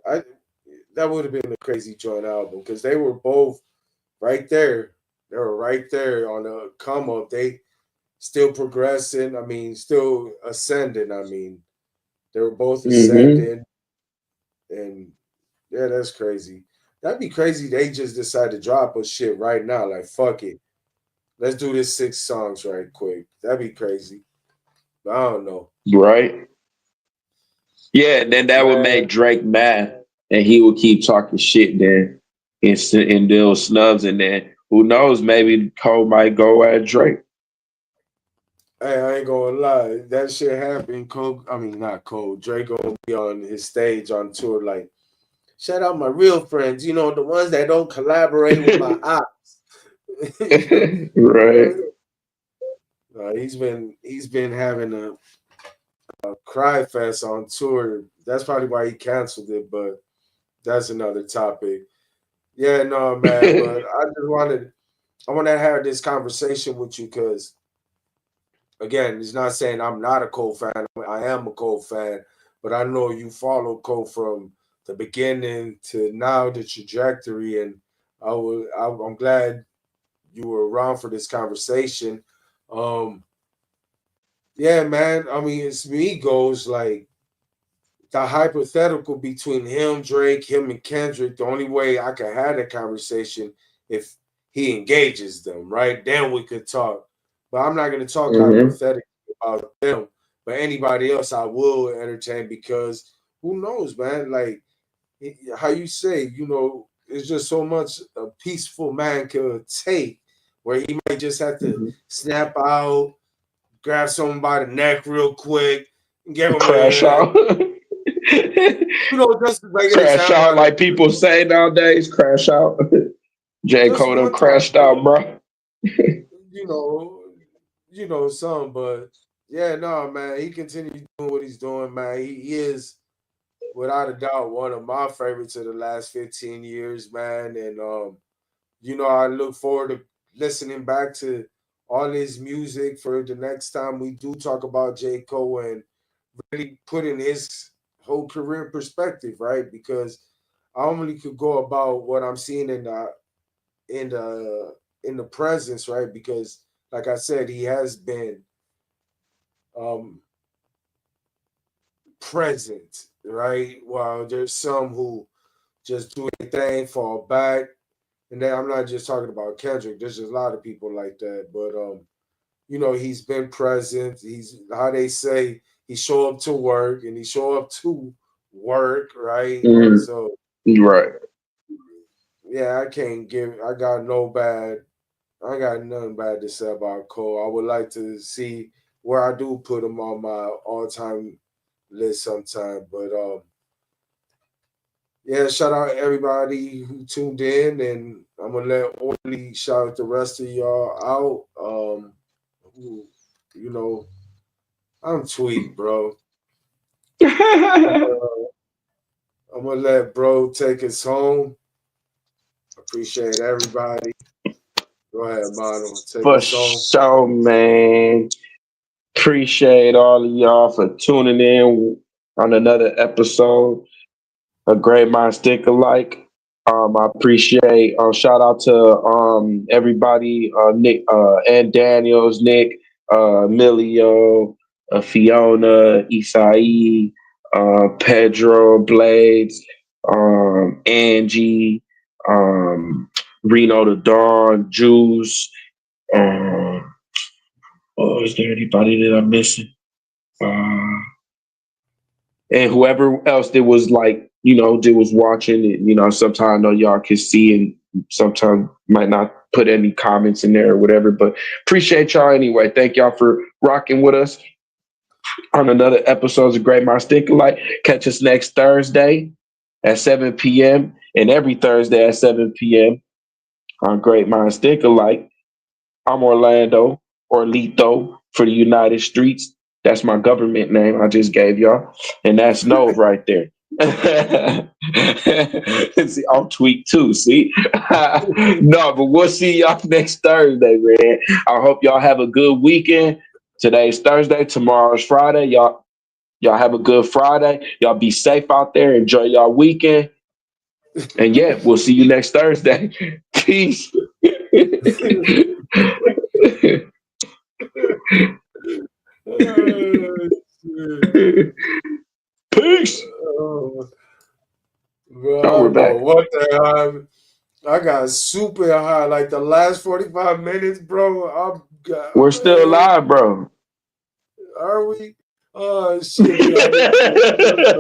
S1: That would have been a crazy joint album because they were both right there. They were right there on the come up. They still progressing. I mean, still ascending. I mean, they were both
S2: Hmm.
S1: ascending, and yeah, that's crazy. That'd be crazy. They just decide to drop a shit right now. Like fuck it, let's do this 6 songs right quick. That'd be crazy. But I don't know,
S2: Right? Yeah, and then that would make
S1: man.
S2: Drake mad, and he would keep talking shit then, and deal snubs, and then who knows? Maybe Cole might go at Drake.
S1: Hey, I ain't gonna lie. That shit happened. Cole, I mean not Cole. Drake gonna be on his stage on tour. Like, shout out my real friends. You know the ones that don't collaborate with my ops.
S2: Right.
S1: He's been having a cry fest on tour. That's probably why he canceled it. But that's another topic. Yeah, no, man. But I want to have this conversation with you because again, it's not saying I'm not a Cole fan. I am a Cole fan, but I know you follow Cole from the beginning to now, the trajectory, and I'm glad you were around for this conversation. Um, yeah, man. I mean, it's me goes like the hypothetical between him, Drake, him, and Kendrick. The only way I could have that conversation if he engages them, right? Then we could talk. But I'm not going to talk
S2: Hmm.
S1: hypothetically about them. But anybody else, I will entertain because who knows, man? Like how you say, it's just so much a peaceful man could take where he might just have to snap out, grab someone by the neck real quick, and give him
S2: Crash
S1: a
S2: out.
S1: just like an
S2: Crash
S1: example,
S2: out like people say nowadays. Crash out. J.
S1: just
S2: Cole done
S1: one time,
S2: crashed out, bro.
S1: you know, some, but yeah, no, man, he continues doing what he's doing, man. He is without a doubt one of my favorites of the last 15 years, man. And I look forward to listening back to all his music for the next time we do talk about J. Cole and really putting his whole career in perspective, right? Because I only could go about what I'm seeing in the in the presence, right? Because like I said, he has been um present, right? While there's some who just do their thing, fall back. And then I'm not just talking about Kendrick. There's just a lot of people like that. But he's been present. He's how they say he show up to work and he show up to work, right?
S2: Mm,
S1: So
S2: right.
S1: yeah, I got no bad I got nothing bad to say about Cole. I would like to see where I do put him on my all time list sometime. But yeah, shout out everybody who tuned in, and I'm gonna let Orly shout out the rest of y'all out. Who, you know, I'm tweaked, bro. I'm gonna, I'm gonna let bro take us home. Appreciate everybody. Go ahead, Mono. Take
S2: For
S1: us home.
S2: sure, man. Appreciate all of y'all for tuning in on another episode. A great mind stick alike. I appreciate shout out to everybody, Nick and Daniels, Nick, Emilio, Fiona, Isai, Pedro, Blades, Angie, Reno the Dawn, Juice. Um, oh, is there anybody that I'm missing? Uh, and whoever else that was like, that was watching it, sometimes I know y'all can see and sometimes might not put any comments in there or whatever, but appreciate y'all anyway. Thank y'all for rocking with us on another episode of Great Minds Think Alike. Catch us next Thursday at 7 p.m. and every Thursday at 7 p.m. on Great Minds Think Alike. I'm Orlando, or Lito for the United Streets. That's my government name I just gave y'all. And that's Nove right there. See, I'm tweaked too, see? No, but we'll see y'all next Thursday, man. I hope y'all have a good weekend. Today's Thursday, tomorrow's Friday. Y'all have a good Friday. Y'all be safe out there. Enjoy y'all weekend. And yeah, we'll see you next Thursday. Peace.
S1: Oh, shit.
S2: Peace.
S1: Oh, bro.
S2: know we're
S1: don't know
S2: back.
S1: what the hell. I got super high like the last 45 minutes, bro.
S2: We're still
S1: Man,
S2: live, bro.
S1: are we? Oh shit, dude, I need to